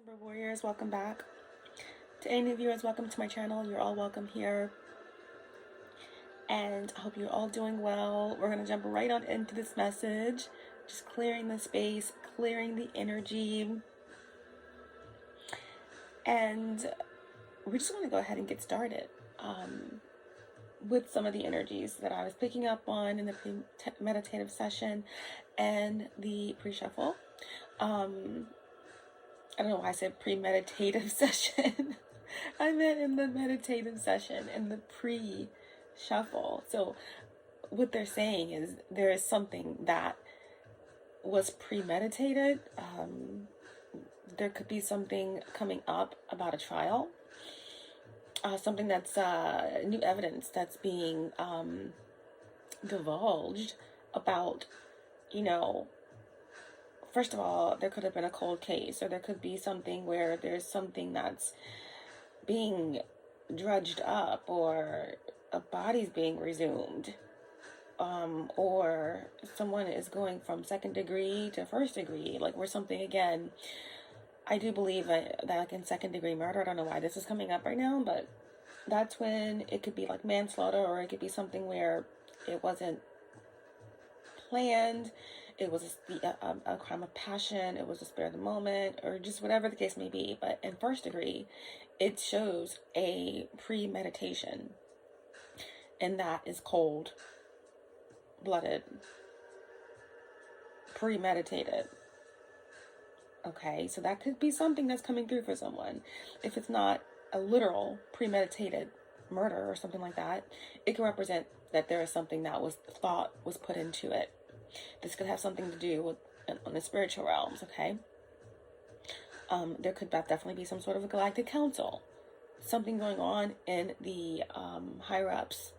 December warriors, welcome back. To any new viewers, welcome to my channel. You're all welcome here, and I hope you're all doing well. We're going to jump right on into this message, just clearing the space, clearing the energy, and we just want to go ahead and get started with some of the energies that I was picking up on in the meditative session and the pre-shuffle. I don't know why I said premeditative session. I meant in the meditative session, in the pre-shuffle. So what they're saying is there is something that was premeditated. There could be something coming up about a trial. Something that's new evidence that's being divulged about, first of all, there could have been a cold case, or there could be something where there's something that's being dredged up, or a body's being resumed, or someone is going from second degree to first degree, like where something, again, I do believe that like in second degree murder, I don't know why this is coming up right now, but that's when it could be like manslaughter, or it could be something where it wasn't planned, it was a crime of passion, it was a spare of the moment, or just whatever the case may be. But in first degree, it shows a premeditation, and that is cold-blooded, premeditated. Okay, so that could be something that's coming through for someone. If it's not a literal premeditated murder or something like that, it can represent that there is something that was put into it. This could have something to do with on the spiritual realms, okay? There could definitely be some sort of a galactic council, something going on in the higher ups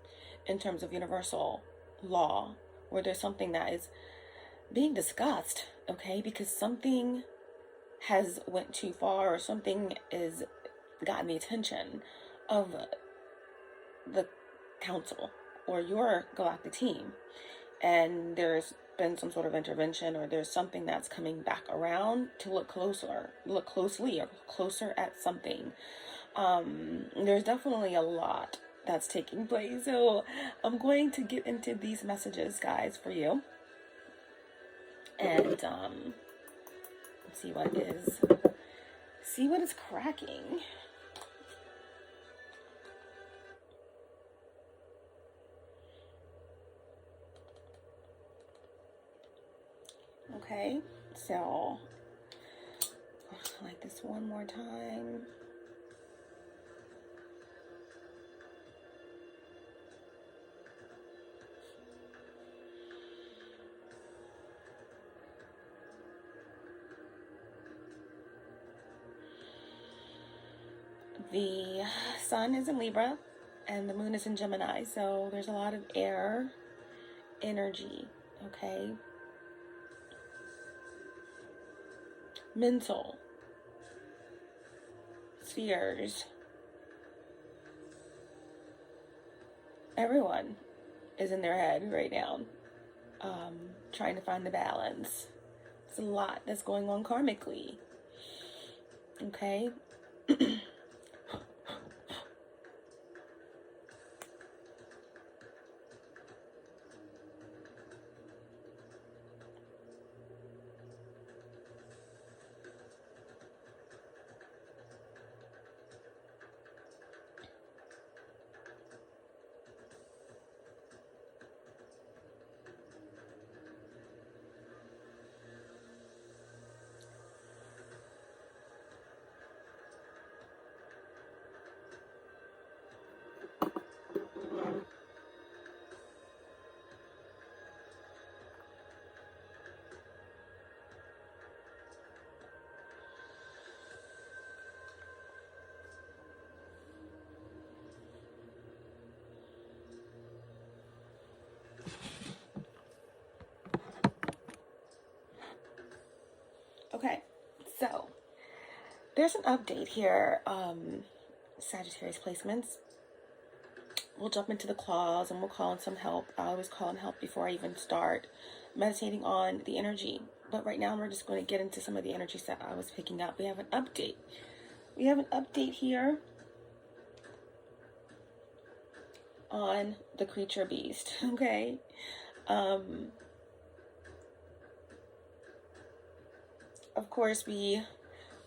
in terms of universal law, where there's something that is being discussed, okay? Because something has went too far, or something is gotten the attention of the council or your galactic team, and there's been some sort of intervention, or there's something that's coming back around to look closely or closer at something. There's definitely a lot that's taking place, so I'm going to get into these messages, guys, for you, and see what is cracking. Okay, so like this one more time. The sun is in Libra and the moon is in Gemini, so there's a lot of air energy, okay? Mental spheres. Everyone is in their head right now, trying to find the balance. It's a lot that's going on karmically, okay? Okay, so there's an update here, Sagittarius placements. We'll jump into the claws and we'll call in some help. I always call in help before I even start meditating on the energy But right now, we're just going to get into some of the energies that I was picking up. We have an update. We have an update here on the creature beast, okay? Of course, we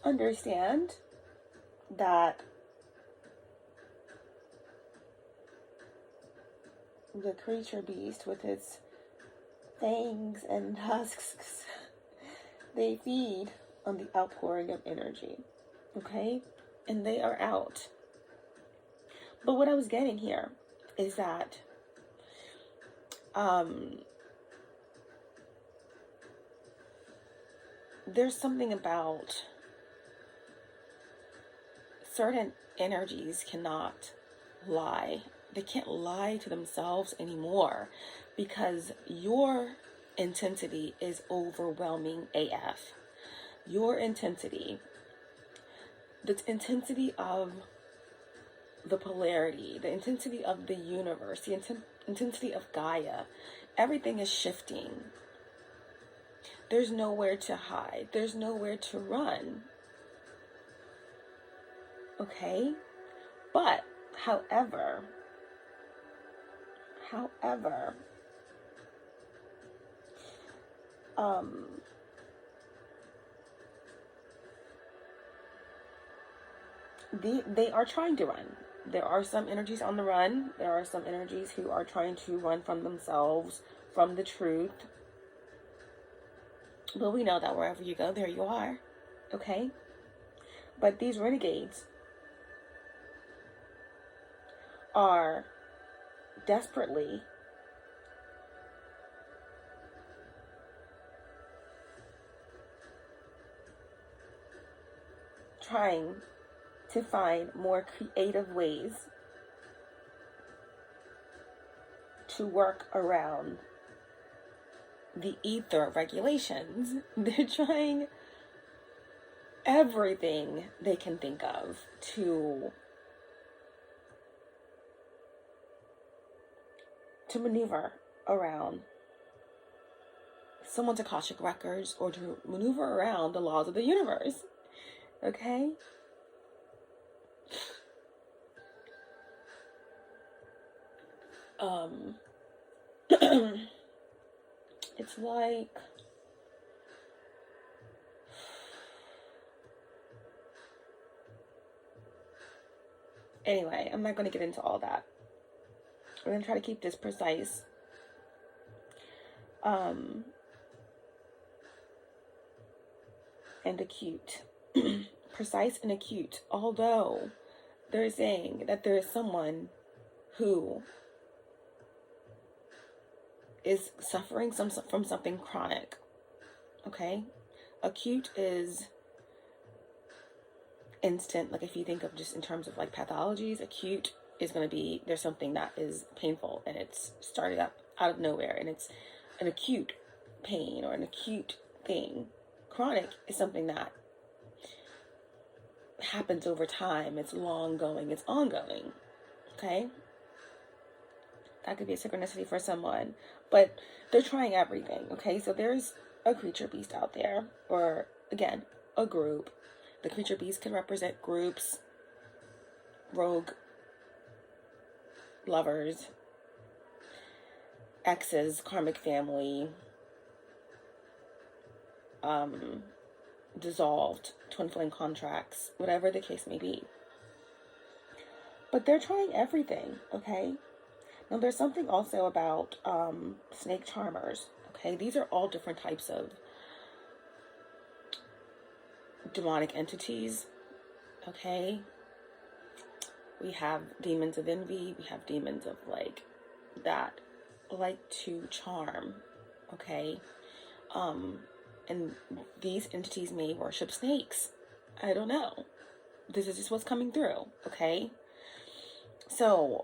understand that the creature beast with its fangs and tusks, they feed on the outpouring of energy, okay? And they are out. But what I was getting here is that there's something about certain energies cannot lie. They can't lie to themselves anymore because your intensity is overwhelming AF. Your intensity, the intensity of the polarity, the intensity of the universe, the intensity of Gaia, everything is shifting. There's nowhere to hide. There's nowhere to run. Okay? But, however, they are trying to run. There are some energies on the run. There are some energies who are trying to run from themselves, from the truth. But we know that wherever you go, there you are. Okay? But these renegades are desperately trying to find more creative ways to work around the ether regulations. They're trying everything they can think of to maneuver around someone's Akashic records or to maneuver around the laws of the universe. Okay? It's like anyway, I'm not going to get into all that. We're going to try to keep this precise. And acute. Precise and acute. Although they're saying that there is someone who is suffering from something chronic. Okay? Acute is instant. Like if you think of just in terms of like pathologies, acute is going to be there's something that is painful and it's started up out of nowhere and it's an acute pain or an acute thing. Chronic is something that happens over time. It's long going. It's ongoing. Okay? That could be a synchronicity for someone. But they're trying everything. Okay? So there's a creature beast out there. Or, again, a group. The creature beast can represent groups, rogue lovers, exes, karmic family, dissolved, twin flame contracts, whatever the case may be. But they're trying everything, okay? Now there's something also about snake charmers, okay? These are all different types of demonic entities, okay? We have demons of envy, we have demons of like that like to charm, okay? And these entities may worship snakes. I don't know. This is just what's coming through, okay? So,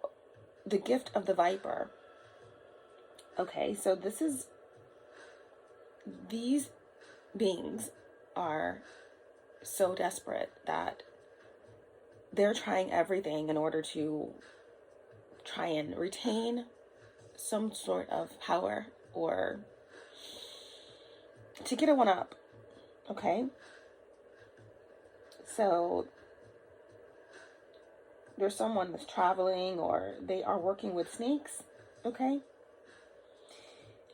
the gift of the viper. Okay, so these beings are so desperate that they're trying everything in order to try and retain some sort of power or to get a one up, okay? So there's someone that's traveling, or they are working with snakes, okay?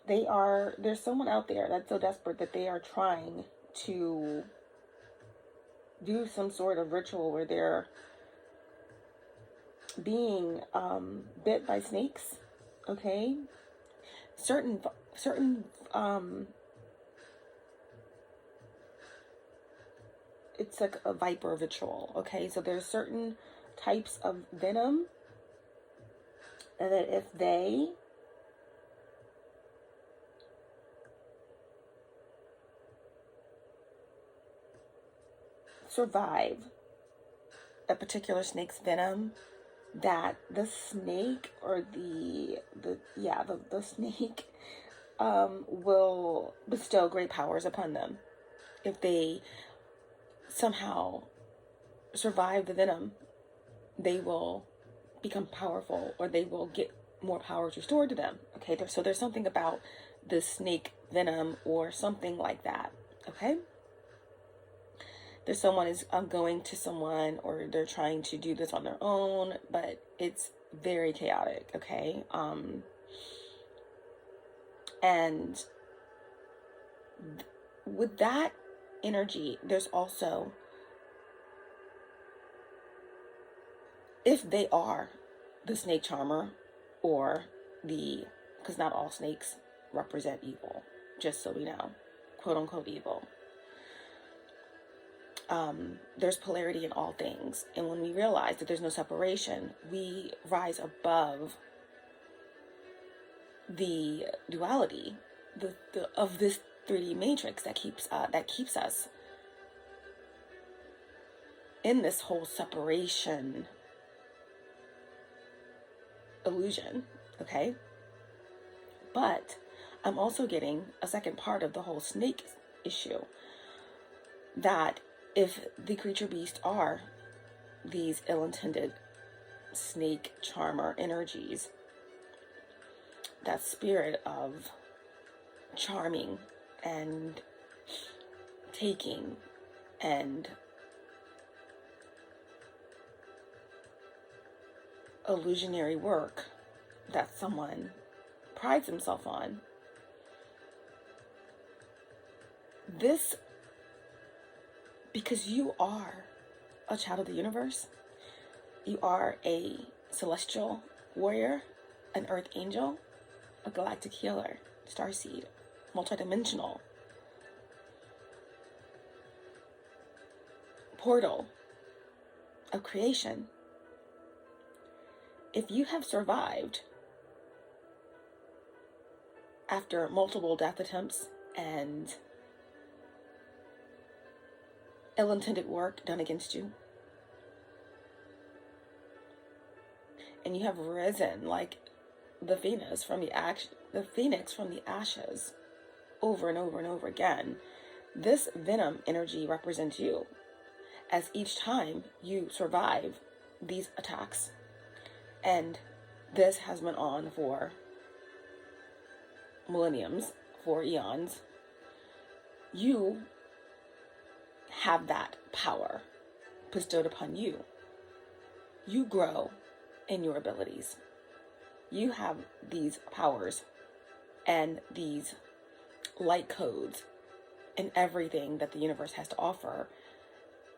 There's someone out there that's so desperate that they are trying to do some sort of ritual where they're being bit by snakes, okay? Certain it's like a viper ritual, okay? So there's certain types of venom and that if they survive a particular snake's venom, that the snake or the snake will bestow great powers upon them. If they somehow survive the venom, they will become powerful, or they will get more powers restored to them. Okay, so there's something about the snake venom or something like that. Okay, there's someone is going to someone, or they're trying to do this on their own, but it's very chaotic. Okay, and with that energy, there's also, if they are the snake charmer, or because not all snakes represent evil, just so we know, quote unquote evil. There's polarity in all things, and when we realize that there's no separation, we rise above the duality of this 3D matrix that keeps us in this whole separation illusion, okay? But I'm also getting a second part of the whole snake issue, that if the creature beast are these ill-intended snake charmer energies, that spirit of charming and taking and illusionary work that someone prides himself on, this, because you are a child of the universe, you are a celestial warrior, an earth angel, a galactic healer, starseed, multidimensional portal of creation. If you have survived after multiple death attempts and ill-intended work done against you, and you have risen like the phoenix from the ashes over and over and over again, this venom energy represents you, as each time you survive these attacks, and this has been on for millenniums, for eons, you have that power bestowed upon you. You grow in your abilities. You have these powers and these light codes and everything that the universe has to offer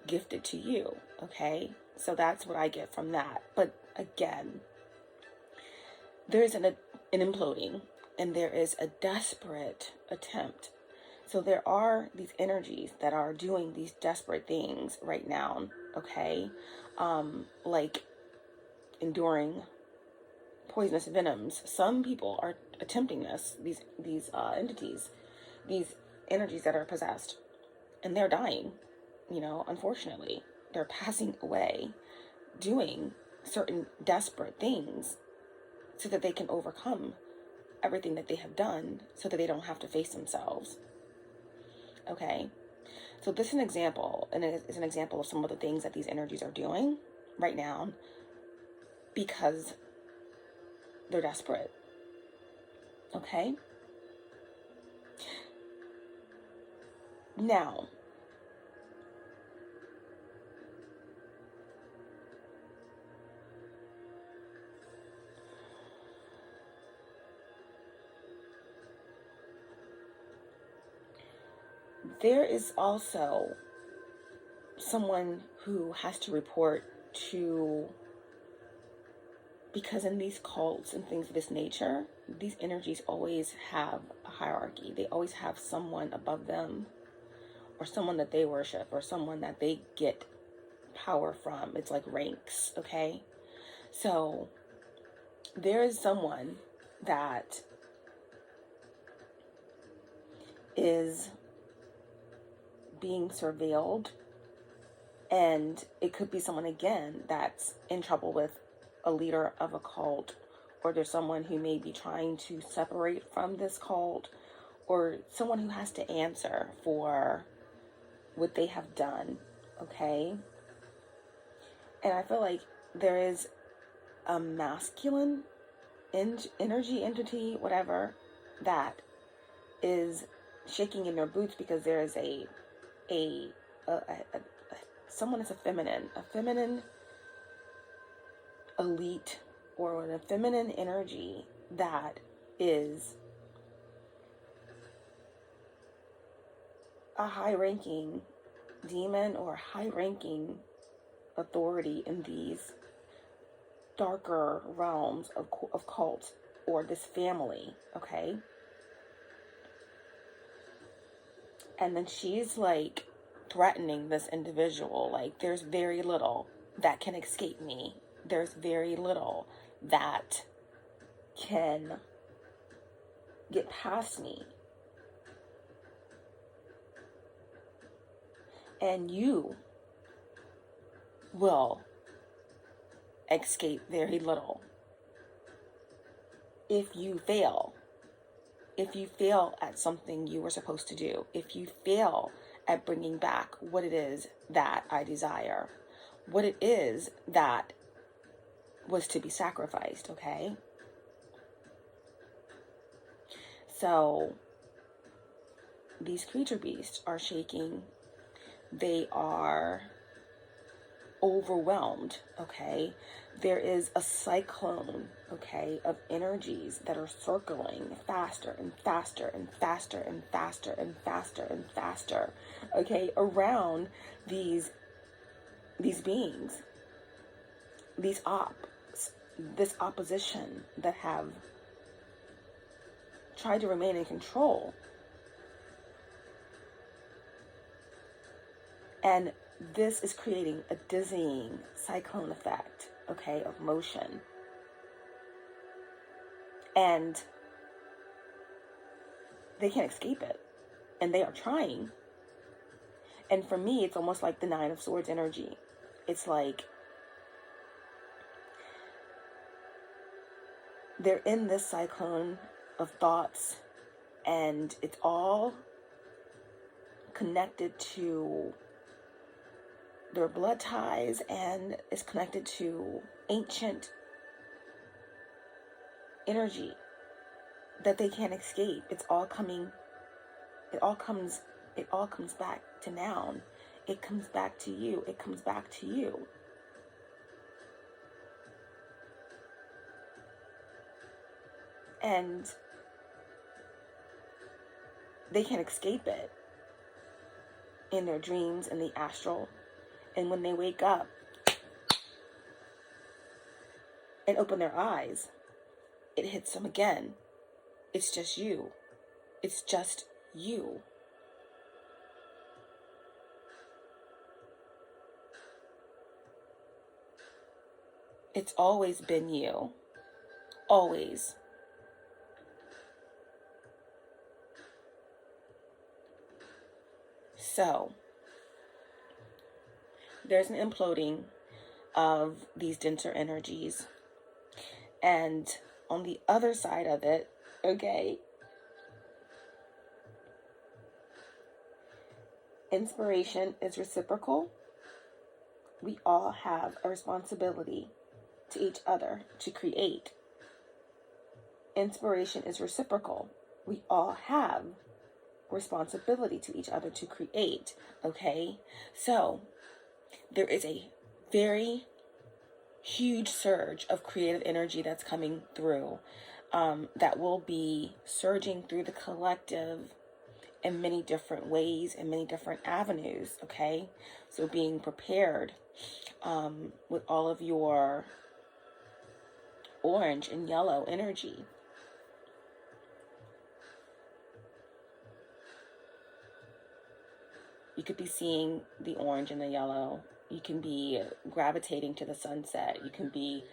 gifted to you, okay? So that's what I get from that. But again, there is an imploding, and there is a desperate attempt. So there are these energies that are doing these desperate things right now, okay? Like enduring poisonous venoms. Some people are attempting this, these entities, these energies that are possessed, and they're dying, unfortunately. They're passing away doing certain desperate things so that they can overcome everything that they have done, so that they don't have to face themselves. Okay, so this is an example, and it is an example of some of the things that these energies are doing right now because they're desperate. Okay, Now, there is also someone who has to report to, because in these cults and things of this nature, these energies always have a hierarchy. They always have someone above them, or someone that they worship, or someone that they get power from. It's like ranks, okay? So there is someone that is being surveilled, and it could be someone, again, that's in trouble with a leader of a cult, or there's someone who may be trying to separate from this cult, or someone who has to answer for what they have done, okay? And I feel like there is a masculine energy, entity, whatever, that is shaking in their boots, because there is someone is a feminine elite, or a feminine energy that is a high-ranking demon or high-ranking authority in these darker realms of cults, or this family, okay? And then she's like threatening this individual, like, there's very little that can escape me. There's very little that can get past me. And you will escape very little if you fail. If you fail at something you were supposed to do. If you fail at bringing back what it is that I desire. What it is that was to be sacrificed, okay? So, these creature beasts are shaking. They are overwhelmed, okay? There is a cyclone, okay, of energies that are circling faster and faster and faster and faster and faster and faster, okay, around these beings, this opposition that have tried to remain in control. And this is creating a dizzying cyclone effect, okay, of motion. And they can't escape it. And they are trying. And for me, it's almost like the Nine of Swords energy. It's like they're in this cyclone of thoughts, and it's all connected to their blood ties, and is connected to ancient energy that they can't escape. It all comes back to noun. It comes back to you. It comes back to you. And they can't escape it in their dreams, in the astral. And when they wake up and open their eyes, it hits them again. It's just you. It's just you. It's always been you. Always. So, there's an imploding of these denser energies. And on the other side of it, okay, inspiration is reciprocal. We all have a responsibility to each other to create. Inspiration is reciprocal. We all have responsibility to each other to create, okay? So there is a very huge surge of creative energy that's coming through, that will be surging through the collective in many different ways, in many different avenues, okay? So being prepared with all of your orange and yellow energy. You could be seeing the orange and the yellow. You can be gravitating to the sunset. You can be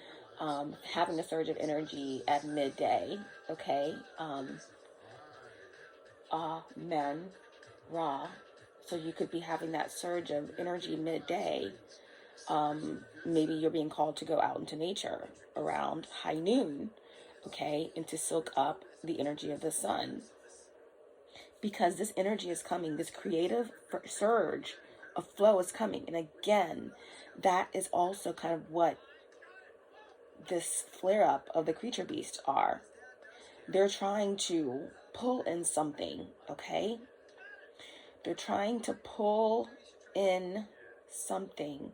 having a surge of energy at midday, okay? Men, Ra. So you could be having that surge of energy midday. Maybe you're being called to go out into nature around high noon, okay? And to soak up the energy of the sun. Because this energy is coming, this creative surge of flow is coming. And again, that is also kind of what this flare-up of the creature beasts are. They're trying to pull in something, okay? They're trying to pull in something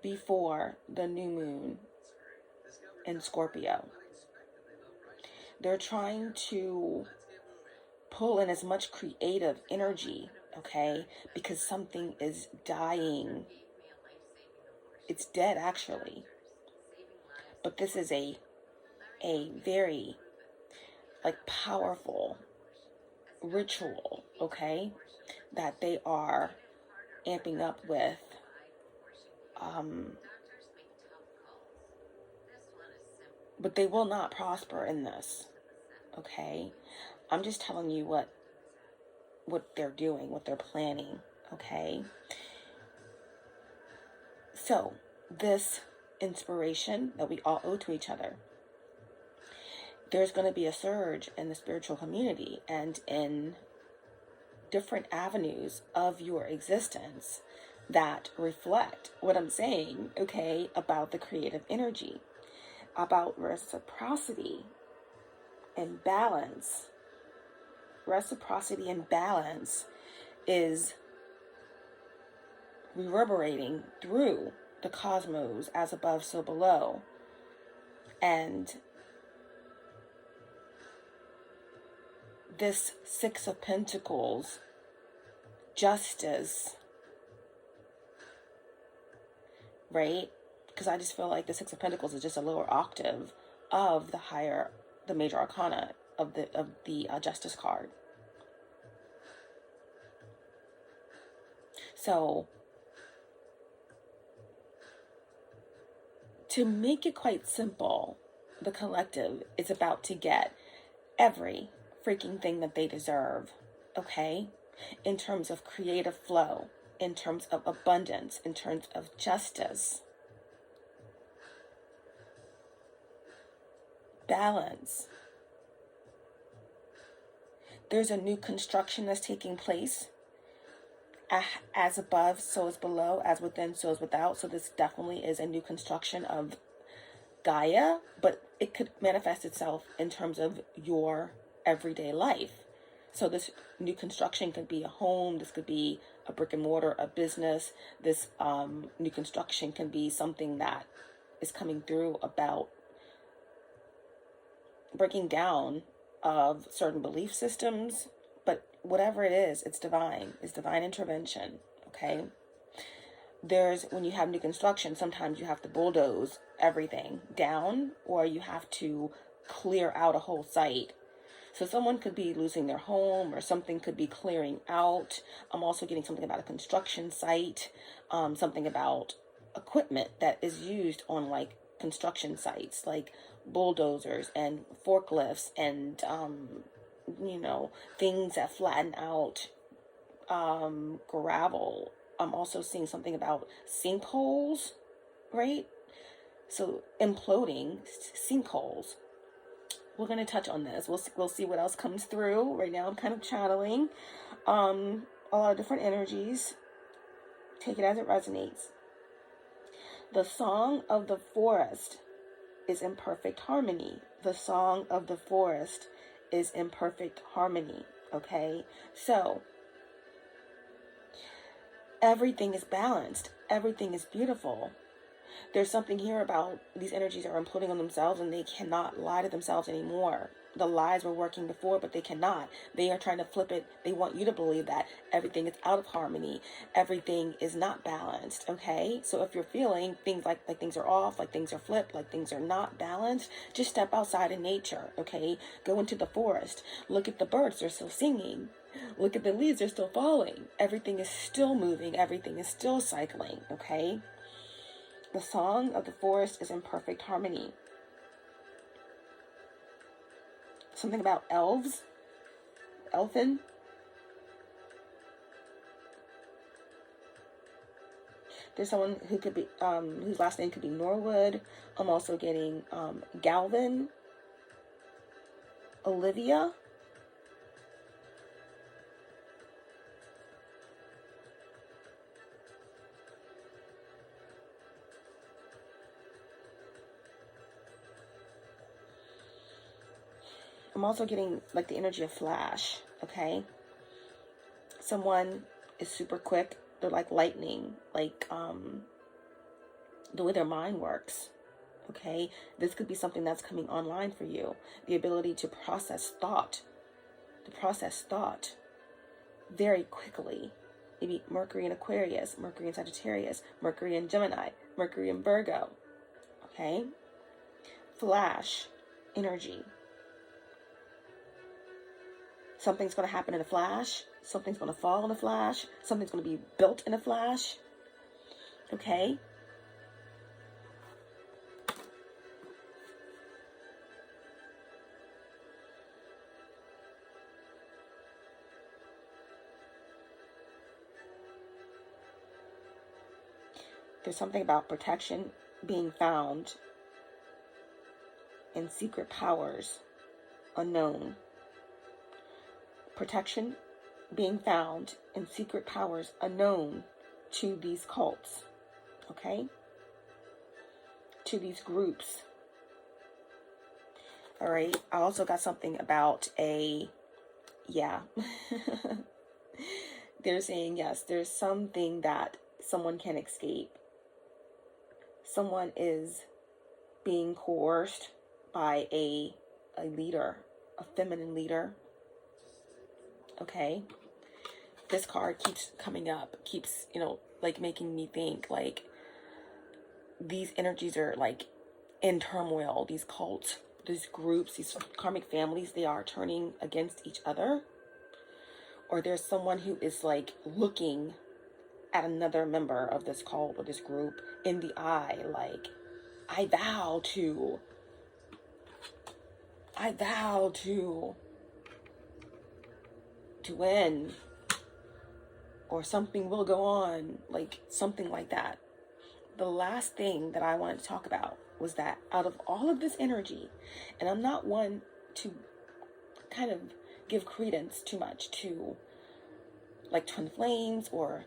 before the new moon in Scorpio. They're trying to pull in as much creative energy, okay? Because something is dying. It's dead, actually. But this is a very, powerful ritual, okay? That they are amping up with. But they will not prosper in this, okay? I'm just telling you what they're doing, what they're planning, okay? So, this inspiration that we all owe to each other, there's going to be a surge in the spiritual community and in different avenues of your existence that reflect what I'm saying, okay, about the creative energy, about reciprocity and balance. Reciprocity and balance is reverberating through the cosmos, as above, so below. And this Six of Pentacles, justice, right? Because I just feel like the Six of Pentacles is just a lower octave of the major arcana of the Justice card. So, to make it quite simple, the collective is about to get every freaking thing that they deserve, okay? In terms of creative flow, in terms of abundance, in terms of justice, balance. There's a new construction that's taking place. As above, so is below. As within, so is without. So this definitely is a new construction of Gaia, but it could manifest itself in terms of your everyday life. So this new construction could be a home. This could be a brick and mortar, a business. This new construction can be something that is coming through about breaking down of certain belief systems. But whatever it is, it's divine. It's divine intervention, okay? When you have new construction, sometimes you have to bulldoze everything down, or you have to clear out a whole site. So someone could be losing their home, or something could be clearing out. I'm also getting something about a construction site, something about equipment that is used on construction sites, like bulldozers and forklifts and things that flatten out gravel. I'm also seeing something about sinkholes, right? So imploding sinkholes. We're going to touch on this. We'll see what else comes through. Right now I'm kind of channeling a lot of different energies. Take it as it resonates. The song of the forest is in perfect harmony. The song of the forest is in perfect harmony. Okay, so everything is balanced, everything is beautiful. There's something here about these energies are imploding on themselves, and they cannot lie to themselves anymore. The lies were working before, but they cannot. They are trying to flip it. They want you to believe that everything is out of harmony. Everything is not balanced, okay? So if you're feeling things like things are off, like things are flipped, like things are not balanced, just step outside in nature, okay? Go into the forest. Look at the birds. They're still singing. Look at the leaves. They're still falling. Everything is still moving. Everything is still cycling, okay? The song of the forest is in perfect harmony. Something about elves, elfin. There's someone who could be, whose last name could be Norwood. I'm also getting Galvin, Olivia. I'm also getting like the energy of flash, okay? Someone is super quick. They're like lightning, like the way their mind works, okay? This could be something that's coming online for you. The ability to process thought very quickly. Maybe Mercury in Aquarius, Mercury in Sagittarius, Mercury in Gemini, Mercury in Virgo, okay? Flash energy. Something's going to happen in a flash. Something's going to fall in a flash. Something's going to be built in a flash. Okay? There's something about protection being found in secret powers unknown. Protection being found in secret powers unknown to these cults, okay? To these groups. All right, I also got something about they're saying, yes, there's something that someone can escape. Someone is being coerced by a leader, a feminine leader. Okay, this card keeps coming up, keeps, like making me think like these energies are like in turmoil. These cults, these groups, these karmic families, they are turning against each other. Or there's someone who is like looking at another member of this cult or this group in the eye, like, I vow to win, or something will go on, like something like that. The last thing that I wanted to talk about was that out of all of this energy, and I'm not one to kind of give credence too much to like twin flames, or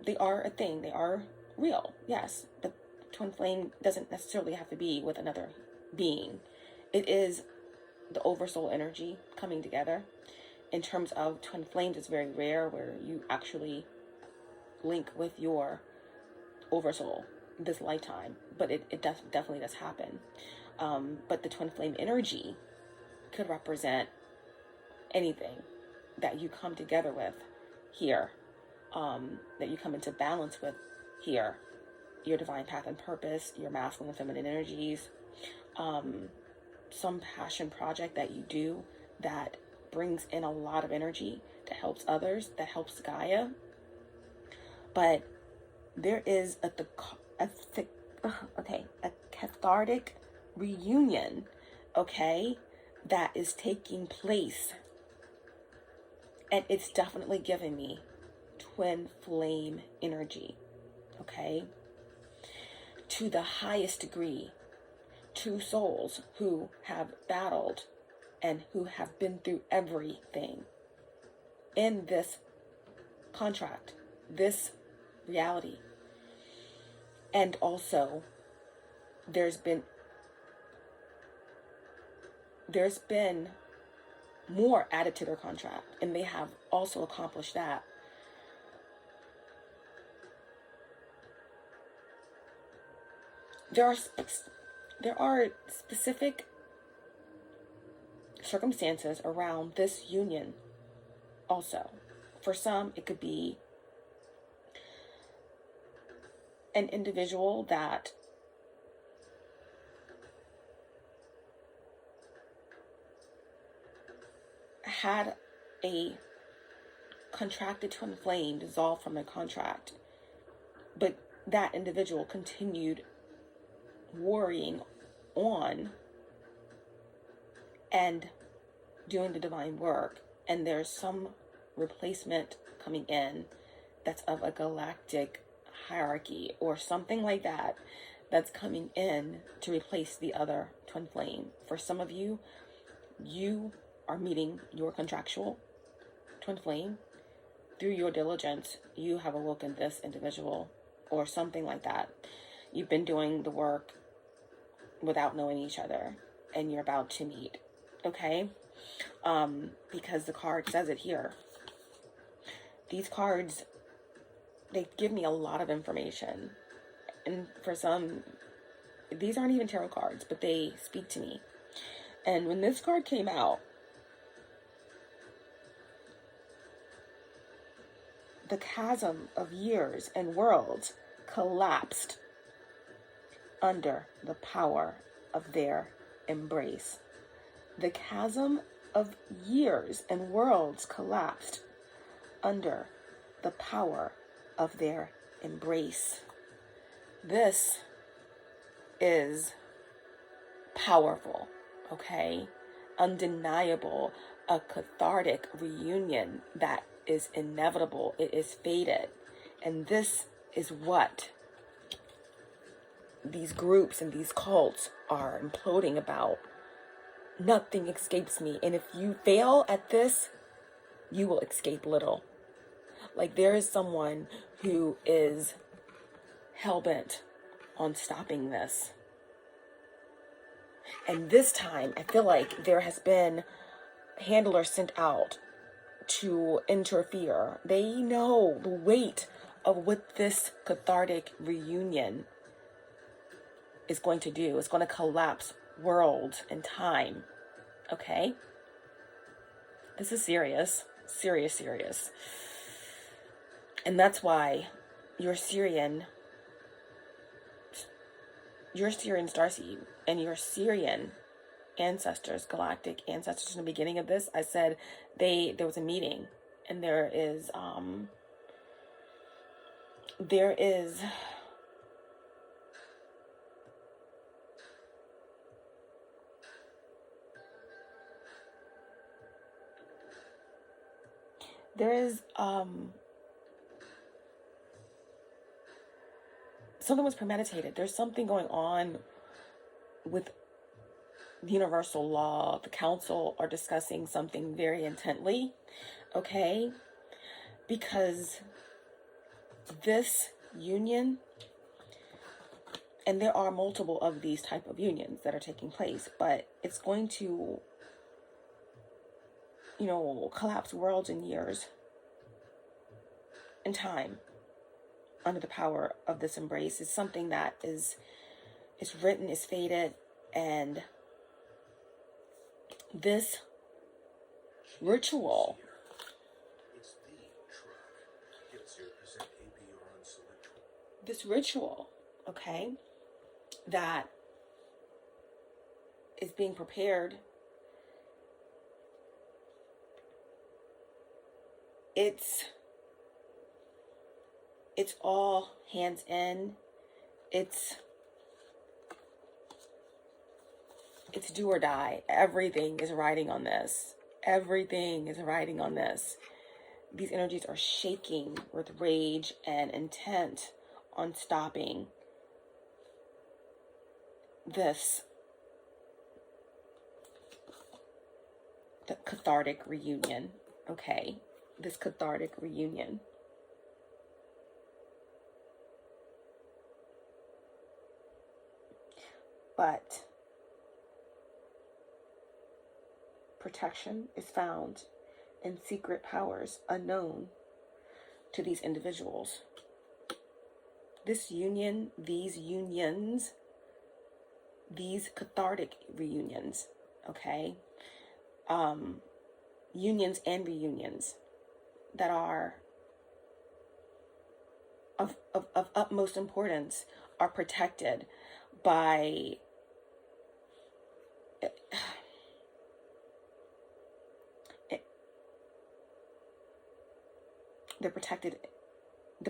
they are a thing, they are real, yes, but twin flame doesn't necessarily have to be with another being. It is the oversoul energy coming together. In terms of twin flames, it's very rare where you actually link with your oversoul this lifetime, but it definitely does happen. But the twin flame energy could represent anything that you come together with here, that you come into balance with here, your divine path and purpose, your masculine and feminine energies, some passion project that you do that brings in a lot of energy, that helps others, that helps Gaia. But there is a cathartic reunion, okay, that is taking place. And it's definitely giving me twin flame energy, okay? To the highest degree, two souls who have battled and who have been through everything in this contract, this reality. And also, there's been more added to their contract, and they have also accomplished that. There are specific circumstances around this union also. For some, it could be an individual that had a contracted twin flame dissolve from a contract, but that individual continued worrying on and doing the divine work, and there's some replacement coming in that's of a galactic hierarchy or something like that, that's coming in to replace the other twin flame. For some of you, you are meeting your contractual twin flame. Through your diligence, you have awoken this individual or something like that. You've been doing the work without knowing each other, and you're about to meet. Okay? Because the card says it here. These cards, they give me a lot of information. And for some, these aren't even tarot cards, but they speak to me. And when this card came out, the chasm of years and worlds collapsed under the power of their embrace. The chasm of years and worlds collapsed under the power of their embrace. This is powerful, okay? Undeniable, a cathartic reunion that is inevitable. It is fated. And this is what these groups and these cults are imploding about. Nothing escapes me. And if you fail at this, you will escape little. Like, there is someone who is hell-bent on stopping this. And this time, I feel like there has been handlers sent out to interfere. They know the weight of what this cathartic reunion is going to do. It's going to collapse worlds and time. Okay? This is serious. Serious, serious. And that's why your Syrian starseed and your Syrian ancestors, galactic ancestors, in the beginning of this, I said there was a meeting, and there is something was premeditated. There's something going on with universal law. The council are discussing something very intently, okay? Because this union, and there are multiple of these type of unions that are taking place, but it's going to, collapse worlds and years and time under the power of this embrace. Is something that is written, is fated, and this ritual okay, that is being prepared, it's all hands in. It's do or die. Everything is riding on this. Everything is riding on this. These energies are shaking with rage and intent on stopping this, the cathartic reunion. Okay, this cathartic reunion. But protection is found in secret powers unknown to these individuals. This union, these unions, these cathartic reunions, okay? Unions and reunions that are of utmost importance are protected by the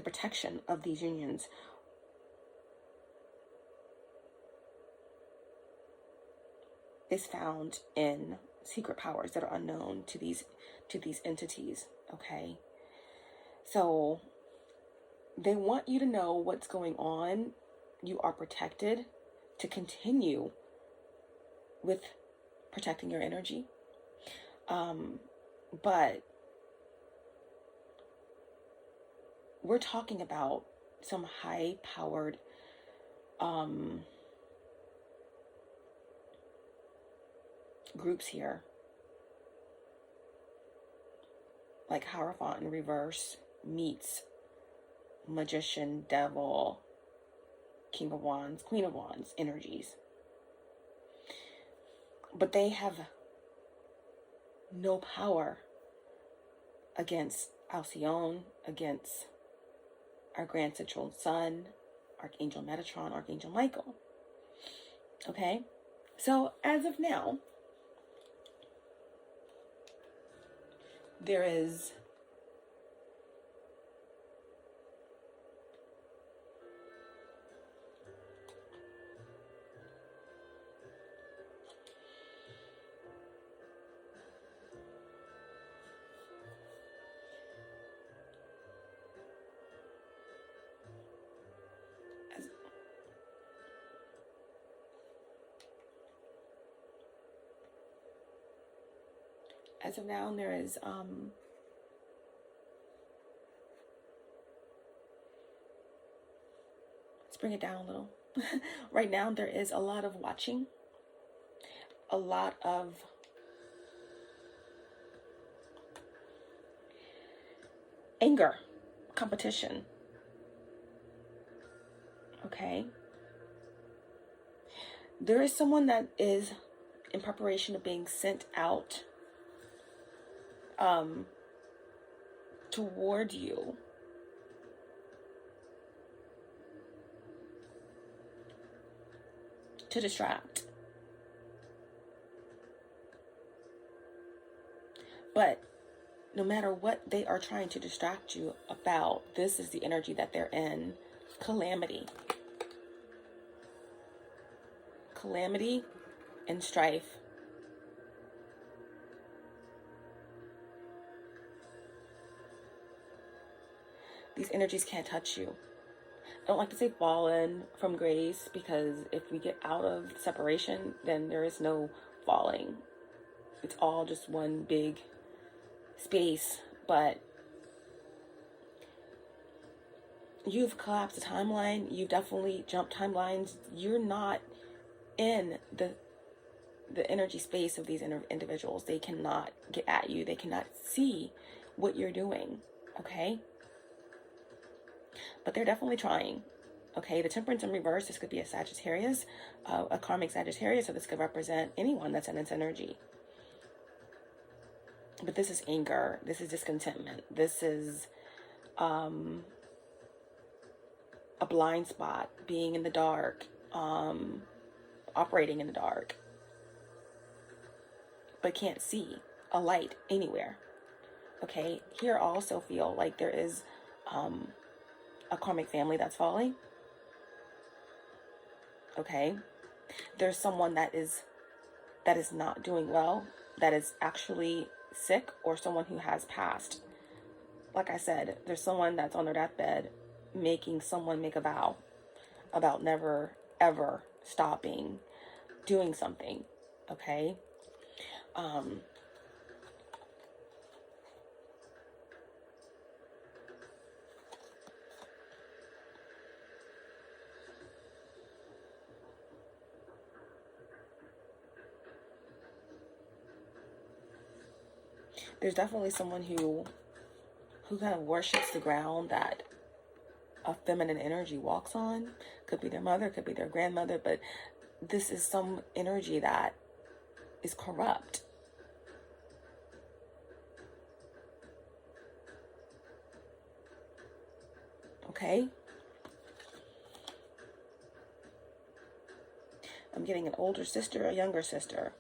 protection of these unions is found in secret powers that are unknown to these entities, okay? So they want you to know what's going on. You are protected to continue with protecting your energy. But we're talking about some high-powered groups here, like Hierophant in reverse meets Magician, Devil, King of Wands, Queen of Wands energies. But they have no power against Alcyone, against our grand central sun, Archangel Metatron, Archangel Michael. Okay? So as of now, there is as of now, there is let's bring it down a little. Right now, there is a lot of watching, a lot of anger, competition. Okay? There is someone that is in preparation of being sent out toward you to distract. But no matter what they are trying to distract you about, this is the energy that they're in. Calamity. Calamity and strife. These energies can't touch you. I don't like to say fallen from grace, because if we get out of separation, then there is no falling. It's all just one big space. But you've collapsed the timeline. You've definitely jumped timelines. You're not in the energy space of these individuals. They cannot get at you. They cannot see what you're doing. Okay? But they're definitely trying. Okay, the Temperance in reverse, this could be a Sagittarius, a Karmic Sagittarius, so this could represent anyone that's in its energy. But this is anger, this is discontentment, this is a blind spot, being in the dark, operating in the dark, but can't see a light anywhere. Okay, here I also feel like there is a karmic family that's falling. Okay, there's someone that is not doing well, that is actually sick, or someone who has passed. Like I said, there's someone that's on their deathbed making someone make a vow about never ever stopping doing something. Okay, There's definitely someone who kind of worships the ground that a feminine energy walks on. Could be their mother, could be their grandmother, but this is some energy that is corrupt. Okay? I'm getting an older sister, a younger sister.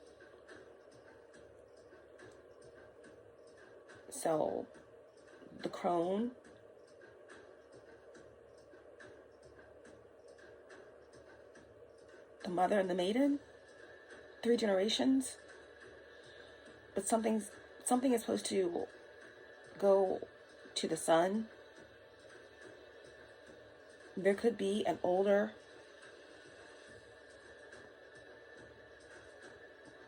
So, the crone, the mother and the maiden, 3 generations. But something is supposed to go to the son. There could be an older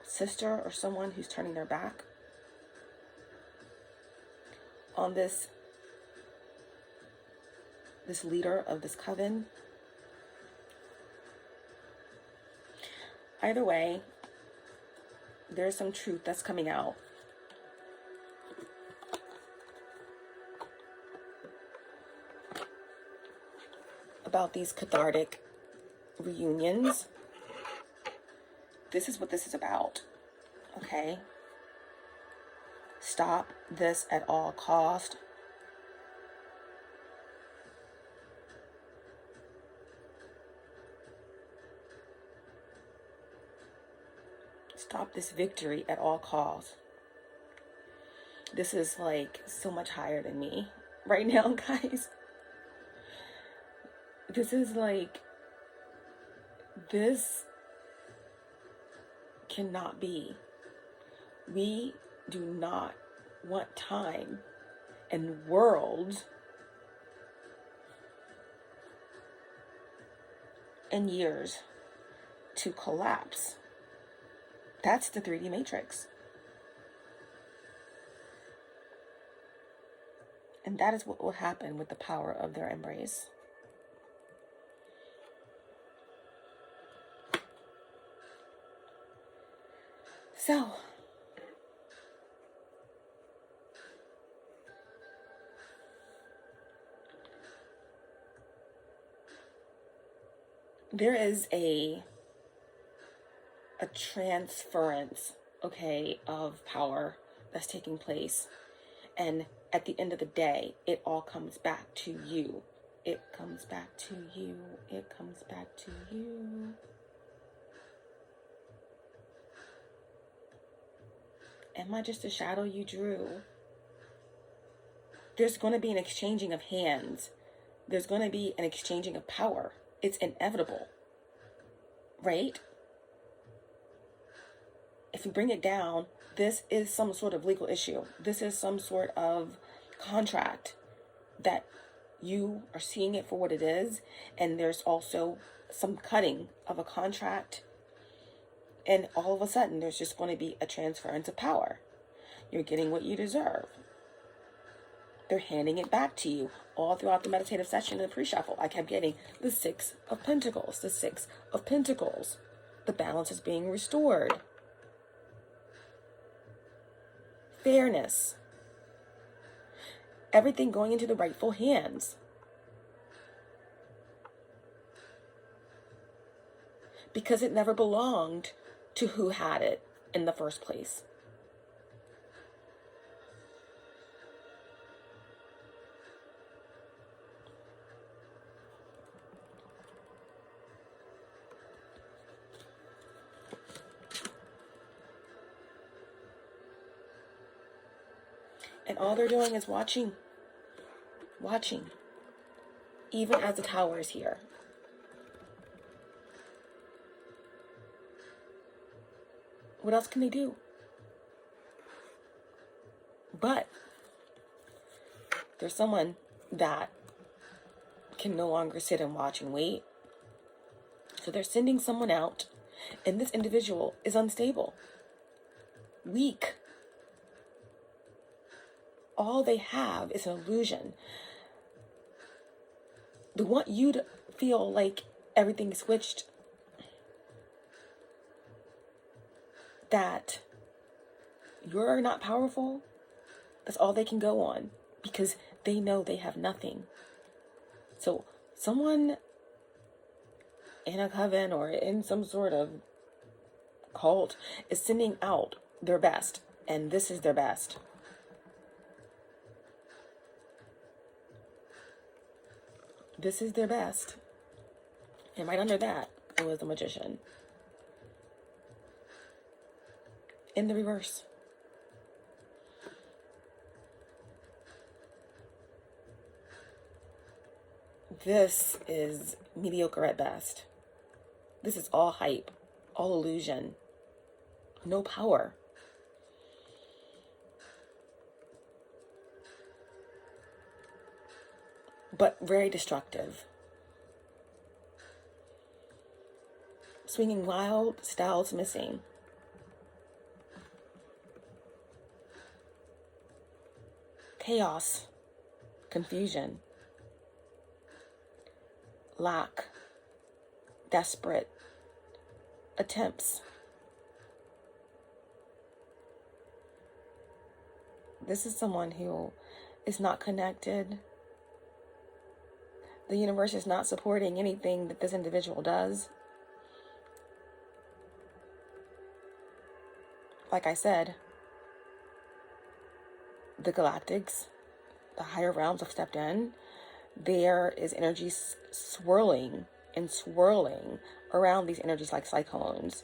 sister or someone who's turning their back on this leader of this coven. Either way, there's some truth that's coming out. About these cathartic reunions. This is what this is about. Okay? Stop this at all cost. Stop this victory at all costs. This is like so much higher than me right now, guys. This is like, this cannot be. We do not want time and worlds and years to collapse. That's the 3D matrix. And that is what will happen with the power of their embrace. So, there is a transference, okay, of power that's taking place. And at the end of the day, it all comes back to you. It comes back to you. It comes back to you. Am I just a shadow you drew? There's going to be an exchanging of hands. There's going to be an exchanging of power. It's inevitable. Right? If you bring it down, this is some sort of legal issue. This is some sort of contract that you are seeing it for what it is. And there's also some cutting of a contract. And all of a sudden, there's just going to be a transference of power. You're getting what you deserve. They're handing it back to you. All throughout the meditative session and the pre-shuffle, I kept getting the 6 of Pentacles, the 6 of Pentacles. The balance is being restored. Fairness. Everything going into the rightful hands. Because it never belonged to who had it in the first place. And all they're doing is watching. Even as the tower is here. What else can they do? But there's someone that can no longer sit and watch and wait. So they're sending someone out, and this individual is unstable, weak. All they have is an illusion. They want you to feel like everything is switched. That you're not powerful, That's all they can go on, because they know they have nothing. So someone in a coven or in some sort of cult is sending out their best, and this is their best. This is their best. And right under that, it was the Magician. In the reverse. This is mediocre at best. This is all hype, all illusion, no power. But very destructive. Swinging wild, styles missing. Chaos, confusion, lack, desperate attempts. This is someone who is not connected. The universe is not supporting anything that this individual does. Like I said, the galactics, the higher realms have stepped in. There is energy swirling and swirling around these energies like cyclones.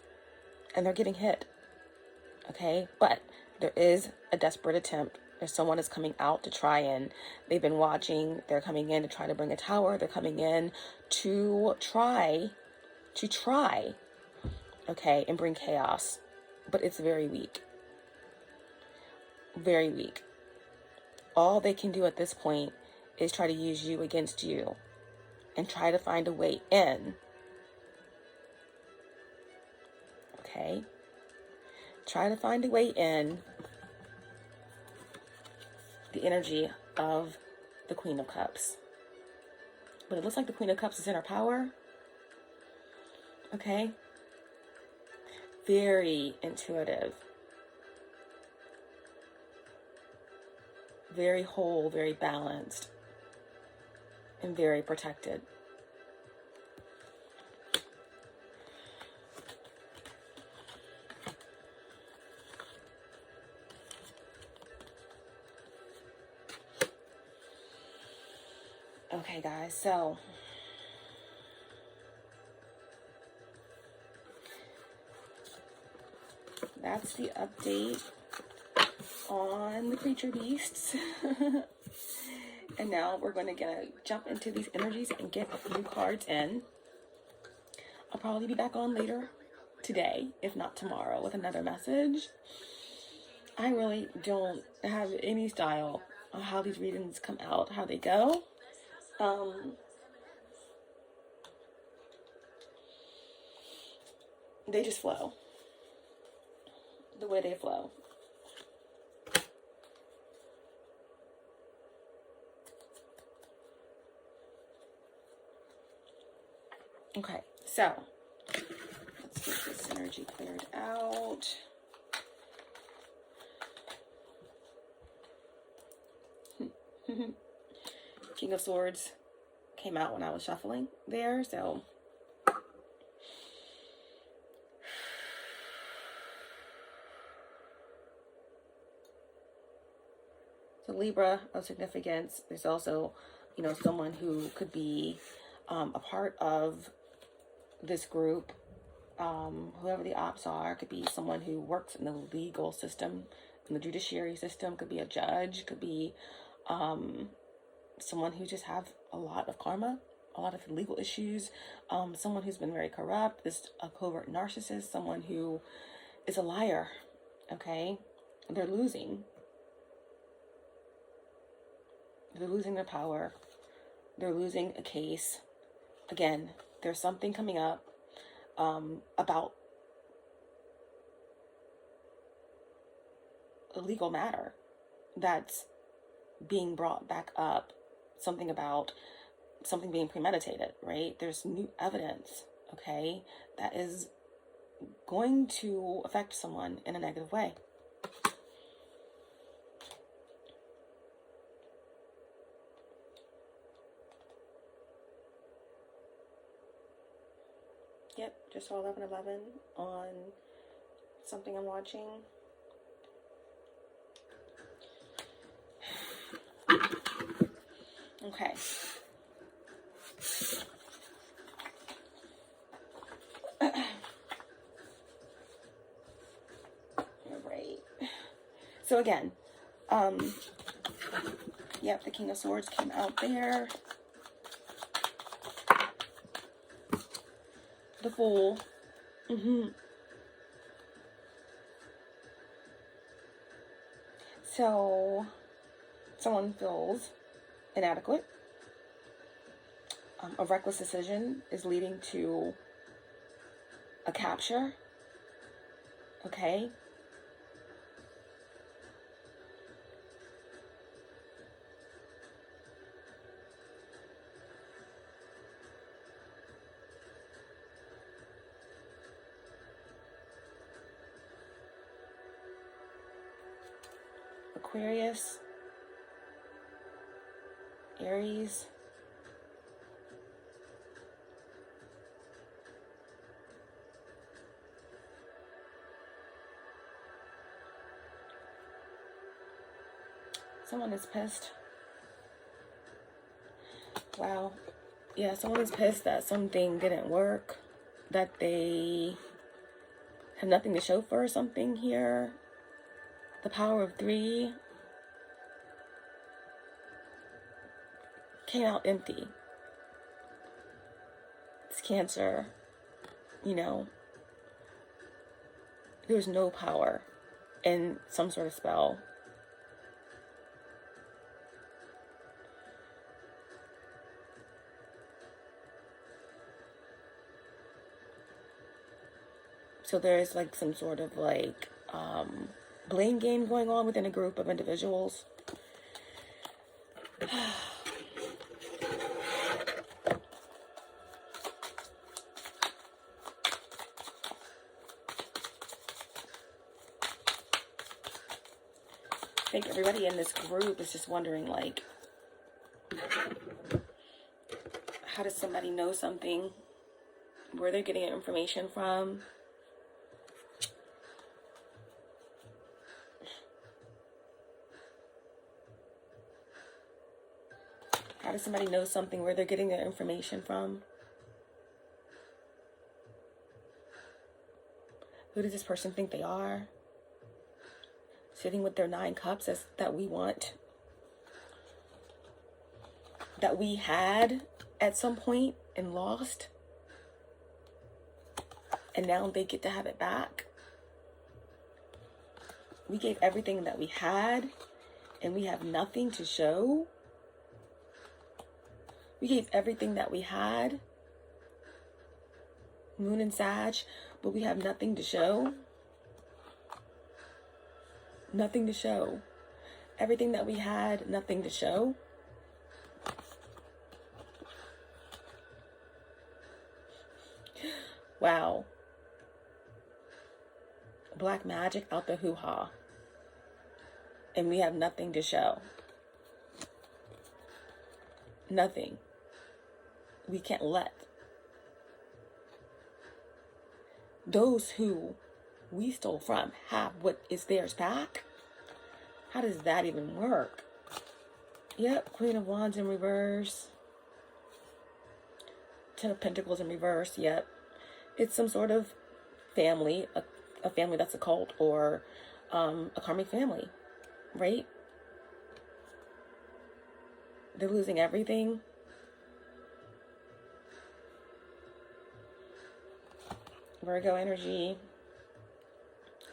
And they're getting hit. Okay? But there is a desperate attempt. There's someone is coming out to try and they've been watching. They're coming in to try to bring a tower. They're coming in to try, okay, and bring chaos. But it's very weak. Very weak. All they can do at this point is try to use you against you and try to find a way in. Okay? Try to find a way in the energy of the Queen of Cups. But it looks like the Queen of Cups is in her power. Okay? Very intuitive. Very whole, very balanced, and very protected. Okay, guys, so that's the update on the creature beasts. And now we're going to jump into these energies and get a few cards in. I'll probably be back on later today, if not tomorrow, with another message. I really don't have any style on how these readings come out, how they go. They just flow the way they flow. Okay, so let's get this energy cleared out. King of Swords came out when I was shuffling there, so Libra of significance. There's also, someone who could be a part of this group. Whoever the ops are, could be someone who works in the legal system, in the judiciary system, could be a judge, could be someone who just have a lot of karma, a lot of legal issues, someone who's been very corrupt, is a covert narcissist, someone who is a liar, okay? They're losing. They're losing their power. They're losing a case. Again, there's something coming up about a legal matter that's being brought back up. Something about something being premeditated, right? There's new evidence, okay, that is going to affect someone in a negative way. Yep, just saw 11:11 on something I'm watching. Okay. Right. So again, yep, the King of Swords came out there. The Fool. So someone feels inadequate. A reckless decision is leading to a capture. Okay. Aquarius, Aries, someone is pissed. Wow. Yeah, someone is pissed that something didn't work, that they have nothing to show for something here. The Power of 3 came out empty. It's Cancer. You know, there's no power in some sort of spell. So there's like some sort of like blame game going on within a group of individuals. I think everybody in this group is just wondering, like, how does somebody know something? Where they're getting information from? How does somebody know something? Where they're getting their information from? Who does this person think they are? Sitting with their 9 cups that we want, that we had at some point and lost, and now they get to have it back. We gave everything that we had, and we have nothing to show. We gave everything that we had, Moon and Sag, but we have nothing to show. Nothing to show. Everything that we had, nothing to show. Wow. Black magic out the hoo-ha. And we have nothing to show. Nothing. We can't let those who we stole from have what is theirs back. How does that even work? Yep, Queen of Wands in reverse. 10 of Pentacles in reverse. Yep. It's some sort of family, a family that's a cult, or a karmic family, right? They're losing everything. Virgo energy.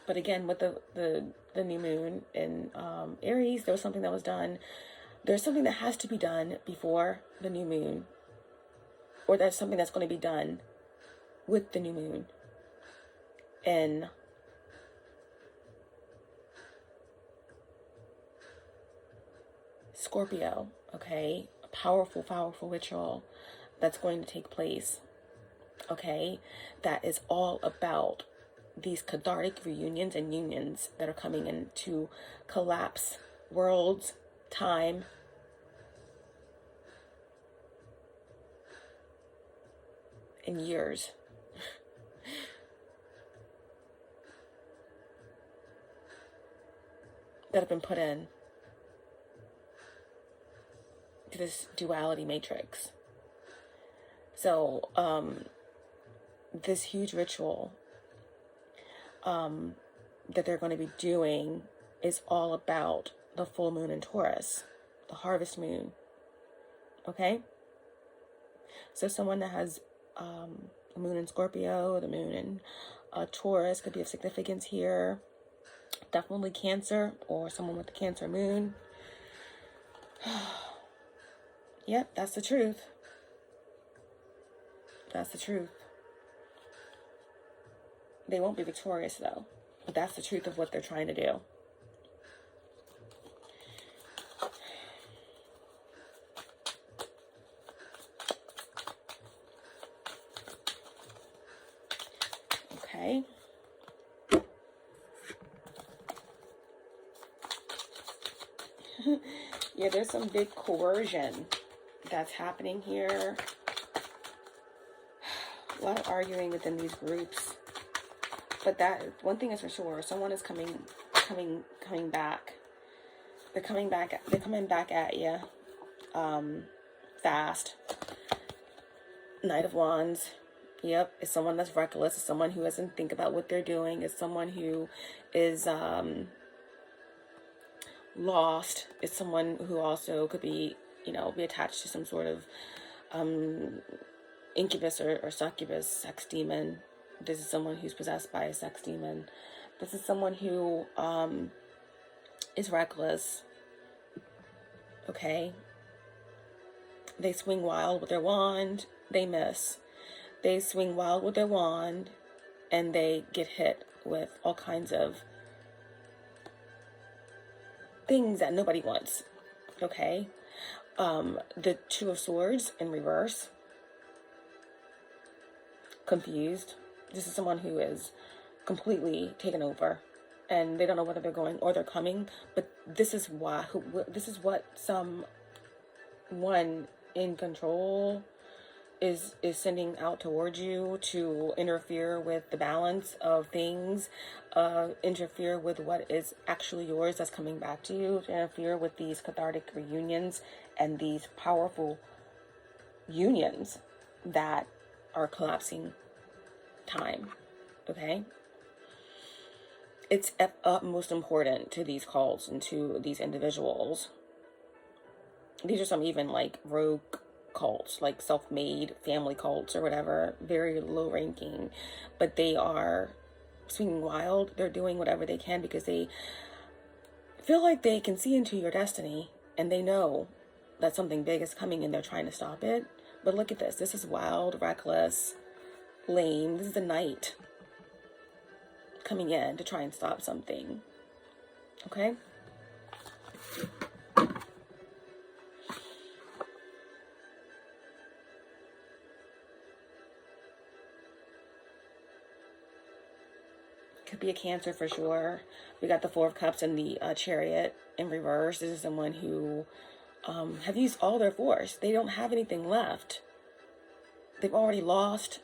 But again, with the new moon in Aries, there was something that was done. There's something that has to be done before the new moon. Or there's something that's going to be done with the new moon in Scorpio, okay? A powerful, powerful ritual that's going to take place, okay? That is all about these cathartic reunions and unions that are coming in to collapse worlds, time, and years. that have been put in to this duality matrix. So, this huge ritual that they're going to be doing is all about the full moon in Taurus, the harvest moon. Okay? So someone that has the moon in Scorpio, the moon in Taurus could be of significance here. Definitely Cancer, or someone with the Cancer moon. Yep, that's the truth. That's the truth. They won't be victorious though, but that's the truth of what they're trying to do. Okay. Yeah, there's some big coercion that's happening here. A lot of arguing within these groups. But that one thing is for sure, someone is coming back. They're coming back at you. Fast. Knight of Wands. Yep, it's someone that's reckless. It's someone who doesn't think about what they're doing. It's someone who is lost. It's someone who also could be, be attached to some sort of incubus or succubus, sex demon. This is someone who's possessed by a sex demon. This is someone who is reckless. Okay? They swing wild with their wand. They miss. They swing wild with their wand. And they get hit with all kinds of things that nobody wants. Okay? The Two of Swords in reverse. Confused. This is someone who is completely taken over, and they don't know whether they're going or they're coming. But this is what someone in control is sending out towards you to interfere with the balance of things, interfere with what is actually yours that's coming back to you, to interfere with these cathartic reunions and these powerful unions that are collapsing time. Okay? It's utmost important to these cults and to these individuals. These are some even like rogue cults, like self-made family cults or whatever, very low ranking, but they are swinging wild. They're doing whatever they can because they feel like they can see into your destiny, and they know that something big is coming and they're trying to stop it. But look at this. This is wild, reckless, lame. This is the Knight coming in to try and stop something. Okay? Could be a Cancer for sure. We got the Four of Cups and the Chariot in reverse. This is someone who have used all their force. They don't have anything left. They've already lost.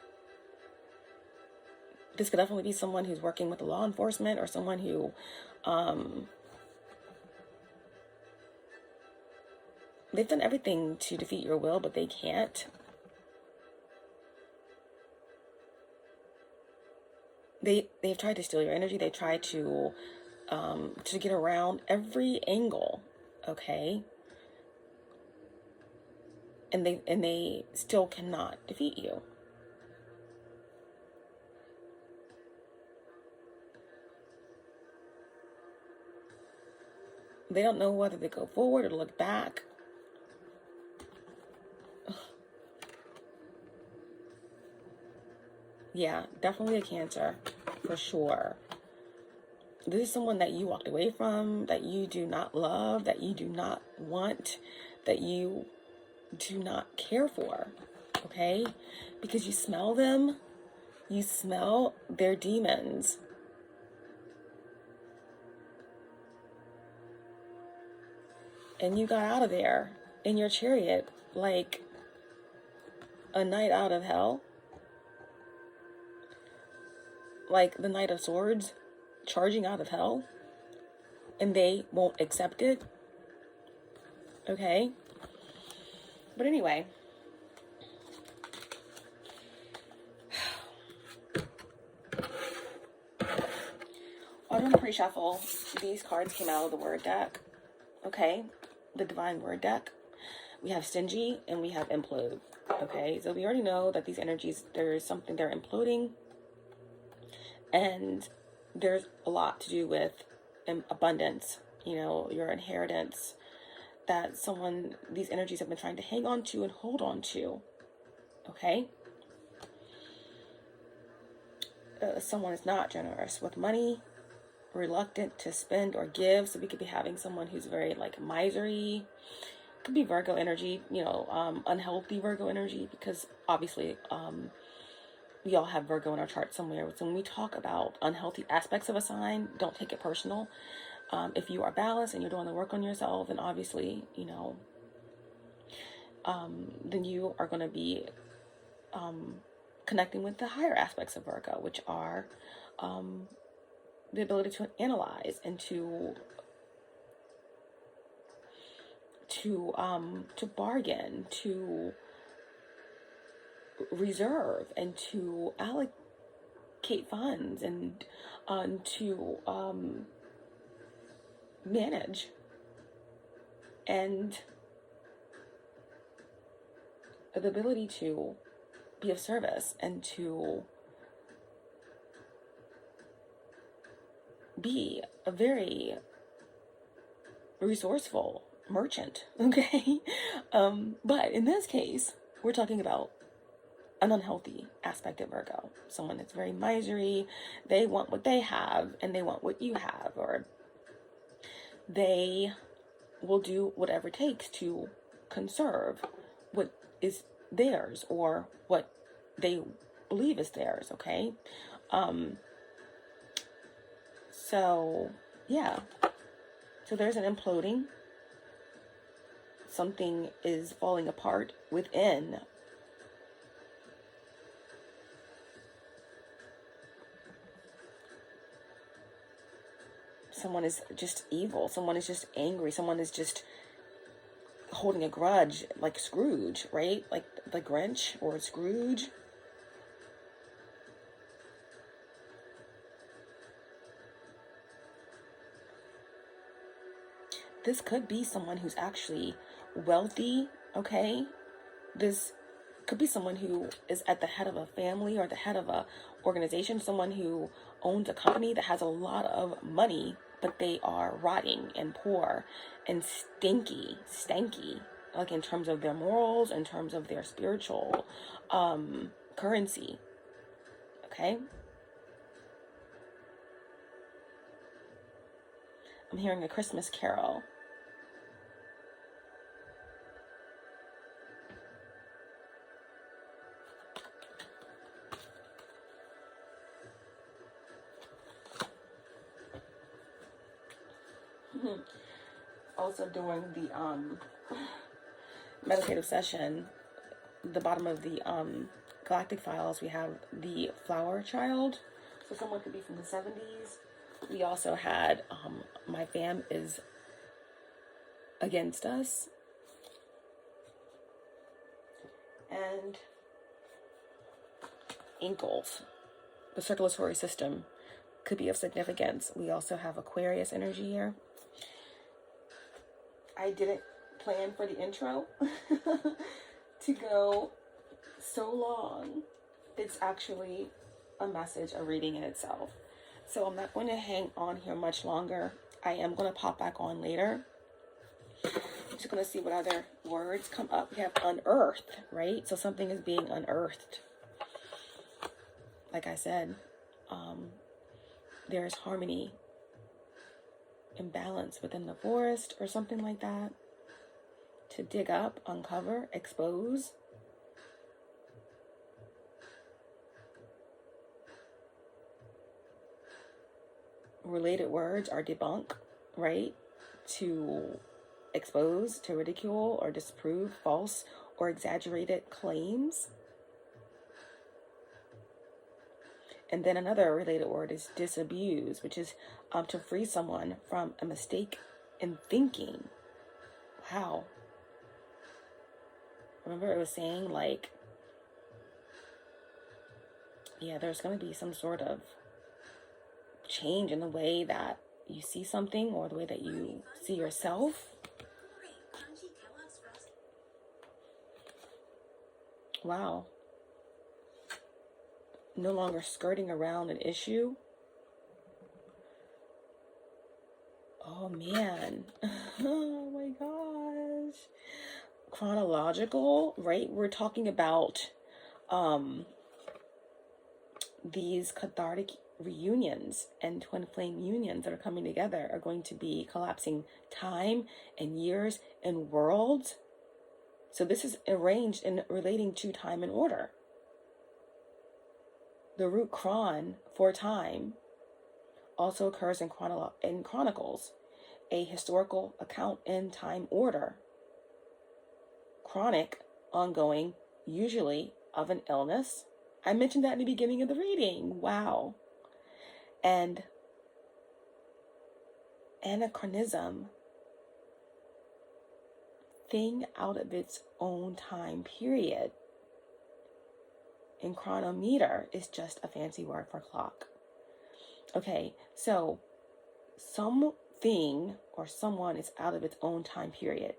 This could definitely be someone who's working with the law enforcement, or someone who they've done everything to defeat your will, but they can't. They've tried to steal your energy. They try to get around every angle. Okay? And they still cannot defeat you. They don't know whether to go forward or look back. Yeah, definitely a Cancer, for sure. This is someone that you walked away from, that you do not love, that you do not want, that you do not care for, okay? Because you smell them, you smell their demons. And you got out of there in your chariot like a knight out of hell. Like the Knight of Swords charging out of hell. and they won't accept it. Okay? But anyway, autumn pre-shuffle, these cards came out of the word deck. Okay? The divine word deck. We have stingy and we have implode. Okay? So we already know that these energies, there's something, they're imploding. And there's a lot to do with abundance, you know, your inheritance, that these energies have been trying to hang on to and hold on to. Okay? Someone is not generous with money, reluctant to spend or give. So we could be having someone who's very like misery. Could be Virgo energy, you know, unhealthy Virgo energy, because obviously we all have Virgo in our chart somewhere. So when we talk about unhealthy aspects of a sign, don't take it personal. If you are balanced and you're doing the work on yourself, then obviously, you know, then you are going to be connecting with the higher aspects of Virgo, which are the ability to analyze and to bargain, to reserve, and to allocate funds, and to manage, and the ability to be of service and to be a very resourceful merchant. Okay? But in this case, we're talking about an unhealthy aspect of Virgo. Someone that's very miserly. They want what they have and they want what you have, or they will do whatever it takes to conserve what is theirs or what they believe is theirs. Okay? So yeah, so there's an imploding. Something is falling apart within. Someone is just evil. Someone is just angry. Someone is just holding a grudge, like Scrooge, right? Like the Grinch or Scrooge. This could be someone who's actually wealthy, okay? This could be someone who is at the head of a family or the head of a organization, someone who owns a company that has a lot of money, but they are rotting and poor and stanky, like in terms of their morals, in terms of their spiritual currency, okay? I'm hearing a Christmas carol. Also during the meditative session, the bottom of the galactic files, we have the flower child. So someone could be from the 70s. We also had my fam is against us. And ankles. The circulatory system could be of significance. We also have Aquarius energy here. I didn't plan for the intro to go so long. It's actually a message, a reading in itself. So I'm not going to hang on here much longer. I am going to pop back on later. I'm just going to see what other words come up. We have unearthed, right? So something is being unearthed. Like I said, there is harmony, imbalance within the forest or something like that. To dig up, uncover, expose. Related words are debunk, right? To expose, to ridicule or disprove false or exaggerated claims. And then another related word is disabuse, which is to free someone from a mistake in thinking. Wow. Remember it was saying like, yeah, there's going to be some sort of change in the way that you see something or the way that you see yourself. Wow. No longer skirting around an issue. Oh man. Oh my gosh. Chronological, right? We're talking about these cathartic reunions and twin flame unions that are coming together are going to be collapsing time and years and worlds. So this is arranged in relating to time and order. The root chron for time also occurs in chronicles, a historical account in time order. Chronic, ongoing, usually of an illness. I mentioned that in the beginning of the reading. Wow. And anachronism, thing out of its own time period. And chronometer is just a fancy word for clock. Okay, so something or someone is out of its own time period.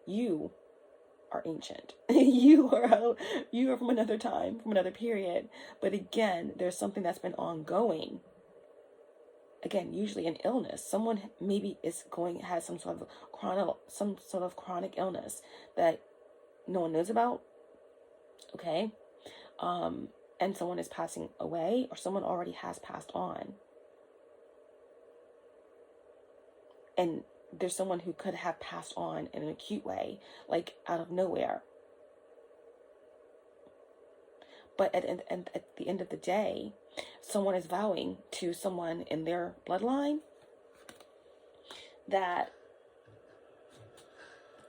You are ancient. you are from another time, from another period. But again, there's something that's been ongoing. Again, usually an illness. Someone maybe has some sort of chronic illness that no one knows about. Okay. And someone is passing away, or someone already has passed on. And there's someone who could have passed on in an acute way, like out of nowhere. But at the end of the day, someone is vowing to someone in their bloodline that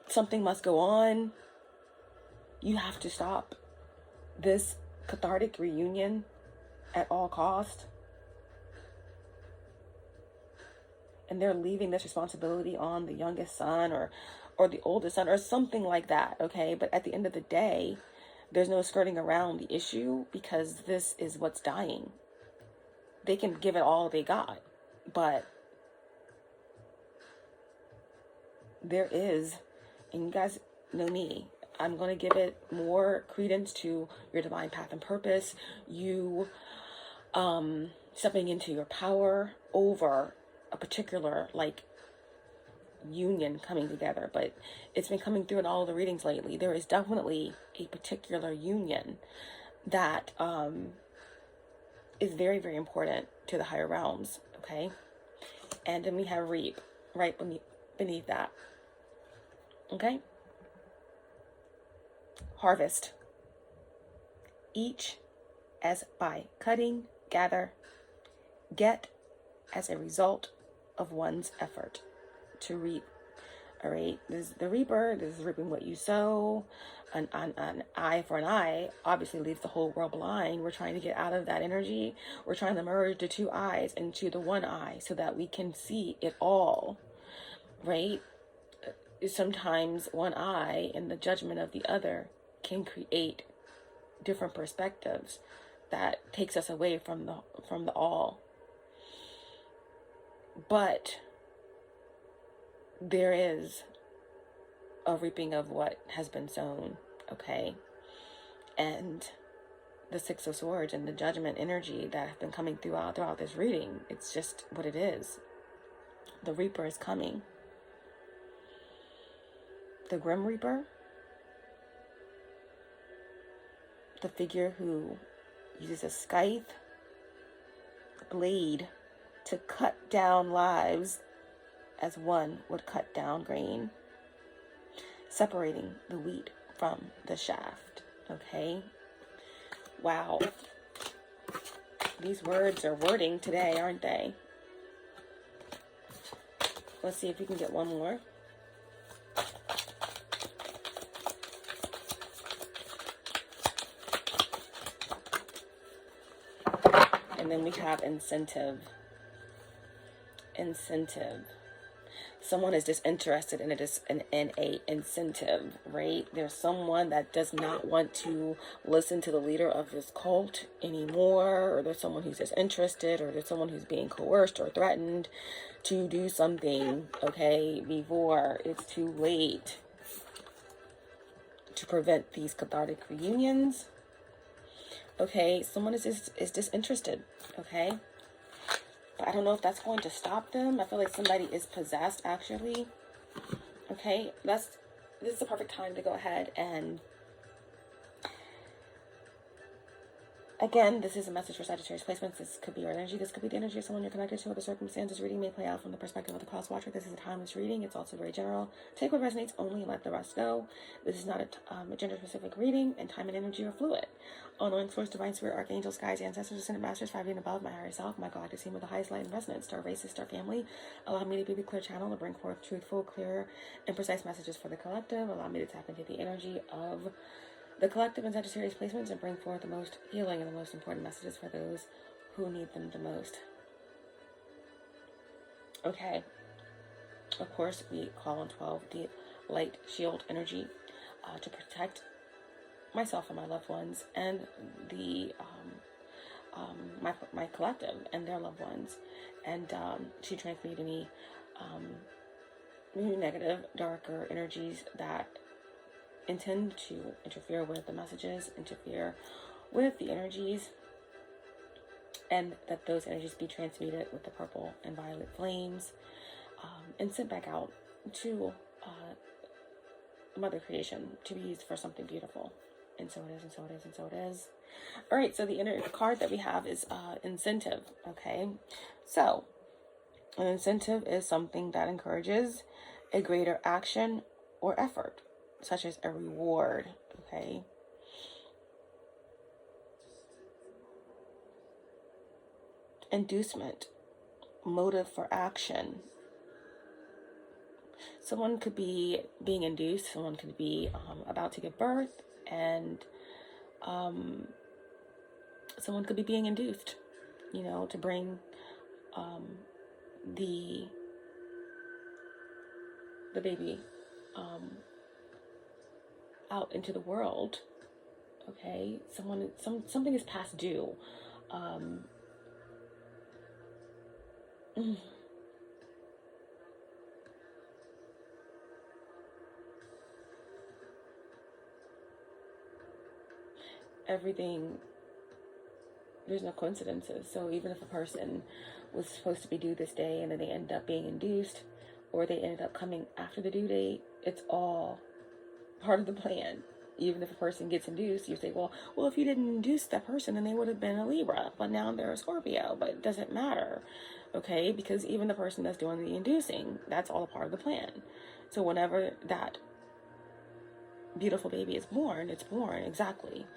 something must go on. You have to stop this cathartic reunion at all cost. And they're leaving this responsibility on the youngest son or the oldest son or something like that, okay? But at the end of the day, there's no skirting around the issue because this is what's dying. They can give it all they got, but there is, and you guys know me, I'm going to give it more credence to your divine path and purpose. You stepping into your power over a particular union coming together. But it's been coming through in all of the readings lately. There is definitely a particular union that is very, very important to the higher realms. Okay. And then we have reap right beneath that. Okay. Harvest. Each as by cutting, gather, get as a result of one's effort to reap. All right, this is the reaper. This is reaping what you sow. An eye for an eye obviously leaves the whole world blind. We're trying to get out of that energy. We're trying to merge the two eyes into the one eye so that we can see it all, right? Sometimes one eye and the judgment of the other can create different perspectives that takes us away from the all. But there is a reaping of what has been sown, okay? And the Six of Swords and the judgment energy that have been coming throughout this reading, it's just what it is. The Reaper is coming. The Grim Reaper, the figure who uses a scythe, a blade, to cut down lives as one would cut down grain, separating the wheat from the shaft. Okay? Wow. These words are wording today, aren't they? Let's see if we can get one more. And then we have incentive. Incentive. Someone is disinterested in a incentive, right? There's someone that does not want to listen to the leader of this cult anymore, or there's someone who's disinterested, or there's someone who's being coerced or threatened to do something, okay, before it's too late, to prevent these cathartic reunions. Okay, someone is disinterested, okay? But I don't know if that's going to stop them. I feel like somebody is possessed, actually. Okay, this is the perfect time to go ahead and... Again, this is a message for Sagittarius placements. This could be your energy. This could be the energy of someone you're connected to, or the circumstances. Reading may play out from the perspective of the cross watcher. This is a timeless reading. It's also very general. Take what resonates only and let the rest go. This is not a gender-specific reading, and time and energy are fluid. All knowing source, divine spirit, archangels, guides, ancestors, ascended masters, 5 and above, my higher self, my God, to see with the highest light and resonance, star races, star family. Allow me to be the clear channel to bring forth truthful, clear, and precise messages for the collective. Allow me to tap into the energy of the collective and Sagittarius placements and bring forth the most healing and the most important messages for those who need them the most. Okay. Of course, we call on 12, the light shield energy, to protect myself and my loved ones, and the my collective and their loved ones, and to transmute any negative, darker energies that intend to interfere with the messages, interfere with the energies, and that those energies be transmuted with the purple and violet flames, and sent back out to Mother Creation to be used for something beautiful. And so it is, and so it is, and so it is. All right, so the card that we have is incentive, okay? So an incentive is something that encourages a greater action or effort, such as a reward, okay? Inducement, motive for action. Someone could be being induced, someone could be about to give birth, and someone could be being induced, to bring the baby out into the world. Okay, something is past due. Everything, there's no coincidences. So even if a person was supposed to be due this day and then they end up being induced, or they ended up coming after the due date, it's all part of the plan. Even if a person gets induced, you say, well, if you didn't induce that person, then they would have been a Libra, but now they're a Scorpio. But it doesn't matter, okay? Because even the person that's doing the inducing, that's all a part of the plan. So whenever that beautiful baby is born, it's born exactly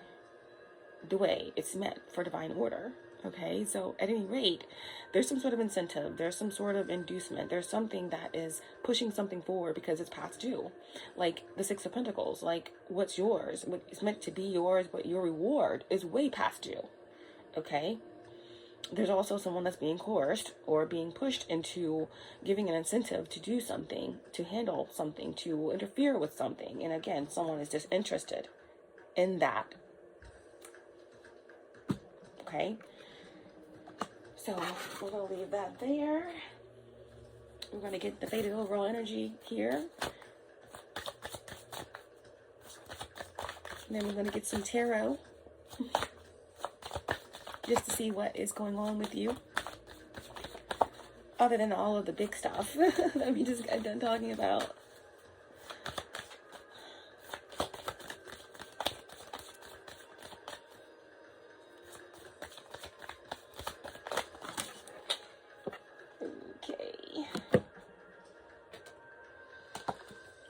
the way it's meant for divine order. Okay, so at any rate, there's some sort of incentive, there's some sort of inducement, there's something that is pushing something forward because it's past due. Like the Six of Pentacles, like what's yours, what is meant to be yours, but your reward is way past due. Okay, there's also someone that's being coerced or being pushed into giving an incentive to do something, to handle something, to interfere with something. And again, someone is disinterested in that. Okay, so we're going to leave that there. We're going to get the faded overall energy here. And then we're going to get some tarot just to see what is going on with you, other than all of the big stuff that we just got done talking about.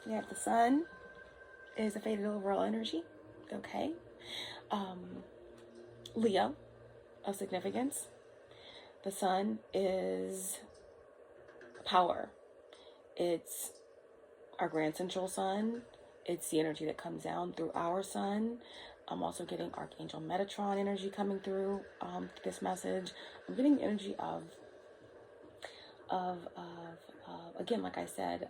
We have the Sun is a faded overall energy. Okay. Leo of significance. The Sun is power. It's our grand central sun. It's the energy that comes down through our sun. I'm also getting Archangel Metatron energy coming through this message. I'm getting energy of again, like I said,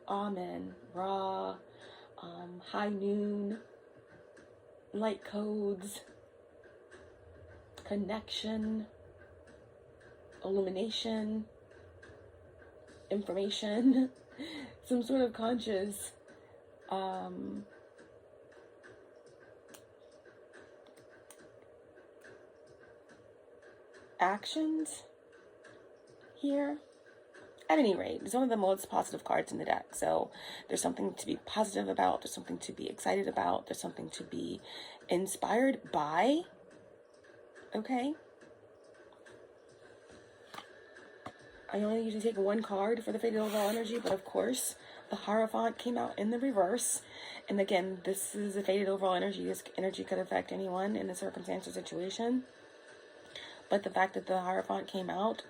Amen, Ra, High Noon, light codes, connection, illumination, information, some sort of conscious actions here. At any rate, it's one of the most positive cards in the deck. So there's something to be positive about. There's something to be excited about. There's something to be inspired by. Okay. I only usually take one card for the faded overall energy, but of course, the Hierophant came out in the reverse. And again, this is a faded overall energy. This energy could affect anyone in a circumstance or situation. But the fact that the Hierophant came out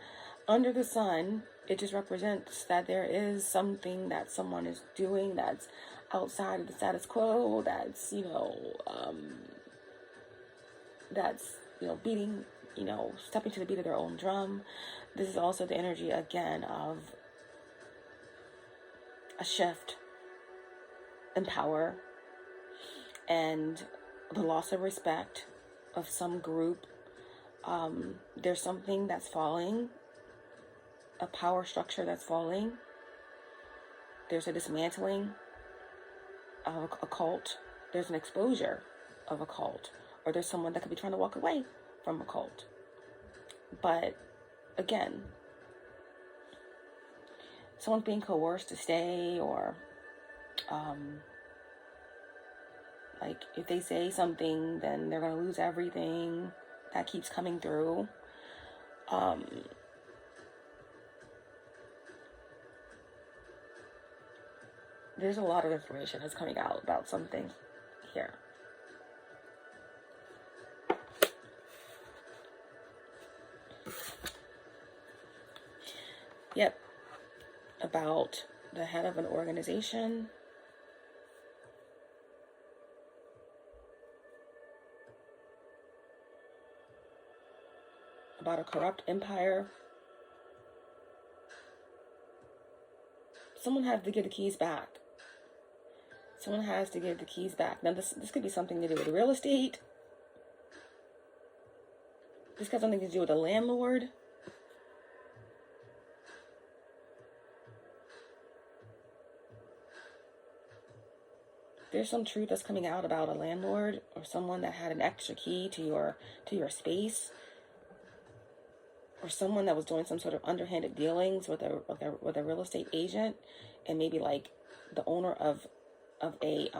under the sun, it just represents that there is something that someone is doing that's outside of the status quo, that's, beating, stepping to the beat of their own drum. This is also the energy, again, of a shift in power and the loss of respect of some group. There's something that's falling, a power structure that's falling. There's a dismantling of a cult. There's an exposure of a cult. Or there's someone that could be trying to walk away from a cult. But again, someone's being coerced to stay, or if they say something, then they're going to lose everything. That keeps coming through. There's a lot of information that's coming out about something here. Yep. About the head of an organization. About a corrupt empire. Someone has to give the keys back. Someone has to give the keys back. Now, this could be something to do with real estate. This got something to do with a landlord. There's some truth that's coming out about a landlord or someone that had an extra key to your space, or someone that was doing some sort of underhanded dealings with a real estate agent, and maybe like the owner of a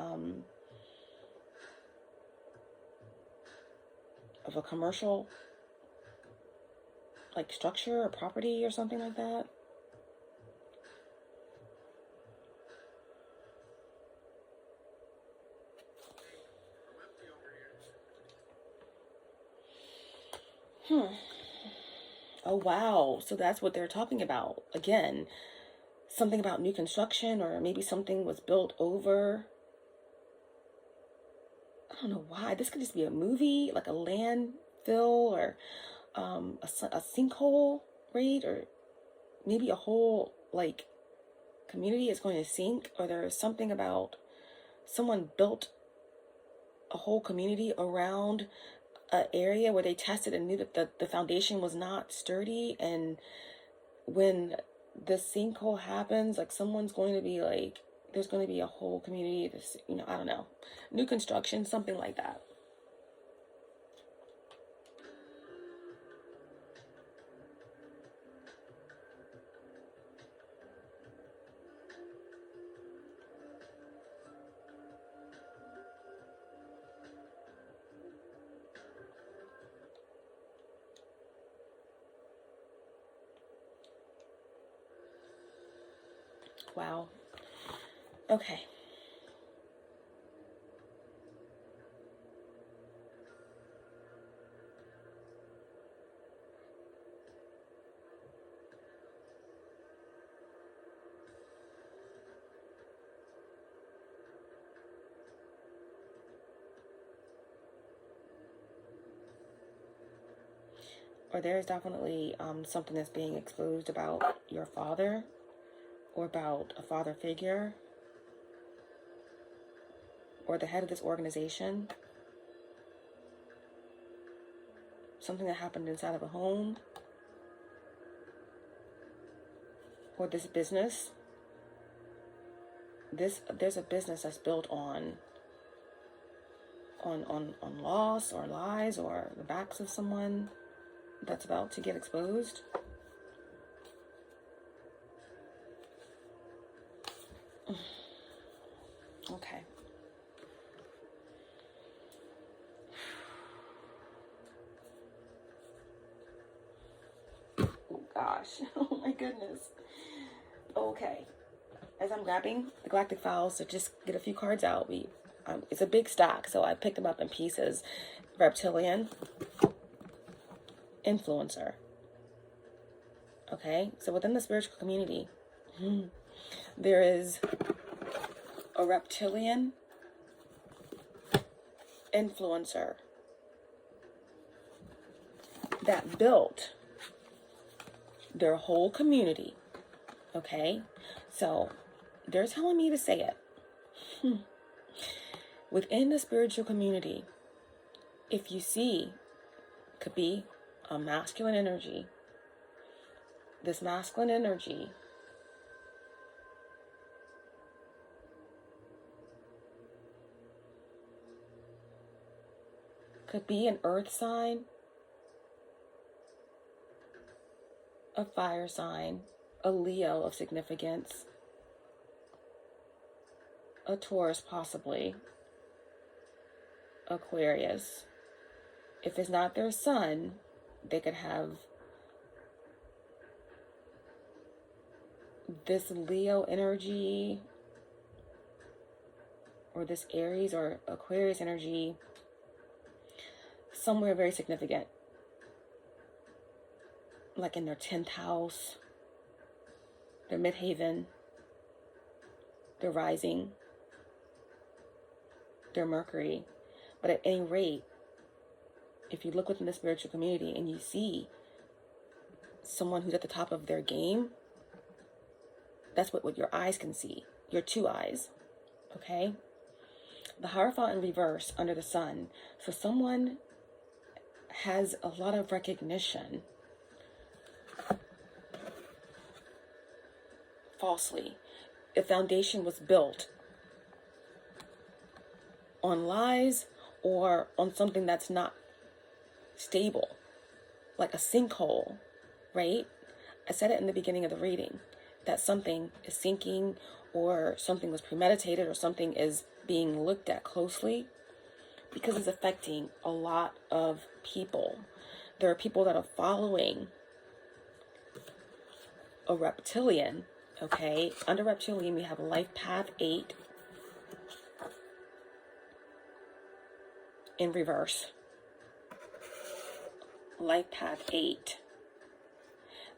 commercial like structure or property or something like that. Oh, wow. So that's what they're talking about. Again, something about new construction, or maybe something was built over. I don't know why. This could just be a movie, like a landfill, or a sinkhole, right? Or maybe a whole, like, community is going to sink, or there's something about someone built a whole community around an area where they tested and knew that the foundation was not sturdy, and when the sinkhole happens, like, someone's going to be like, there's going to be a whole community, this, I don't know, new construction, something like that. Wow. Okay. or there is definitely something that's being exposed about your father or about a father figure or the head of this organization. Something that happened inside of a home or this business. There's a business that's built on loss or lies or the backs of someone that's about to get exposed. Okay. Oh gosh. Oh my goodness. Okay. As I'm grabbing the galactic files to just get a few cards out, it's a big stack, so I picked them up in pieces. Reptilian, influencer. Okay, so within the spiritual community, there is a reptilian influencer that built their whole community. Okay, so they're telling me to say it. Within the spiritual community, if you see, could be a masculine energy. This masculine energy could be an earth sign, a fire sign, a Leo of significance, a Taurus possibly, Aquarius. If it's not their sun, they could have this Leo energy or this Aries or Aquarius energy somewhere very significant, like in their 10th house, their midhaven, their rising, their Mercury. But at any rate, if you look within the spiritual community and you see someone who's at the top of their game, that's what your eyes can see, your two eyes, okay? The Hierophant in reverse under the sun. So someone has a lot of recognition falsely. The foundation was built on lies or on something that's not stable, like a sinkhole, right? I said it in the beginning of the reading, that something is sinking or something was premeditated or something is being looked at closely because it's affecting a lot of people. There are people that are following a reptilian, okay? Under reptilian, we have life path 8 in reverse. Life path 8.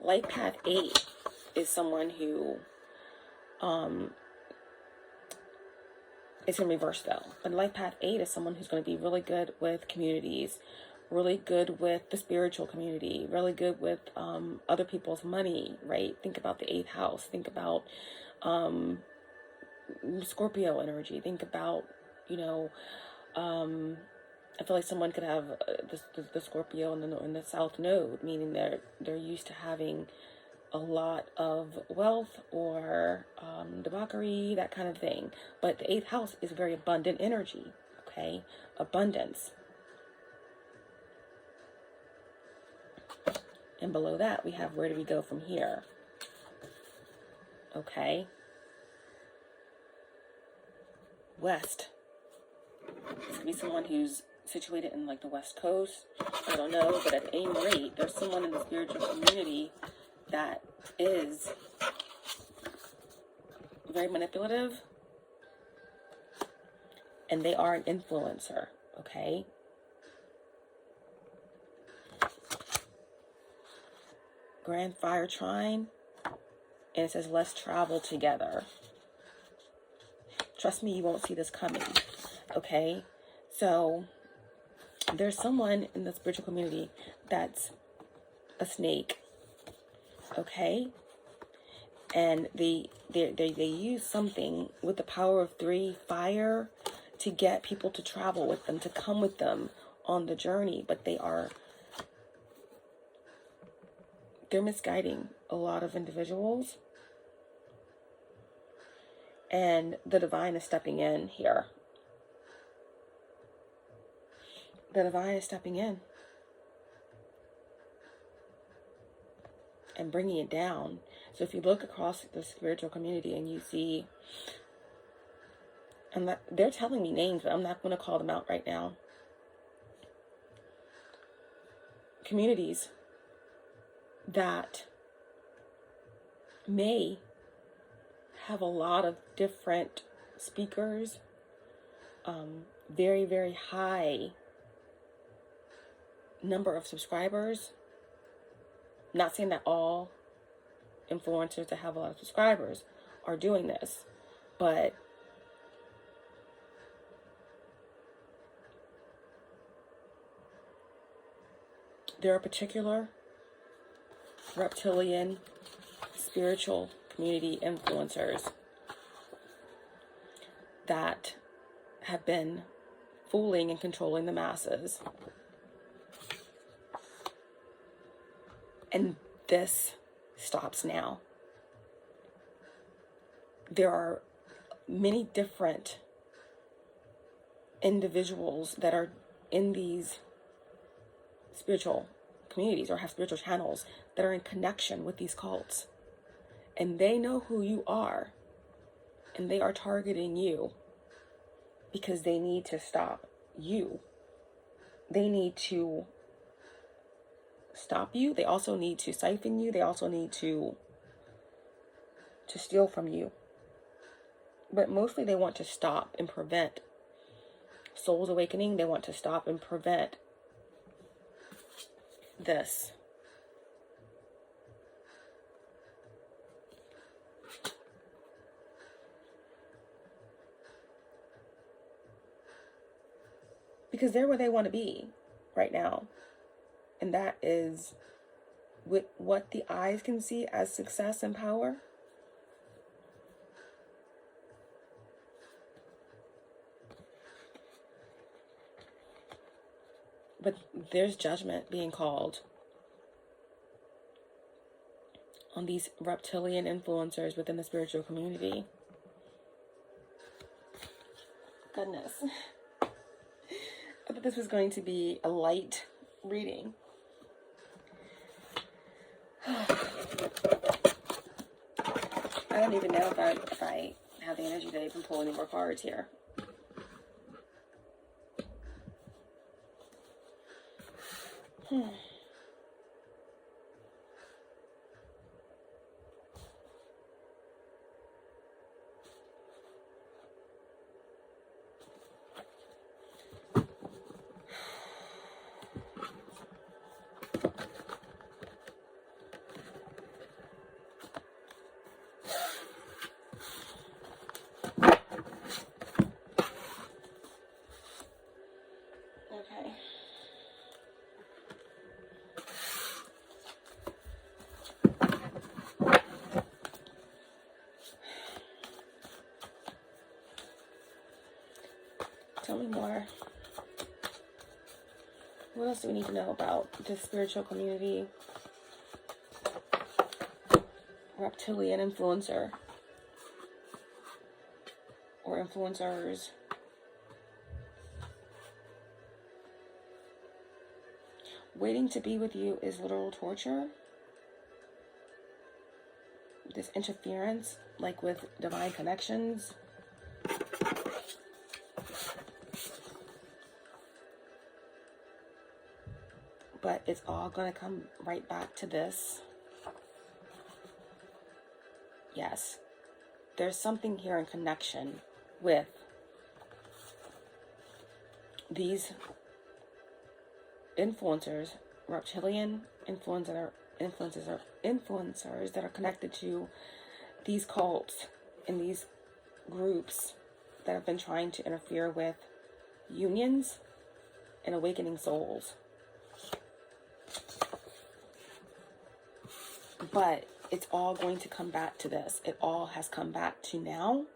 Life path 8 is someone who it's in reverse though. But life path 8 is someone who's going to be really good with communities, really good with the spiritual community, really good with other people's money, right? Think about the 8th house. Think about Scorpio energy. Think about, I feel like someone could have the Scorpio in the South Node, meaning they're used to having a lot of wealth or debauchery, that kind of thing. But the 8th house is very abundant energy, okay? Abundance. And below that, we have where do we go from here? Okay. West. This could be someone who's situated in like the West Coast. I don't know, but at any rate, there's someone in the spiritual community that is very manipulative, and they are an influencer, okay? Grand Fire Trine, and it says, let's travel together. Trust me, you won't see this coming, okay? So there's someone in the spiritual community that's a snake, okay? And they use something with the power of 3, fire, to get people to travel with them, to come with them on the journey. But they're misguiding a lot of individuals. And the divine is stepping in here. The divine is stepping in and bringing it down. So if you look across the spiritual community and you see, and they're telling me names, but I'm not going to call them out right now. Communities that may have a lot of different speakers, very, very high number of subscribers. Not saying that all influencers that have a lot of subscribers are doing this, but there are particular reptilian spiritual community influencers that have been fooling and controlling the masses. And this stops now. There are many different individuals that are in these spiritual communities or have spiritual channels that are in connection with these cults. And they know who you are. And they are targeting you because they need to stop you. They need to stop you. They also need to siphon you. They also need to steal from you. But mostly they want to stop and prevent souls awakening. They want to stop and prevent this. Because they're where they want to be right now. And that is with what the eyes can see as success and power. But there's judgment being called on these reptilian influencers within the spiritual community. Goodness. I thought this was going to be a light reading. I don't even know if I have the energy to even pull any more cards here. Tell me more. What else do we need to know about the spiritual community? Reptilian influencer. Or influencers. Waiting to be with you is literal torture. This interference, like with divine connections. But it's all going to come right back to this. Yes. There's something here in connection with these influencers, reptilian influencers that are connected to these cults and these groups that have been trying to interfere with unions and awakening souls. But it's all going to come back to this. It all has come back to now.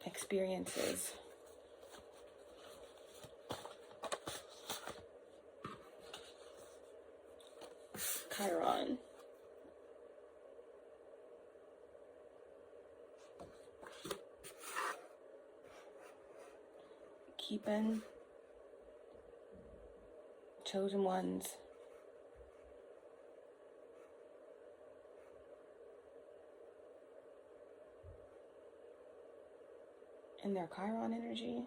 Experiences. Chiron. Keeping chosen ones. In their Chiron energy.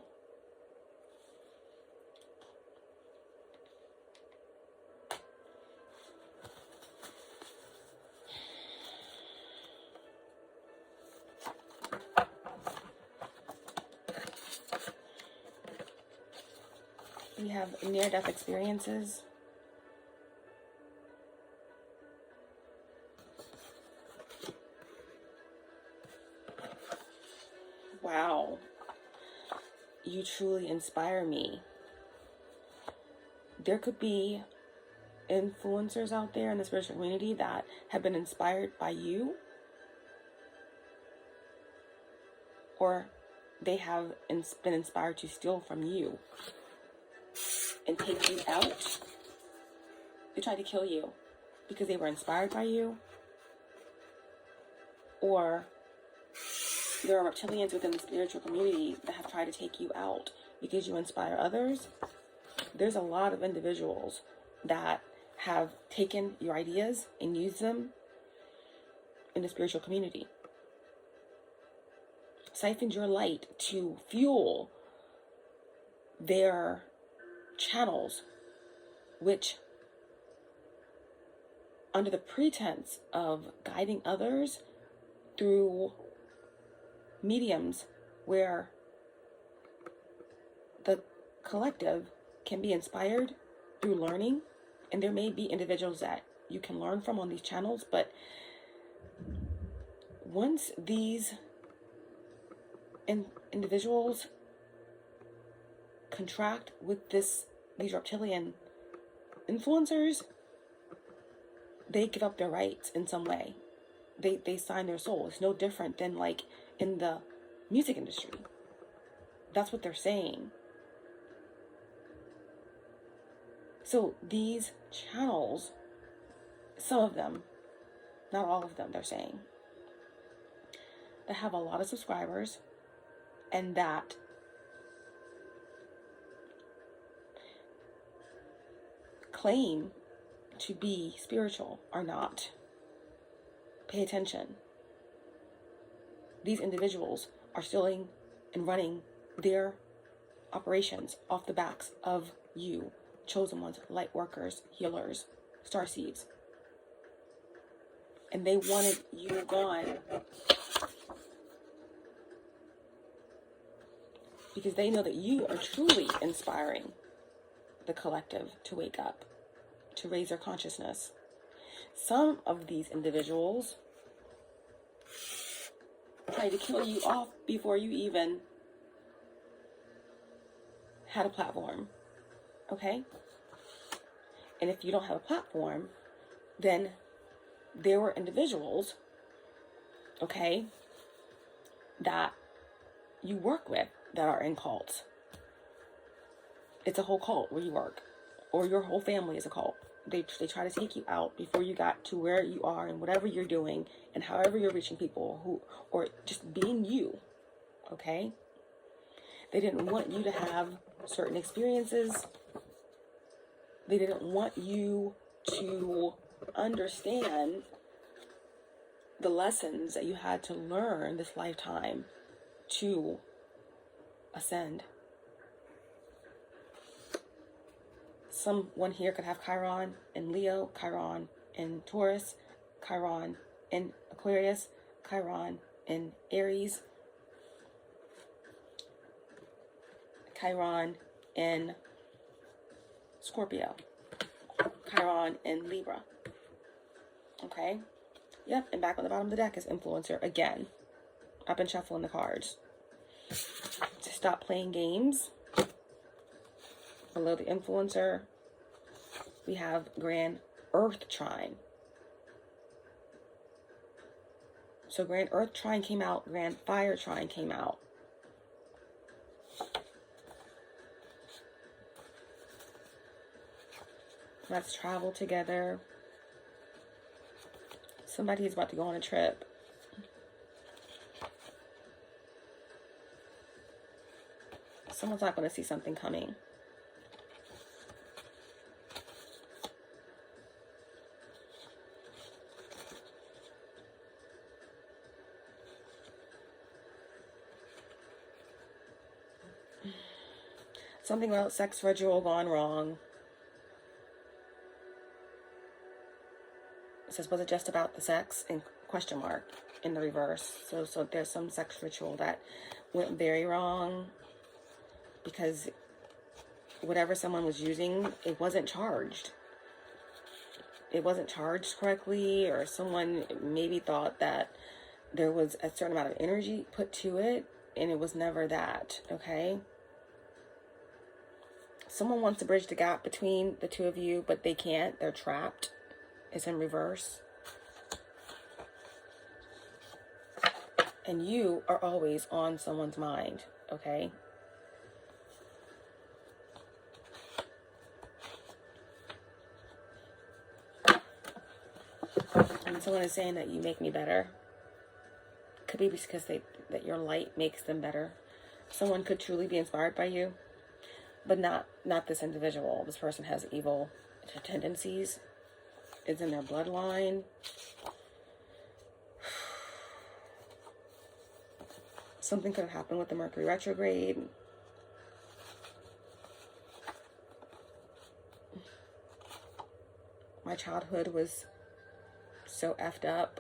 We have near-death experiences. Wow. You truly inspire me. There could be influencers out there in the spiritual community that have been inspired by you, or they have been inspired to steal from you and take you out. They tried to kill you because they were inspired by you, or there are reptilians within the spiritual community that have tried to take you out because you inspire others. There's a lot of individuals that have taken your ideas and used them in the spiritual community. Siphoned your light to fuel their channels, which, under the pretense of guiding others through mediums where the collective can be inspired through learning, and there may be individuals that you can learn from on these channels, but once these individuals contract with these reptilian influencers, they give up their rights in some way. They sign their soul. It's no different than like in the music industry. That's what they're saying. So these channels, some of them, not all of them, they're saying, that have a lot of subscribers and that claim to be spiritual are not. Pay attention. These individuals are stealing and running their operations off the backs of you, chosen ones, light workers, healers, starseeds. And they wanted you gone because they know that you are truly inspiring the collective to wake up, to raise their consciousness. Some of these individuals try to kill you off before you even had a platform, okay? And if you don't have a platform, then there were individuals, okay, that you work with that are in cults. It's a whole cult where you work, or your whole family is a cult. They try to take you out before you got to where you are and whatever you're doing and however you're reaching people or just being you, okay? They didn't want you to have certain experiences. They didn't want you to understand the lessons that you had to learn this lifetime to ascend. Someone here could have Chiron in Leo, Chiron in Taurus, Chiron in Aquarius, Chiron in Aries, Chiron in Scorpio, Chiron in Libra. Okay? Yep, and back on the bottom of the deck is influencer again. I've been shuffling the cards. To stop playing games. Below the influencer, we have Grand Earth Trine. So Grand Earth Trine came out, Grand Fire Trine came out. Let's travel together. Somebody is about to go on a trip. Someone's not going to see something coming. Something about sex ritual gone wrong. It says, was it just about the sex? In question mark in the reverse. So there's some sex ritual that went very wrong because whatever someone was using, it wasn't charged. It wasn't charged correctly, or someone maybe thought that there was a certain amount of energy put to it, and it was never that, okay? Someone wants to bridge the gap between the two of you, but they can't. They're trapped. It's in reverse. And you are always on someone's mind, okay? And someone is saying that you make me better. Could be because that your light makes them better. Someone could truly be inspired by you, but not this individual. This person has evil tendencies. It's in their bloodline. Something could have happened with the Mercury retrograde. My childhood was so effed up.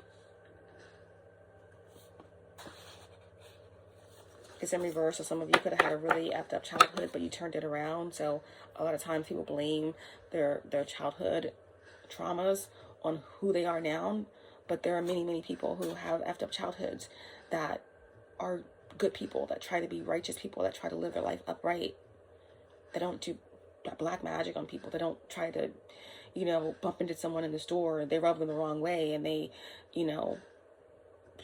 It's in reverse, so some of you could have had a really effed up childhood, but you turned it around. So a lot of times people blame their childhood traumas on who they are now, but there are many people who have effed up childhoods that are good people, that try to be righteous people, that try to live their life upright. They don't do black magic on people. They don't try to, bump into someone in the store, they rub them the wrong way, and they,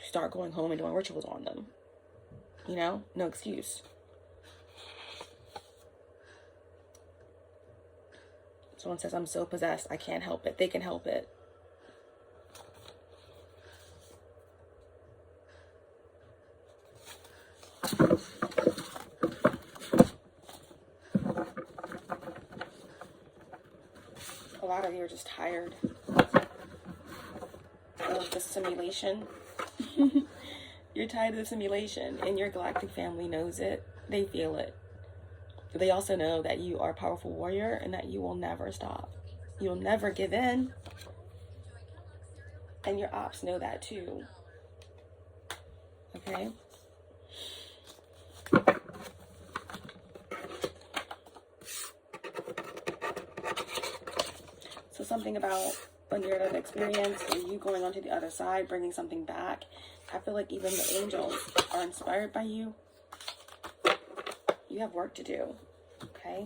start going home and doing rituals on them. No excuse. Someone says, I'm so possessed, I can't help it. They can help it. A lot of you are just tired of the simulation. You're tired of the simulation, and your galactic family knows it. They feel it. They also know that you are a powerful warrior and that you will never stop. You'll never give in. And your ops know that too. Okay? So something about a near-death experience and you going on to the other side, bringing something back. I feel like even the angels are inspired by you. You have work to do, okay?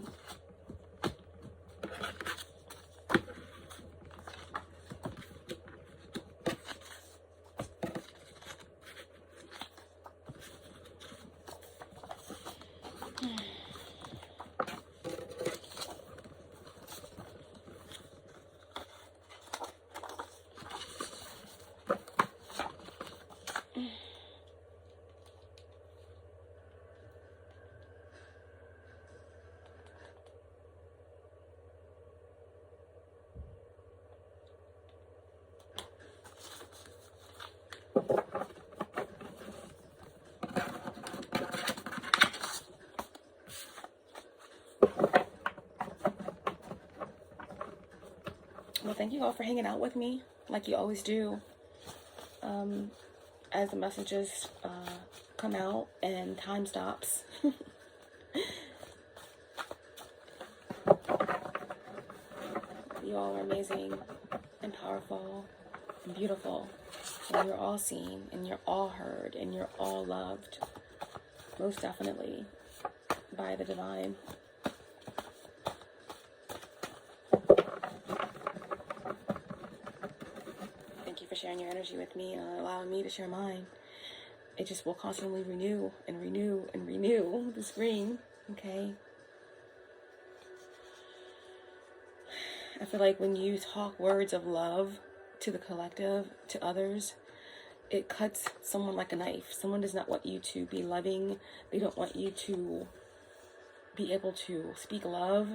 Well, thank you all for hanging out with me, like you always do. As the messages come out and time stops. You all are amazing and powerful and beautiful. And you're all seen, and you're all heard, and you're all loved. Most definitely by the divine. Thank you for sharing your energy with me and allowing me to share mine. It just will constantly renew and renew and renew the spring, okay? I feel like when you talk words of love to the collective, to others, it cuts someone like a knife. Someone does not want you to be loving. They don't want you to be able to speak love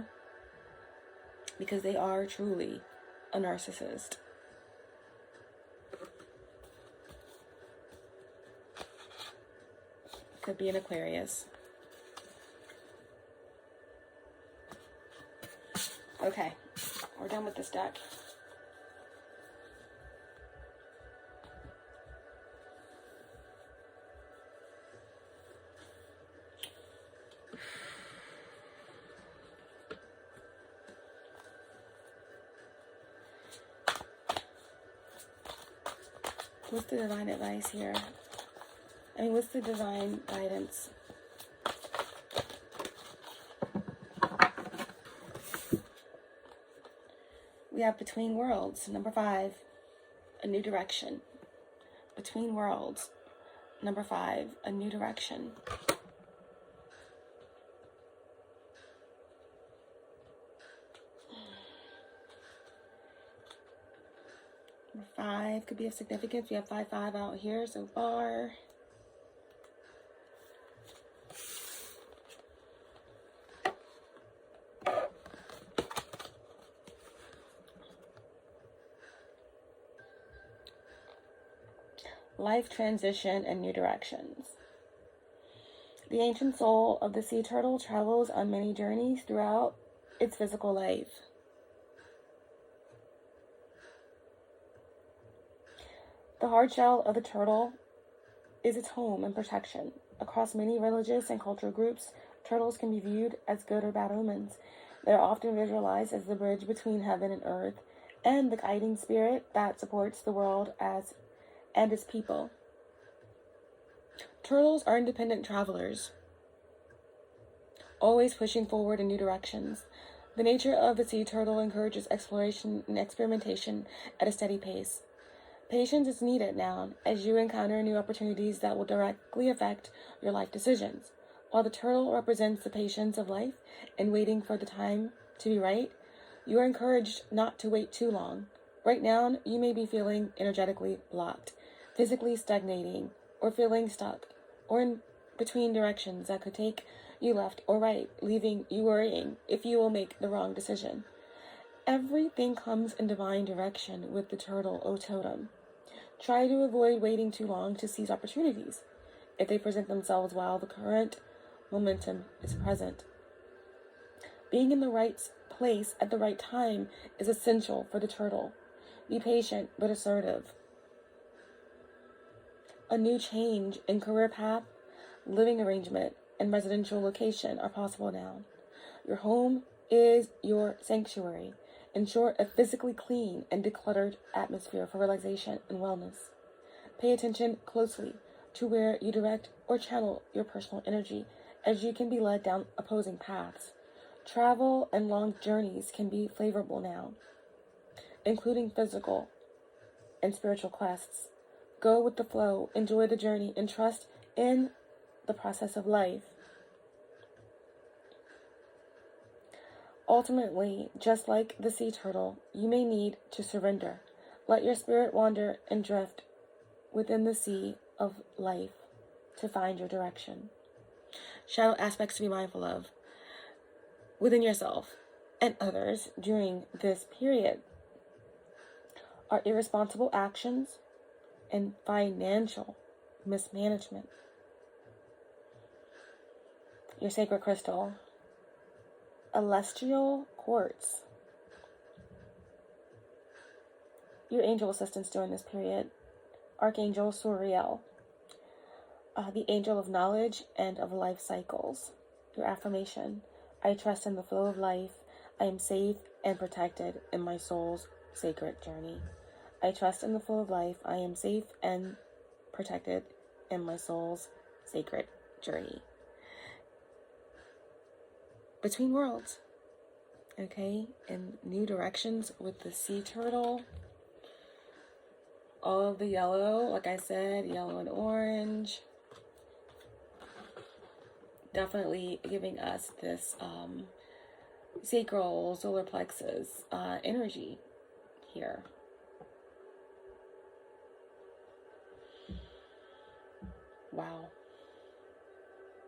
because they are truly a narcissist. Could be an Aquarius. Okay, we're done with this deck. What's the divine advice here? I mean, what's the divine guidance? We have Between Worlds, number 5, a new direction. Between Worlds, number 5, a new direction. Number 5 could be of significance. We have 5-5 out here so far. Life transition and new directions. The ancient soul of the sea turtle travels on many journeys throughout its physical life. The hard shell of the turtle is its home and protection. Across many religious and cultural groups, turtles can be viewed as good or bad omens. They are often visualized as the bridge between heaven and earth and the guiding spirit that supports the world and its people. Turtles are independent travelers, always pushing forward in new directions. The nature of the sea turtle encourages exploration and experimentation at a steady pace. Patience is needed now as you encounter new opportunities that will directly affect your life decisions. While the turtle represents the patience of life and waiting for the time to be right, you are encouraged not to wait too long. Right now, you may be feeling energetically blocked, physically stagnating, or feeling stuck, or in between directions that could take you left or right, leaving you worrying if you will make the wrong decision. Everything comes in divine direction with the turtle O totem. Try to avoid waiting too long to seize opportunities if they present themselves while the current momentum is present. Being in the right place at the right time is essential for the turtle. Be patient but assertive. A new change in career path, living arrangement, and residential location are possible now. Your home is your sanctuary. Ensure a physically clean and decluttered atmosphere for relaxation and wellness. Pay attention closely to where you direct or channel your personal energy, as you can be led down opposing paths. Travel and long journeys can be favorable now, including physical and spiritual quests. Go with the flow, enjoy the journey, and trust in the process of life. Ultimately, just like the sea turtle, you may need to surrender. Let your spirit wander and drift within the sea of life to find your direction. Shadow aspects to be mindful of within yourself and others during this period are irresponsible actions and financial mismanagement. Your sacred crystal, celestial quartz. Your angel assistants during this period, Archangel Suriel, the angel of knowledge and of life cycles. Your affirmation, I trust in the flow of life. I am safe and protected in my soul's sacred journey. I trust in the flow of life. I am safe and protected in my soul's sacred journey. Between worlds, okay, in new directions with the sea turtle. All of the yellow, like I said, yellow and orange. Definitely giving us this sacral solar plexus energy here. Wow.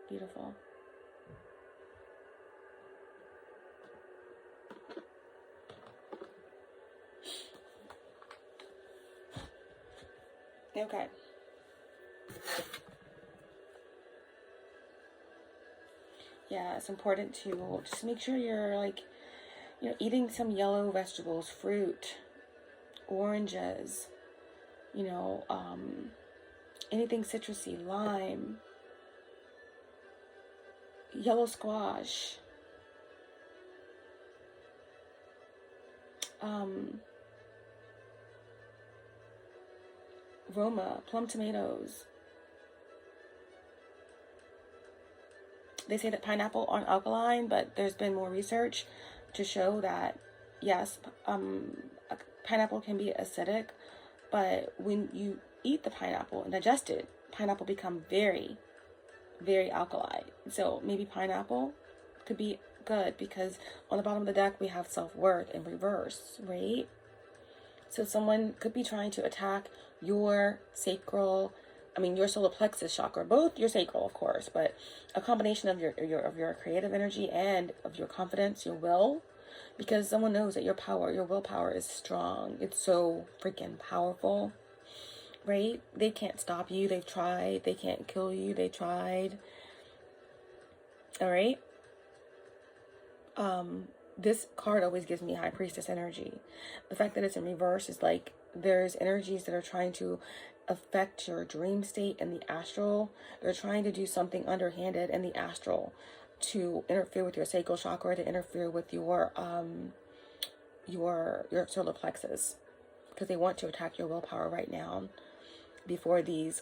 Beautiful. Okay. Yeah, it's important to just make sure you're like, eating some yellow vegetables, fruit, oranges, anything citrusy, lime, yellow squash, Roma, plum tomatoes. They say that pineapple aren't alkaline, but there's been more research to show that, yes, pineapple can be acidic, but when you eat the pineapple and digest it, pineapple become very, very alkaline. So maybe pineapple could be good because on the bottom of the deck, we have self-worth in reverse, right? So someone could be trying to attack your your solar plexus chakra, both your sacral, of course, but a combination of your creative energy and of your confidence, your will, because someone knows that your willpower is strong. It's so freaking powerful, right? They can't stop you. They've tried. They can't kill you. They tried. All right. This card always gives me High Priestess energy. The fact that it's in reverse is like there's energies that are trying to affect your dream state in the astral. They're trying to do something underhanded in the astral to interfere with your sacral chakra, to interfere with your solar plexus, because they want to attack your willpower right now before these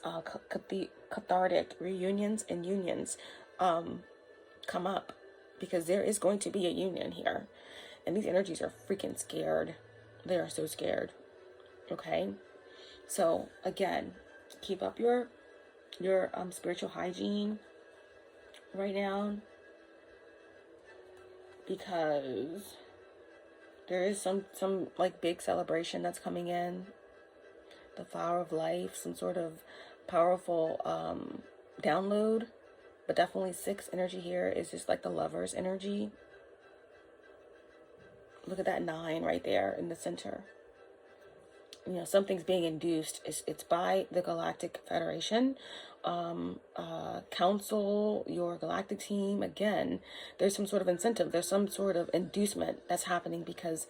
cathartic reunions and unions come up. Because there is going to be a union here. And these energies are freaking scared. They are so scared. Okay? So, again, keep up your spiritual hygiene right now. Because there is some like big celebration that's coming in. The flower of life. Some sort of powerful download. But definitely 6 energy here is just like the lover's energy. Look at that 9 right there in the center. Something's being induced. It's by the Galactic Federation. Council, your galactic team. Again, there's some sort of incentive. There's some sort of inducement that's happening because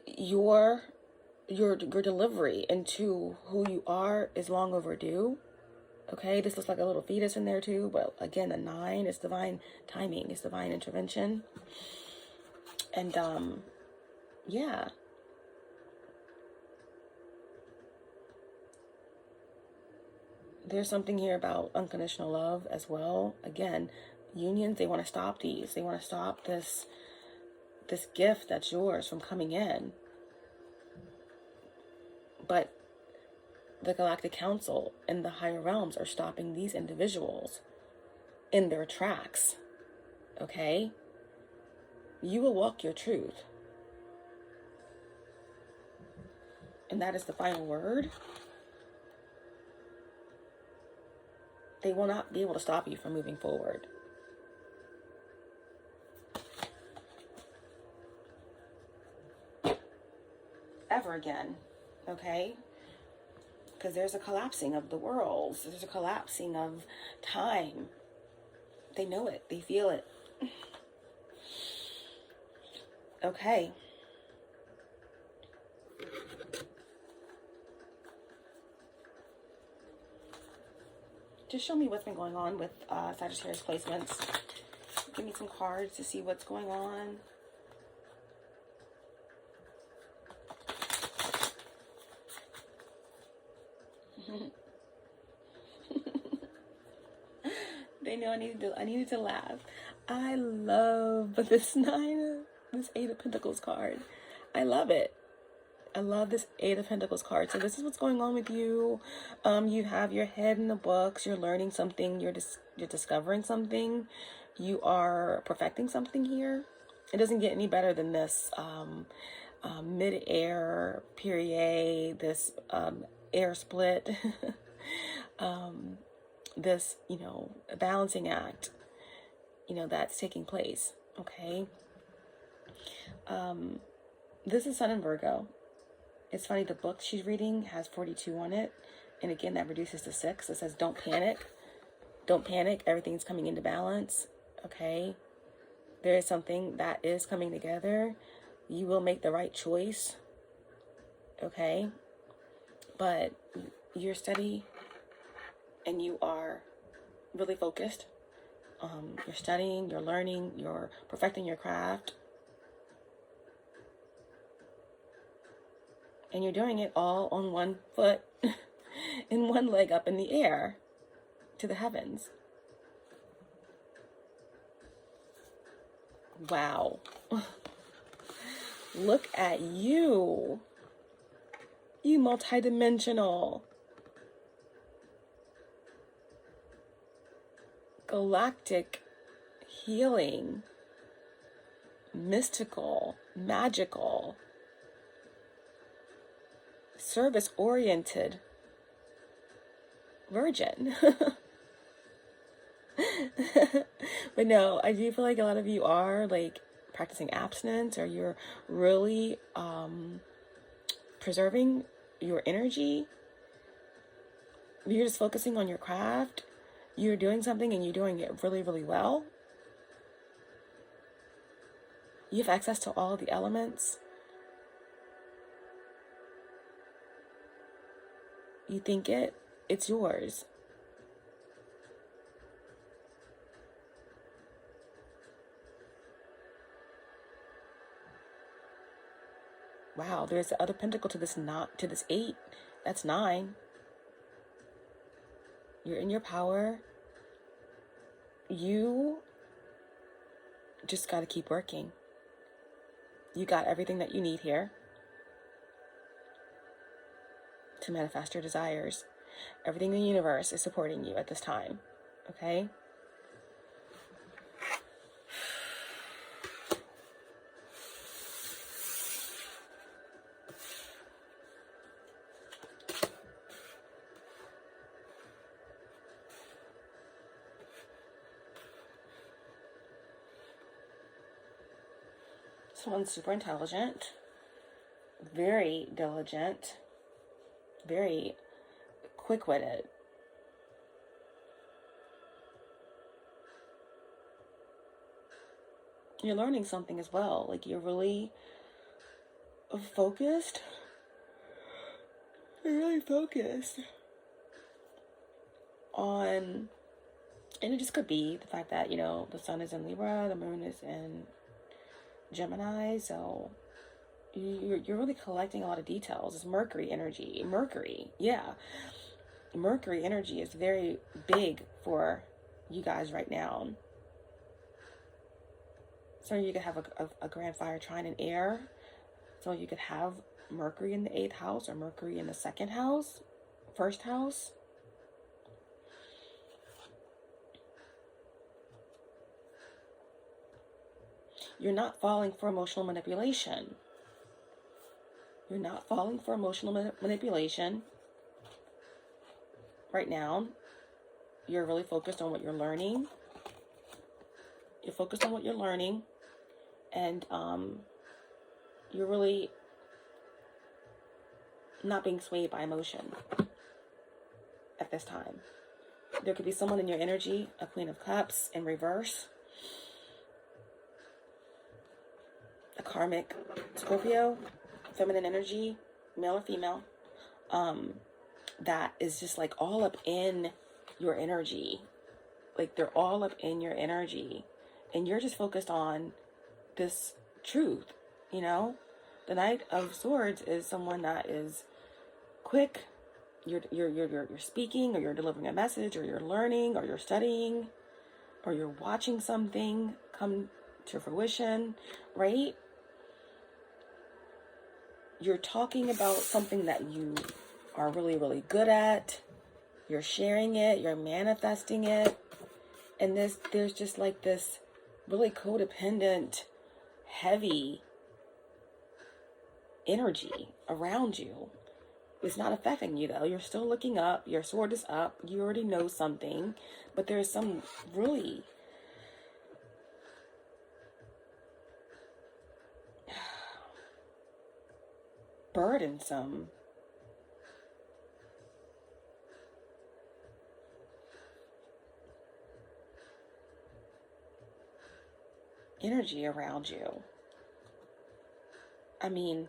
your delivery into who you are is long overdue. Okay, this looks like a little fetus in there too, but again, the 9 is divine timing, it's divine intervention. And yeah. There's something here about unconditional love as well. Again, unions, they want to stop these. They want to stop this gift that's yours from coming in. But the Galactic Council and the higher realms are stopping these individuals in their tracks. Okay? You will walk your truth. And that is the final word. They will not be able to stop you from moving forward. Ever again. Okay? Because there's a collapsing of the worlds. There's a collapsing of time. They know it. They feel it. Okay. Just show me what's been going on with Sagittarius placements. Give me some cards to see what's going on. They know I needed to laugh. I love this Eight of Pentacles card. I love it. I love this Eight of Pentacles card. So this is what's going on with you. You have your head in the books. You're learning something. You're discovering something. You are perfecting something here. It doesn't get any better than this mid-air period, this air split, this, balancing act, that's taking place. Okay. This is Sun in Virgo. It's funny, the book she's reading has 42 on it. And again, that reduces to 6. It says, don't panic. Don't panic. Everything's coming into balance. Okay. There is something that is coming together. You will make the right choice. Okay. But you're steady and you are really focused. You're studying, you're learning, you're perfecting your craft. And you're doing it all on one foot and one leg up in the air to the heavens. Wow. Look at you. You multidimensional. Galactic, healing, mystical, magical, service-oriented virgin. But no, I do feel like a lot of you are like practicing abstinence, or you're really preserving your energy. You're just focusing on your craft. You're doing something and you're doing it really, really well. You have access to all the elements. You think it's yours. Wow, there's the other pentacle to this this 8. That's 9. You're in your power. You just got to keep working. You got everything that you need here to manifest your desires. Everything in the universe is supporting you at this time. Okay? Someone's super intelligent, very diligent, very quick-witted. You're learning something as well. Like, you're really focused. You're really focused on, and it just could be the fact that, the sun is in Libra, the moon is in Gemini, so you're really collecting a lot of details. It's Mercury energy. Mercury energy is very big for you guys right now. So you could have a grand fire trine in air. So you could have Mercury in the 8th house or Mercury in the 2nd house, 1st house. You're not falling for emotional manipulation. You're not falling for emotional manipulation right now. You're really focused on what you're learning. You're focused on what you're learning. And you're really not being swayed by emotion at this time. There could be someone in your energy, a Queen of Cups in reverse. A Karmic Scorpio, feminine energy, male or female, that is just like all up in your energy. Like they're all up in your energy. And you're just focused on this truth, The Knight of Swords is someone that is quick, you're speaking, or you're delivering a message, or you're learning, or you're studying, or you're watching something come to fruition, right? You're talking about something that you are really, really good at. You're sharing it, you're manifesting it. And there's just like this really codependent, heavy energy around you. It's not affecting you though. You're still looking up, your sword is up, you already know something, but there's some really burdensome energy around you. I mean,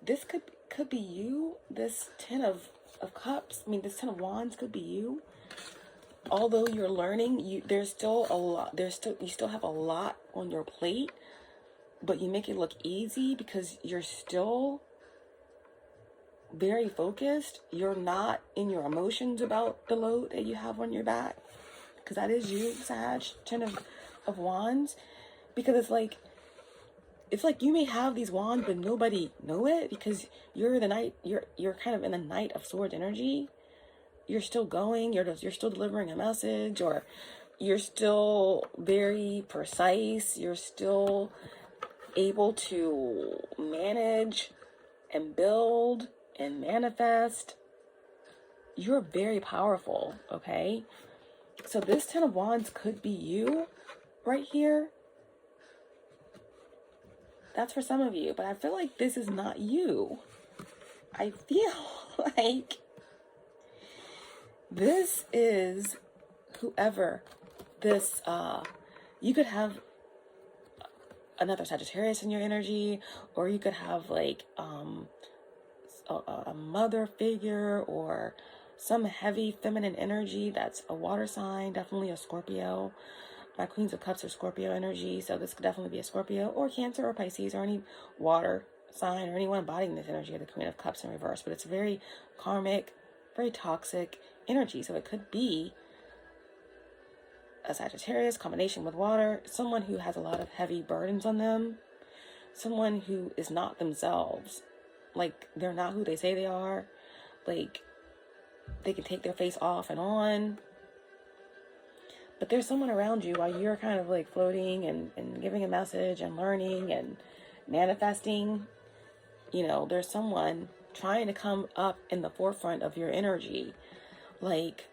this could be you. This Ten of Cups, I mean, this Ten of Wands could be you. Although you're learning, you still have a lot on your plate, but you make it look easy because you're still very focused. You're not in your emotions about the load that you have on your back, because that is you, Sag, Ten of Wands. Because it's like you may have these wands, but nobody know it, because you're kind of in the Knight of Swords energy. You're still going, you're still delivering a message, or you're still very precise, you're still able to manage and build and manifest. You're very powerful, okay? So this Ten of Wands could be you right here. That's for some of you, but I feel like this is not you. I feel like this is whoever this, you could have another Sagittarius in your energy, or you could have like a mother figure, or some heavy feminine energy that's a water sign, definitely a Scorpio. My Queens of Cups are Scorpio energy, so this could definitely be a Scorpio or Cancer or Pisces or any water sign or anyone embodying this energy of the Queen of Cups in reverse. But it's very karmic, very toxic energy. So it could be a Sagittarius combination with water, someone who has a lot of heavy burdens on them, someone who is not themselves. Like, they're not who they say they are. Like, they can take their face off and on. But there's someone around you while you're kind of like floating and giving a message and learning and manifesting. You know, there's someone trying to come up in the forefront of your energy. Like,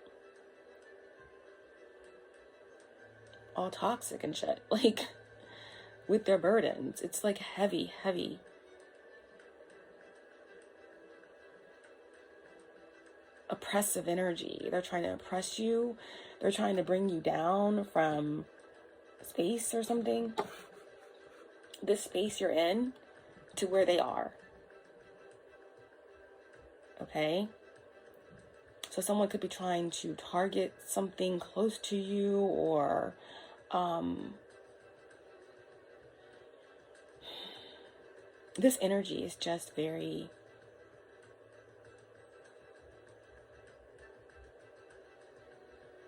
all toxic and shit. Like, with their burdens. It's like heavy, heavy. Oppressive energy. They're trying to oppress you. They're trying to bring you down from space or something. This space you're in to where they are. Okay? So someone could be trying to target something close to you, or this energy is just very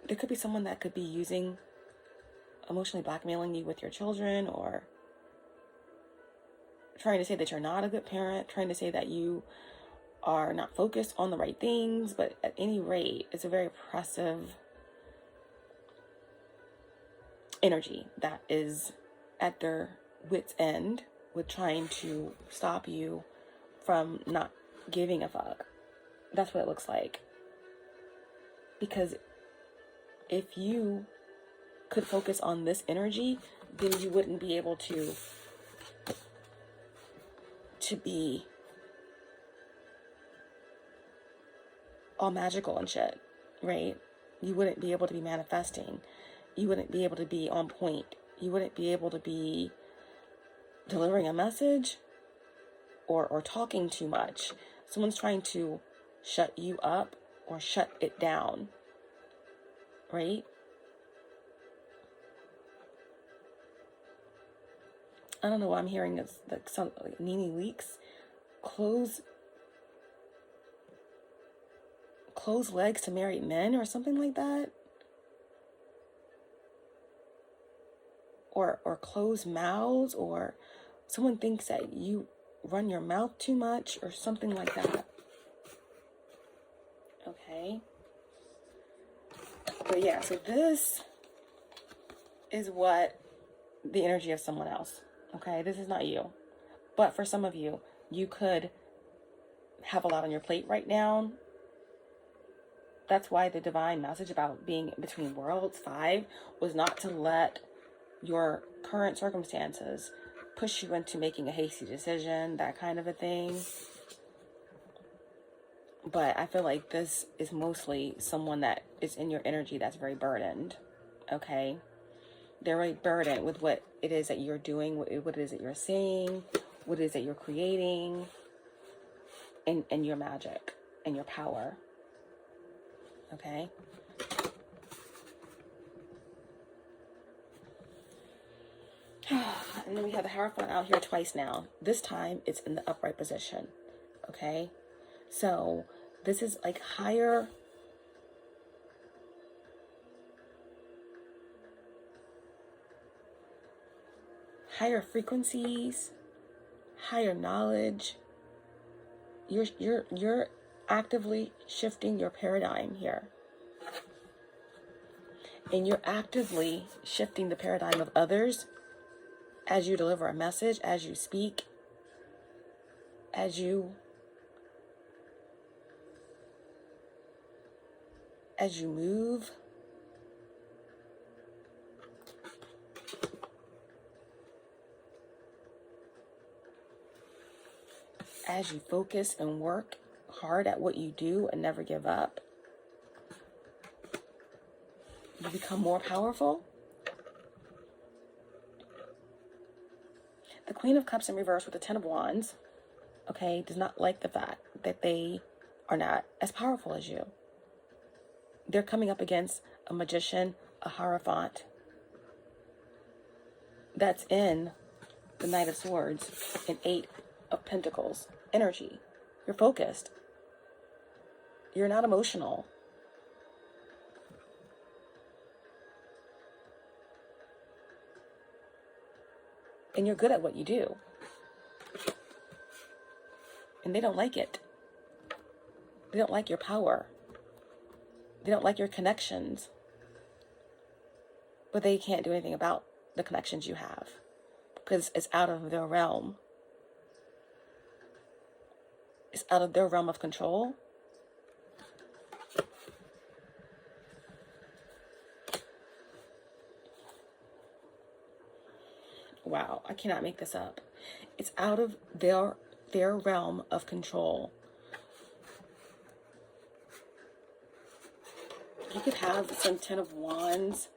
there could be someone that could be emotionally blackmailing you with your children, or trying to say that you're not a good parent, trying to say that you are not focused on the right things. But at any rate, it's a very oppressive energy that is at their wit's end with trying to stop you from not giving a fuck. That's what it looks like. Because if you could focus on this energy, then you wouldn't be able to be all magical and shit, right? You wouldn't be able to be manifesting. You wouldn't be able to be on point. You wouldn't be able to be delivering a message or talking too much. Someone's trying to shut you up or shut it down, right? I don't know what I'm hearing. It's like some like Nene Leaks. close legs to married men or something like that. Or closed mouths, or someone thinks that you run your mouth too much or something like that. Okay. But yeah, so this is what the energy of someone else. Okay, this is not you. But for some of you, you could have a lot on your plate right now. That's why the divine message about being between worlds 5 was not to let your current circumstances push you into making a hasty decision, that kind of a thing. But I feel like this is mostly someone that is in your energy that's very burdened. Okay? They're very burdened with what it is that you're doing, what it is that you're saying, what it is that you're creating, and your magic and your power. Okay? And then we have the Hierophant out here twice now. This time it's in the upright position. Okay? So this is like higher frequencies, higher knowledge. You're actively shifting your paradigm here. And you're actively shifting the paradigm of others as you deliver a message, as you speak, as you move. As you focus and work hard at what you do and never give up. You become more powerful. The Queen of Cups in reverse with the Ten of Wands, okay, does not like the fact that they are not as powerful as you. They're coming up against a magician, a Hierophant, that's in the Knight of Swords and 8 of Pentacles energy. You're focused. You're not emotional. And you're good at what you do. And they don't like it. They don't like your power. They don't like your connections. But they can't do anything about the connections you have, because it's out of their realm. It's out of their realm of control. Wow, I cannot make this up. It's out of their realm of control. You could have some Ten of Wands,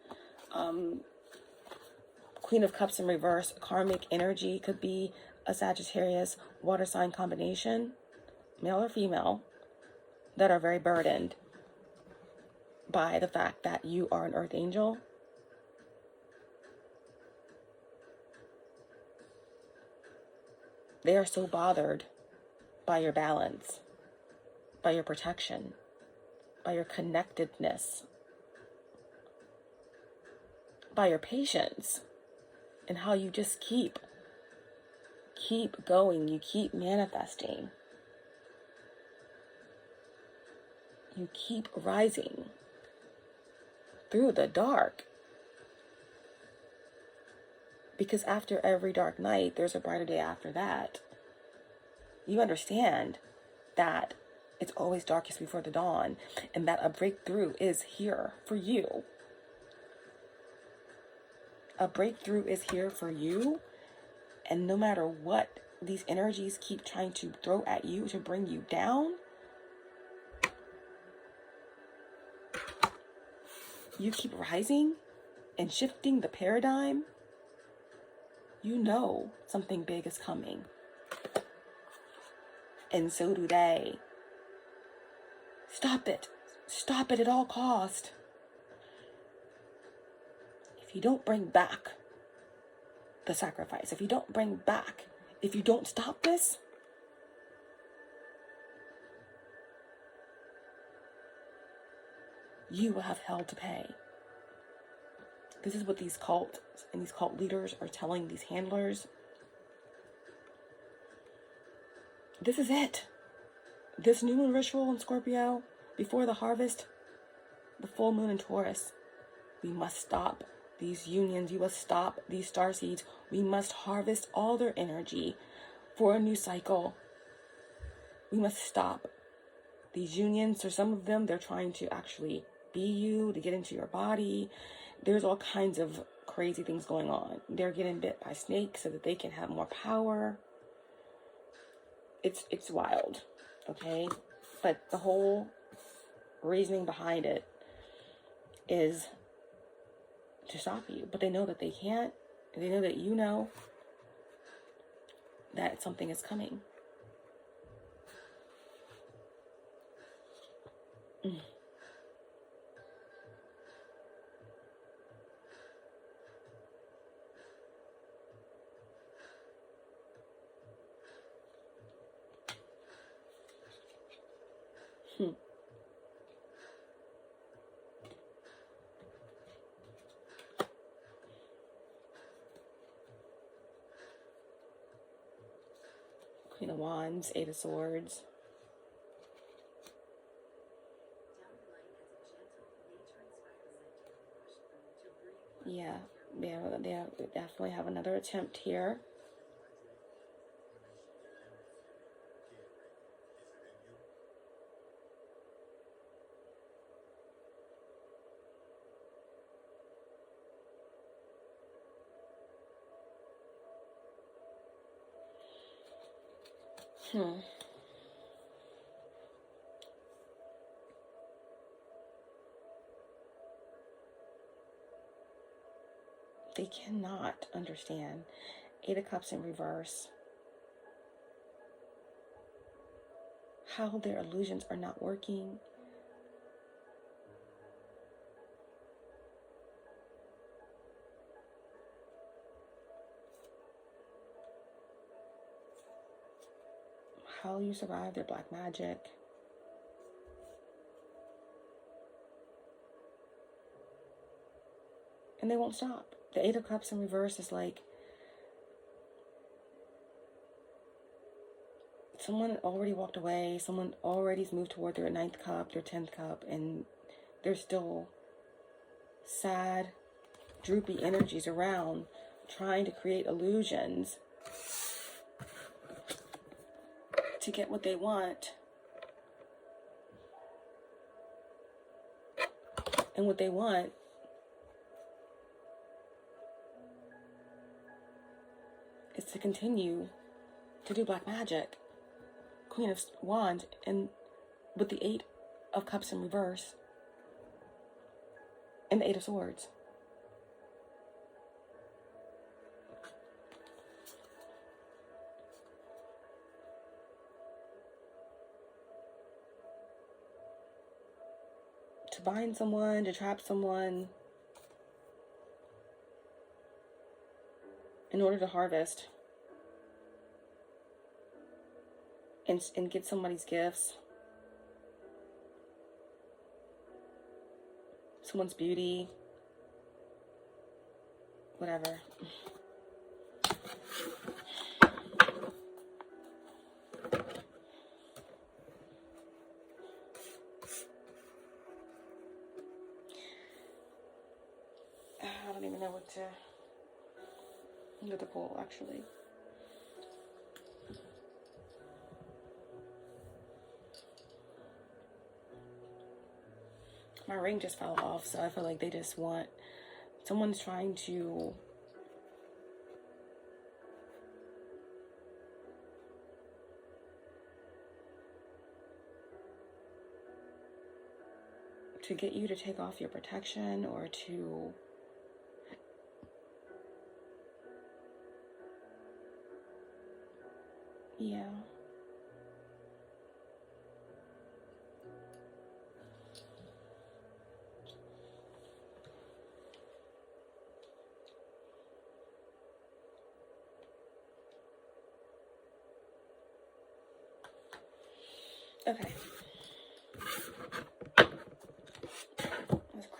Queen of Cups in reverse, karmic energy. Could be a Sagittarius water sign combination, male or female, that are very burdened by the fact that you are an earth angel. They are so bothered by your balance, by your protection, by your connectedness, by your patience, and how you just keep going, you keep manifesting, you keep rising through the dark. Because after every dark night, there's a brighter day after that. You understand that it's always darkest before the dawn, and that a breakthrough is here for you. A breakthrough is here for you, and no matter what these energies keep trying to throw at you to bring you down, you keep rising and shifting the paradigm. You know something big is coming. And so do they. Stop it. Stop it at all cost. If you don't bring back the sacrifice, if you don't stop this, you will have hell to pay. This is what these cults and these cult leaders are telling these handlers. This is it. This new moon ritual in Scorpio, before the harvest, the full moon in Taurus, we must stop these unions. We must stop these star seeds. We must harvest all their energy for a new cycle. We must stop these unions. So some of them, they're trying to actually be you, to get into your body. There's all kinds of crazy things going on. They're getting bit by snakes so that they can have more power. It's wild, okay? But the whole reasoning behind it is to stop you. But they know that they can't. They know that you know that something is coming. Queen of Wands, Eight of Swords. Yeah, they definitely have another attempt here. They cannot understand. Eight of Cups in reverse. How their illusions are not working. How you survive their black magic. And they won't stop. The Eight of Cups in reverse is like someone already walked away. Someone already's moved toward their 9th cup, their 10th cup, and there's still sad, droopy energies around trying to create illusions to get what they want. And what they want is to continue to do black magic. Queen of Wands, and with the Eight of Cups in reverse and the Eight of Swords. To bind someone, to trap someone in order to harvest and get somebody's gifts, someone's beauty, whatever. I don't even know what to pull, actually. My ring just fell off, so I feel like they just want, someone's trying to get you to take off your protection, or to yeah. Okay.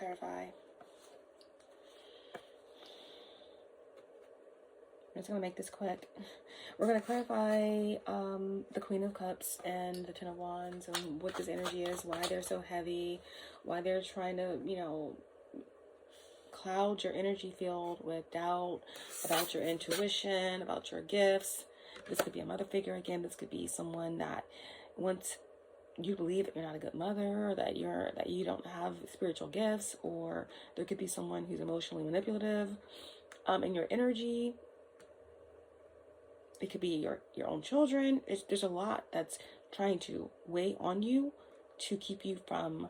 clarify. I'm just going to make this quick. We're going to clarify the Queen of Cups and the Ten of Wands and what this energy is, why they're so heavy, why they're trying to, you know, cloud your energy field with doubt about your intuition, about your gifts. This could be a mother figure again. This could be someone that wants you believe that you're not a good mother, or that you don't have spiritual gifts, or there could be someone who's emotionally manipulative in your energy. It could be your own children. There's a lot that's trying to weigh on you to keep you from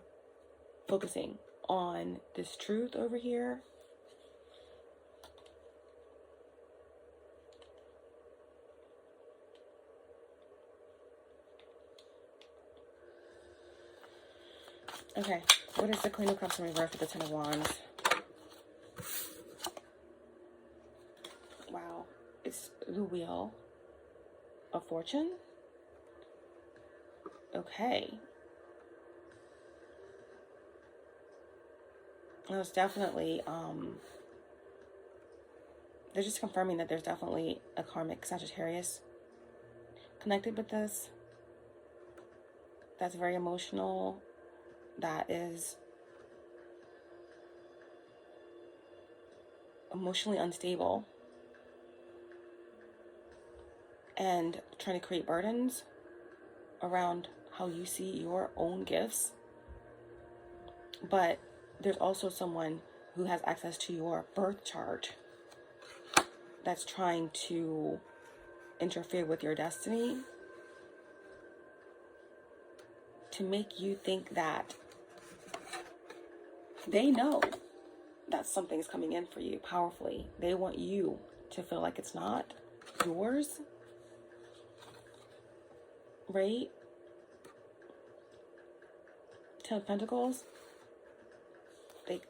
focusing on this truth over here. Okay, what is the Queen of Cups in reverse with the Ten of Wands? Wow, it's the Wheel of Fortune. Okay. There's definitely, they're just confirming that there's definitely a karmic Sagittarius connected with this. That's very emotional. That is emotionally unstable and trying to create burdens around how you see your own gifts. But there's also someone who has access to your birth chart that's trying to interfere with your destiny to make you think that they know that something's coming in for you powerfully. They want you to feel like it's not yours, right? Ten of Pentacles.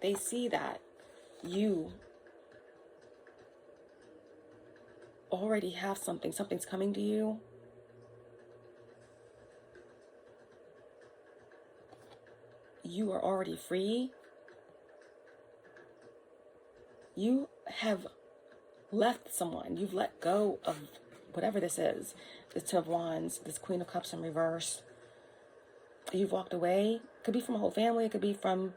They see that you already have something's coming to you. You are already free. You have left someone. You've let go of whatever this is. This Ten of Wands, this Queen of Cups in reverse. You've walked away. It could be from a whole family. It could be from,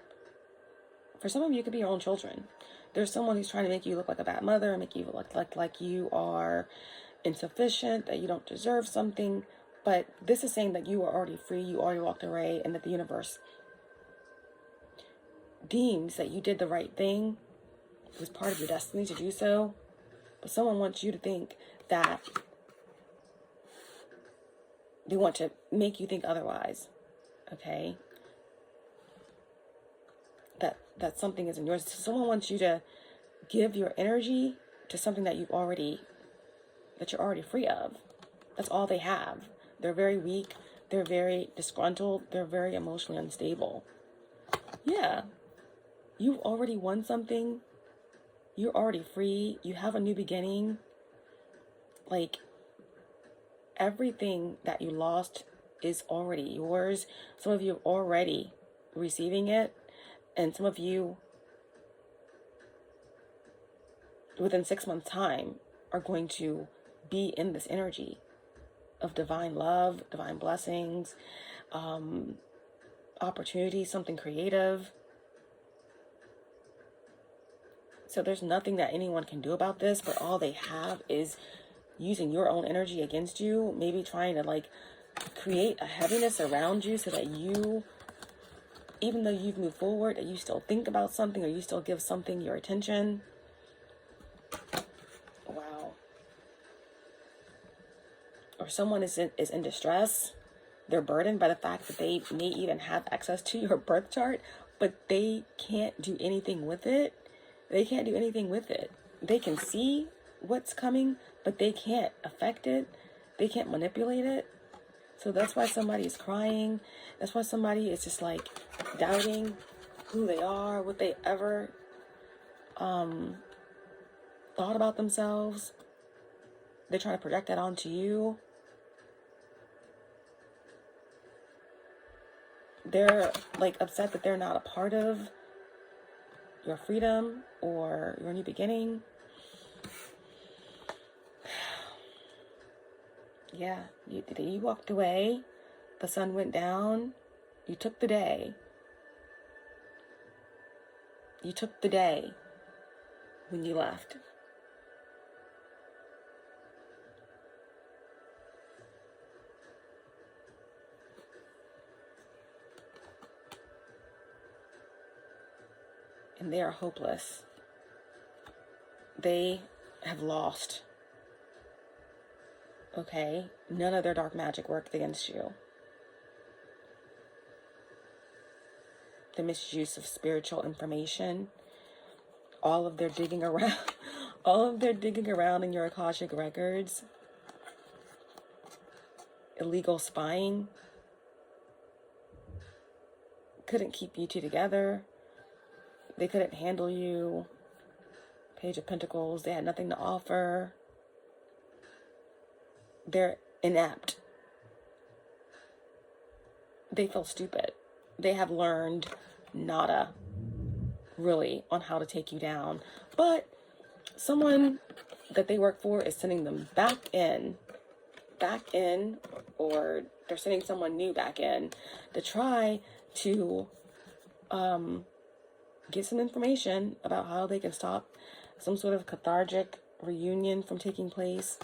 for some of you, it could be your own children. There's someone who's trying to make you look like a bad mother, and make you look like you are insufficient, that you don't deserve something. But this is saying that you are already free. You already walked away, and that the universe deems that you did the right thing. It was part of your destiny to do so. But someone wants you to think that they want to make you think otherwise. Okay? That something isn't yours. So someone wants you to give your energy to something that you're already free of. That's all they have. They're very weak. They're very disgruntled. They're very emotionally unstable. Yeah. You've already won something. You're already free. You have a new beginning. Like, everything that you lost is already yours. Some of you are already receiving it. And some of you, within 6 months' time, are going to be in this energy of divine love, divine blessings, opportunity, something creative. So there's nothing that anyone can do about this, but all they have is using your own energy against you, maybe trying to like create a heaviness around you so that you, even though you've moved forward, that you still think about something, or you still give something your attention. Wow. Or someone is in distress. They're burdened by the fact that they may even have access to your birth chart, but they can't do anything with it. They can't do anything with it. They can see what's coming, but they can't affect it. They can't manipulate it. So that's why somebody is crying. That's why somebody is just like doubting who they are, what they ever thought about themselves. They're trying to project that onto you. They're like upset that they're not a part of your freedom or your new beginning. Yeah, the day you walked away, the sun went down, you took the day. You took the day when you left. And they are hopeless. They have lost. Okay? None of their dark magic worked against you. The misuse of spiritual information, all of their digging around, in your Akashic records, illegal spying, couldn't keep you two together. They couldn't handle you. Page of Pentacles, they had nothing to offer. They're inept. They feel stupid. They have learned nada, really, on how to take you down. But someone that they work for is sending them back in, or they're sending someone new back in to try to get some information about how they can stop some sort of cathartic reunion from taking place.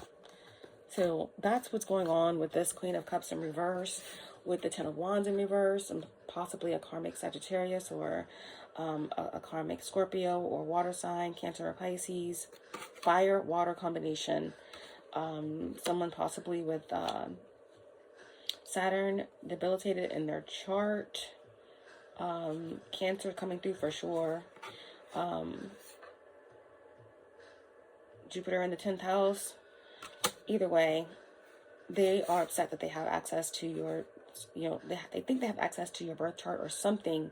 So that's what's going on with this Queen of Cups in reverse, with the Ten of Wands in reverse, and possibly a karmic Sagittarius, or a karmic Scorpio, or water sign, Cancer or Pisces, fire-water combination. Someone possibly with Saturn debilitated in their chart. Cancer coming through for sure. Jupiter in the 10th house. Either way, they are upset that they have access to your, they think they have access to your birth chart or something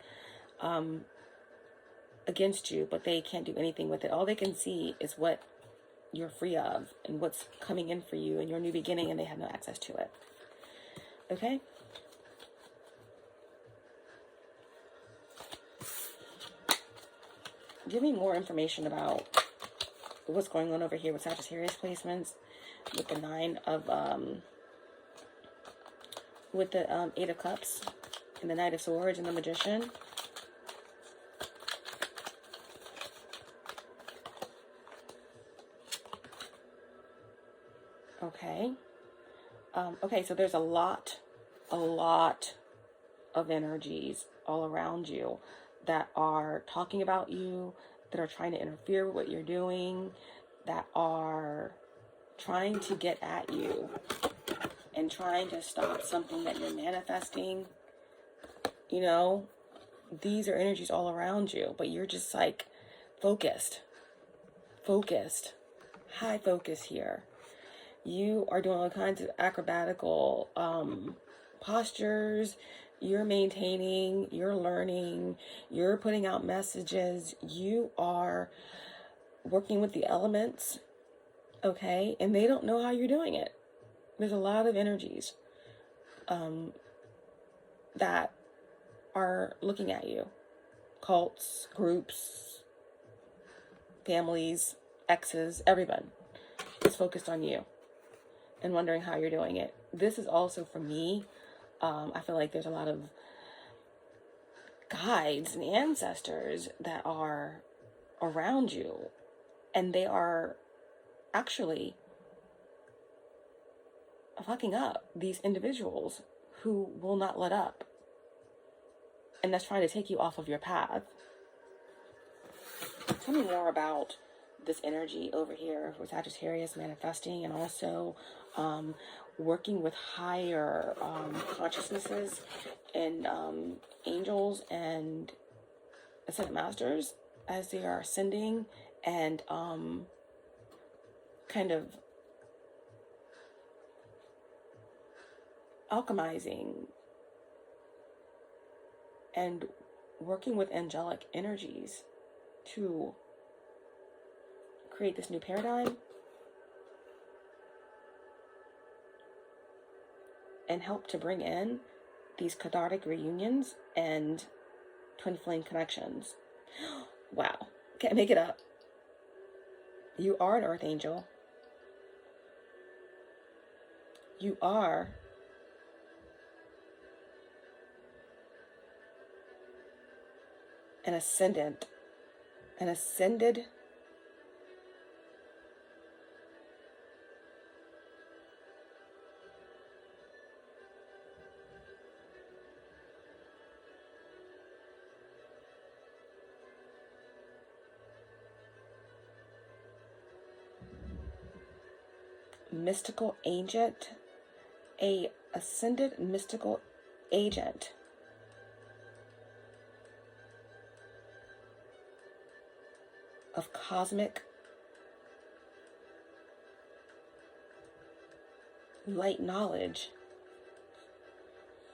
against you, but they can't do anything with it. All they can see is what you're free of and what's coming in for you and your new beginning, and they have no access to it. Okay? Give me more information about what's going on over here with Sagittarius placements, with the with the 8 of Cups and the Knight of Swords and the Magician. Okay. Okay, so there's a lot of energies all around you that are talking about you, that are trying to interfere with what you're doing, that are trying to get at you and trying to stop something that you're manifesting. You know, these are energies all around you, but you're just like focused, high focus here. You are doing all kinds of acrobatical postures. You're maintaining, you're learning, you're putting out messages, you are working with the elements, okay? And they don't know how you're doing it. There's a lot of energies that are looking at you. Cults, groups, families, exes, everyone is focused on you and wondering how you're doing it. This is also for me. I feel like there's a lot of guides and ancestors that are around you, and they are actually fucking up these individuals who will not let up, and that's trying to take you off of your path. Tell me more about this energy over here with Sagittarius manifesting, and also working with higher consciousnesses and angels and ascended masters as they are ascending and kind of alchemizing and working with angelic energies to create this new paradigm and help to bring in these cathartic reunions and twin flame connections. Wow. Can't make it up. You are an earth angel. You are an ascended mystical agent, a ascended mystical agent of cosmic light knowledge,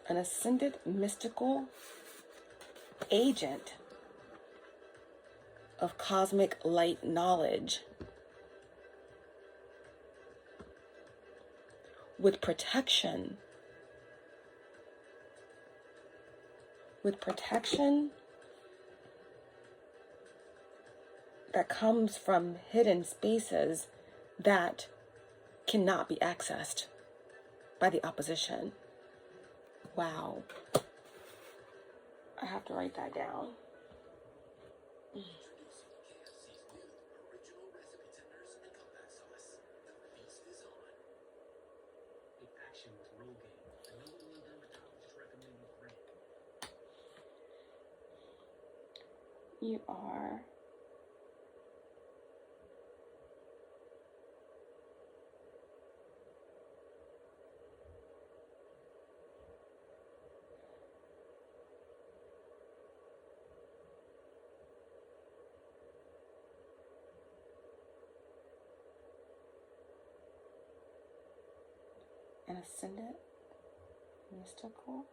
an ascended mystical agent of cosmic light knowledge with protection that comes from hidden spaces that cannot be accessed by the opposition. Wow. I have to write that down. You are an ascendant mystical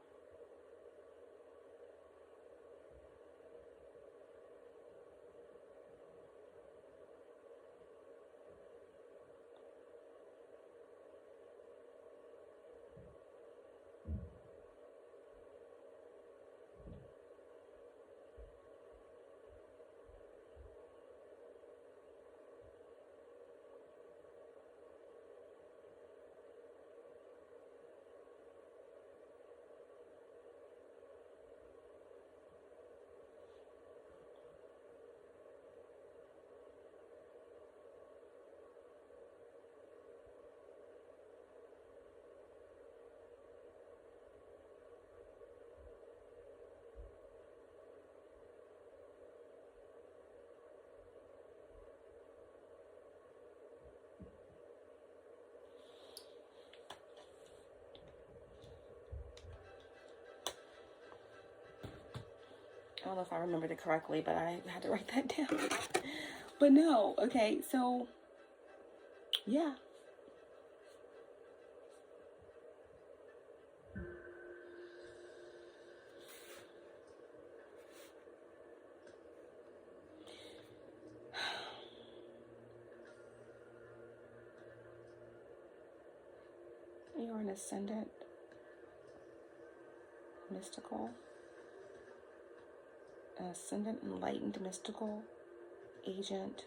I don't know if I remembered it correctly, but I had to write that down. But no, okay, so yeah. You're an ascendant mystical, an ascendant enlightened mystical agent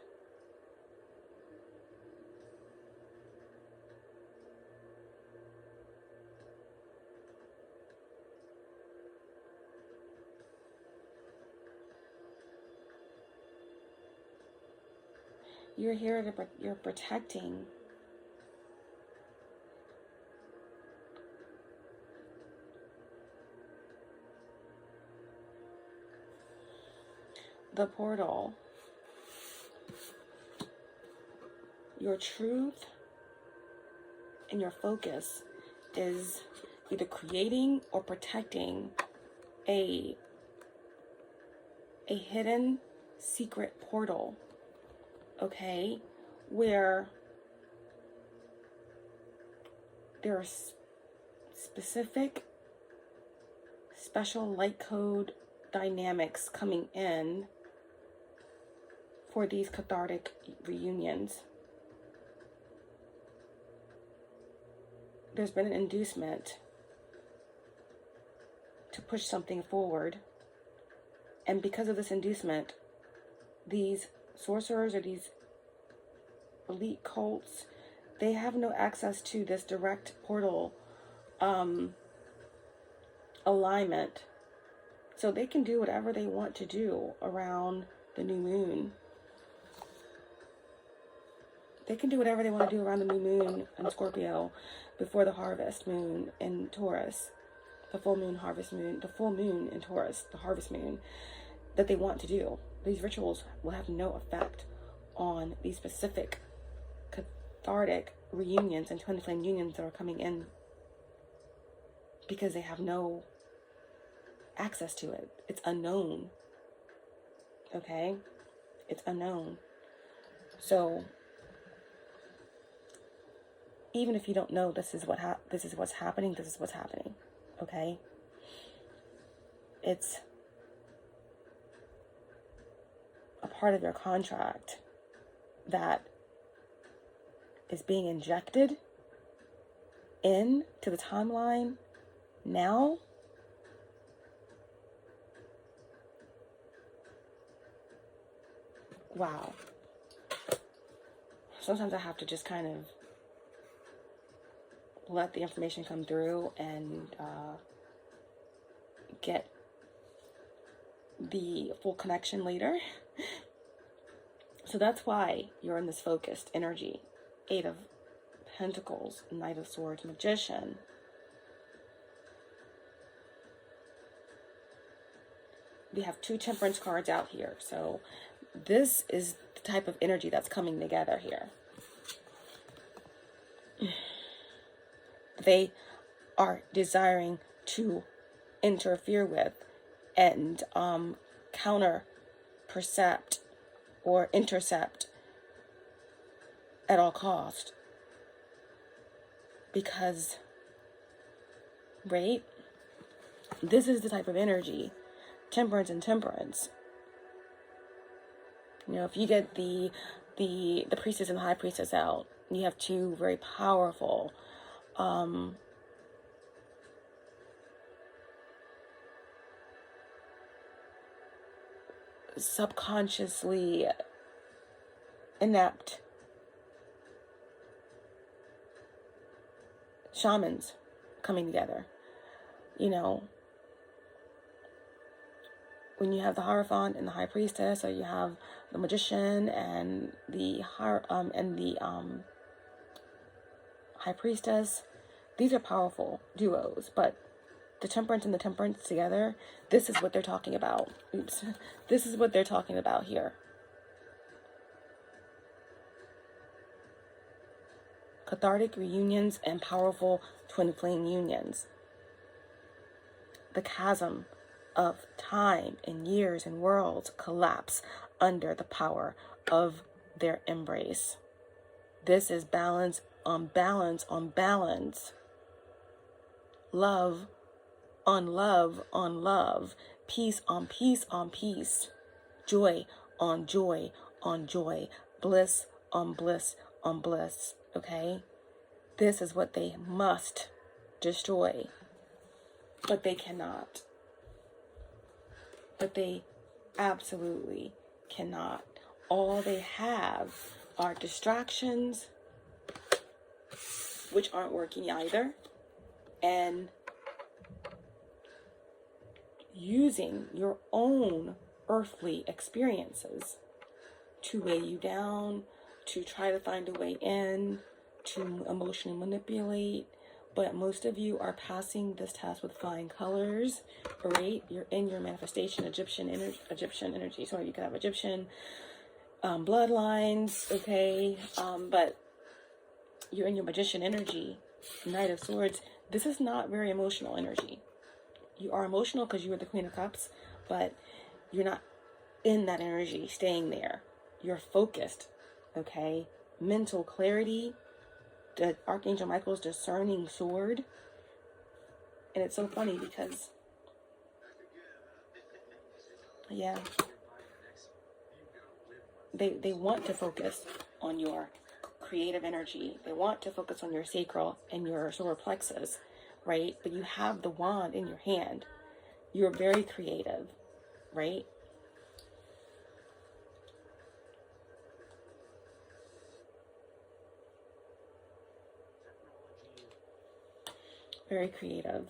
you're here to you're protecting the portal. Your truth and your focus is either creating or protecting a hidden secret portal, okay, where there are specific special light code dynamics coming in for these cathartic reunions. There's been an inducement to push something forward, and because of this inducement, these sorcerers or these elite cults, they have no access to this direct portal alignment. So they can do whatever they want to do around the new moon. They can do whatever they want to do around the new moon in Scorpio before the harvest moon in Taurus. The full moon, harvest moon, the full moon in Taurus, the harvest moon, that they want to do. These rituals will have no effect on these specific cathartic reunions and twin flame unions that are coming in, because they have no access to it. It's unknown. Okay? It's unknown. So even if you don't know this is what's happening, this is what's happening. Okay? It's a part of your contract that is being injected into the timeline now. Wow. Sometimes I have to just kind of let the information come through and get the full connection later. So that's why you're in this focused energy. 8 of Pentacles, Knight of Swords, Magician. We have 2 Temperance cards out here. So this is the type of energy that's coming together here. They are desiring to interfere with and counter-percept or intercept at all cost. Because, right? This is the type of energy. Temperance and temperance. You know, if you get the priestess and the high priestess out, you have 2 very powerful subconsciously inept shamans coming together. You know, when you have the Hierophant and the High Priestess, or you have the Magician and the High Priestess, these are powerful duos. But the Temperance and the Temperance together, this is what they're talking about. Oops. This is what they're talking about here. Cathartic reunions and powerful twin flame unions. The chasm of time and years and worlds collapse under the power of their embrace. This is balance on balance on balance. Love on love on love. Peace on peace on peace. Joy on joy on joy. Bliss on bliss on bliss. Okay? This is what they must destroy. But they cannot. But they absolutely cannot. All they have are distractions, which aren't working either, and using your own earthly experiences to weigh you down, to try to find a way in, to emotionally manipulate. But most of you are passing this test with flying colors, right? You're in your manifestation, Egyptian energy. Sorry, you could have Egyptian bloodlines, okay? But you're in your Magician energy, Knight of Swords. This is not very emotional energy. You are emotional because you are the Queen of Cups, but you're not in that energy, staying there. You're focused, okay? Mental clarity. The Archangel Michael's discerning sword. And it's so funny because, yeah, they want to focus on your creative energy. They want to focus on your sacral and your solar plexus, right? But you have the wand in your hand. You're very creative, right? very creative.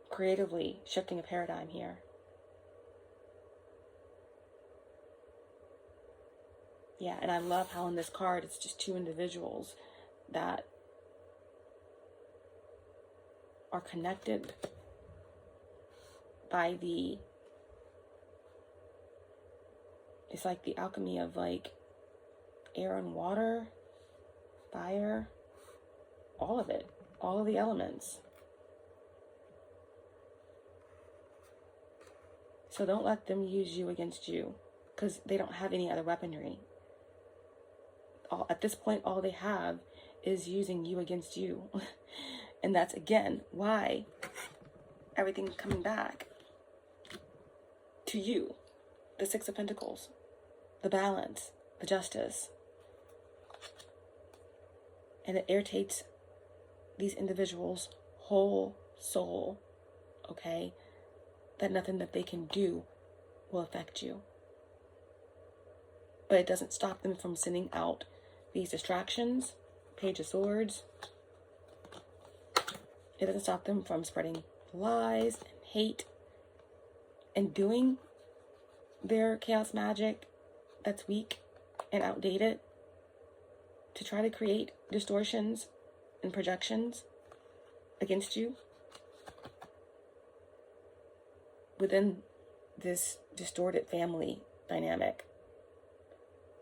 Creatively shifting a paradigm here. Yeah, and I love how in this card it's just two individuals that are connected by it's like the alchemy of like air and water, fire, all of it, all of the elements. So don't let them use you against you, because they don't have any other weaponry. At this point, all they have is using you against you. And that's, again, why everything's coming back to you. The Six of Pentacles, the balance, the justice. And it irritates these individuals' whole soul, okay? That nothing that they can do will affect you. But it doesn't stop them from sending out these distractions, Page of Swords. It doesn't stop them from spreading lies and hate and doing their chaos magic that's weak and outdated to try to create distortions and projections against you within this distorted family dynamic.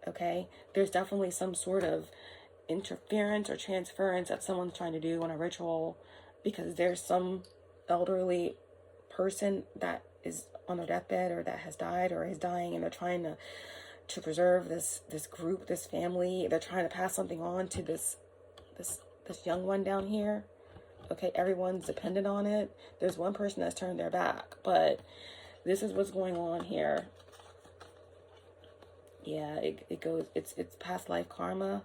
Okay, there's definitely some sort of interference or transference that someone's trying to do on a ritual, because there's some elderly person that is on their deathbed or that has died or is dying, and they're trying to preserve this group, this family. They're trying to pass something on to this young one down here. Okay, everyone's dependent on it. There's one person that's turned their back, but this is what's going on here. Yeah, it goes, it's past life karma.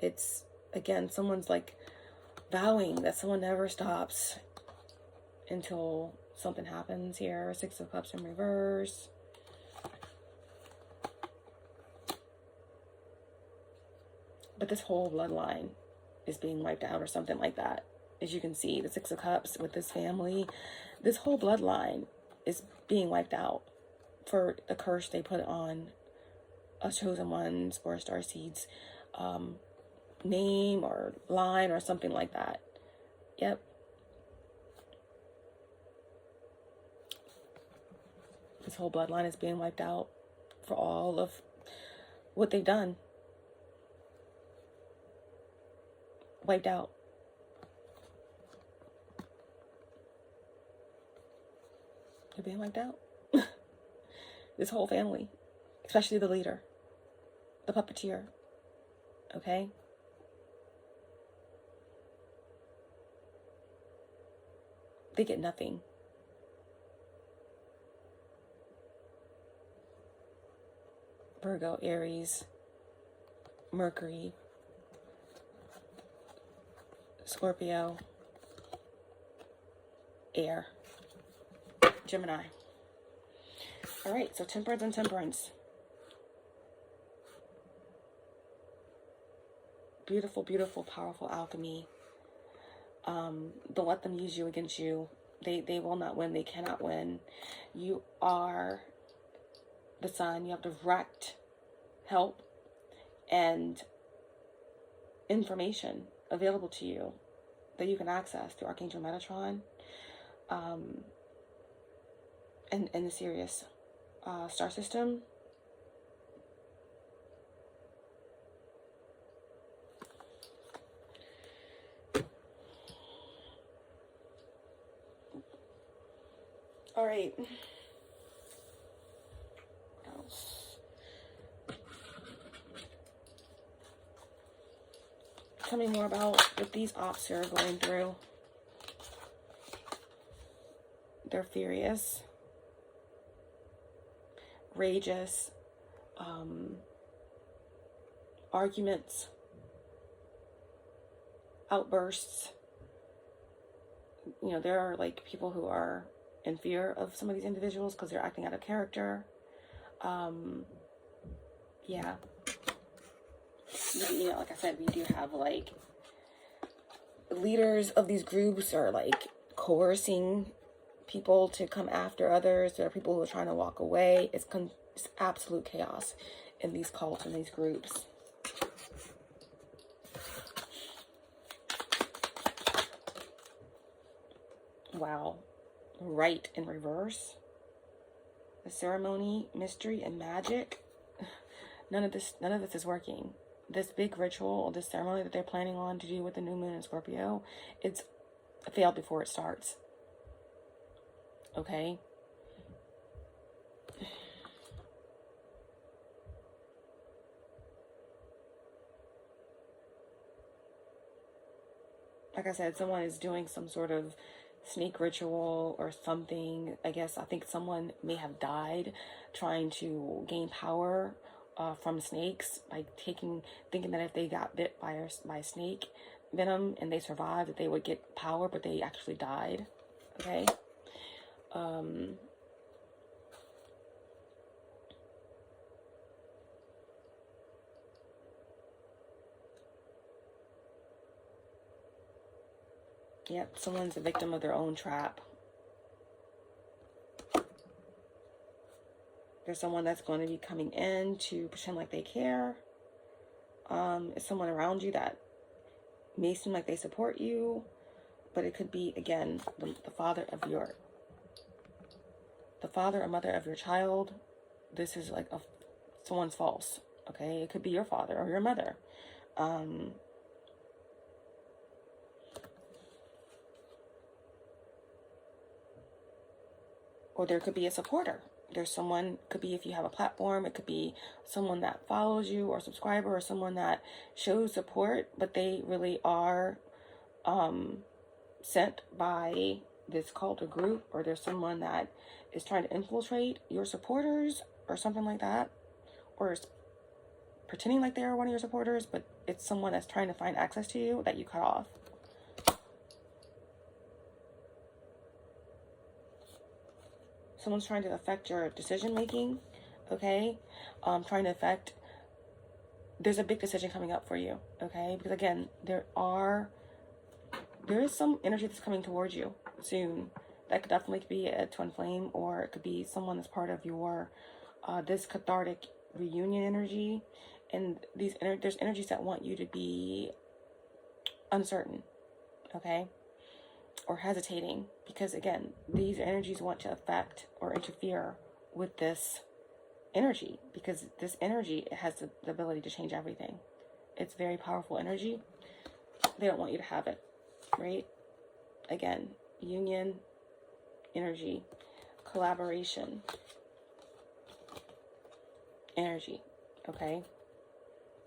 It's, again, someone's like vowing that someone never stops until something happens here. Six of Cups in reverse. But this whole bloodline is being wiped out or something like that. As you can see, the Six of Cups with this family, this whole bloodline is being wiped out for the curse they put on a chosen one's or a starseed's name or line or something like that. Yep. This whole bloodline is being wiped out for all of what they've done. Wiped out. They're being wiped out. This whole family, especially the leader, the puppeteer. Okay? They get nothing. Virgo, Aries, Mercury, Scorpio, Air, Gemini. All right, so temperance and temperance. Beautiful, beautiful, powerful alchemy. Don't let them use you against you. They will not win. They cannot win. You are the sun. You have direct help and information available to you that you can access through Archangel Metatron and the Sirius star system. All right. What else? Tell me more about what these ops are going through. They're furious, rageous, arguments, outbursts. You know, there are like people who are in fear of some of these individuals because they're acting out of character. Yeah. you know, like I said, we do have like leaders of these groups are like coercing people to come after others. There are people who are trying to walk away. It's absolute chaos in these cults and these groups. Wow. Rite in reverse. The ceremony, mystery, and magic. None of this is working. This big ritual, this ceremony that they're planning on to do with the new moon in Scorpio, it's failed before it starts. Okay? Like I said, someone is doing some sort of sneak ritual or something. I think someone may have died trying to gain power from snakes by thinking that if they got bit by snake venom and they survived, that they would get power, but they actually died. Okay? Yep, someone's a victim of their own trap. There's someone that's going to be coming in to pretend like they care. It's someone around you that may seem like they support you, but it could be, again, the father or mother of your child. This is like someone's false. Okay, it could be your father or your mother. Or there could be a supporter. There's someone, could be if you have a platform, it could be someone that follows you or subscriber or someone that shows support, but they really are sent by this cult or group, or there's someone that is trying to infiltrate your supporters or something like that, or is pretending like they are one of your supporters, but it's someone that's trying to find access to you that you cut off. Someone's trying to affect your decision making, okay? Trying to affect, there's a big decision coming up for you, okay? Because again, there is some energy that's coming towards you soon. That could definitely be a twin flame, or it could be someone that's part of your, this cathartic reunion energy. And there's energies that want you to be uncertain, okay? Or hesitating, because again, these energies want to affect or interfere with this energy, because this energy has the ability to change everything. It's very powerful energy. They don't want you to have it, right? Again, union energy, collaboration energy, okay?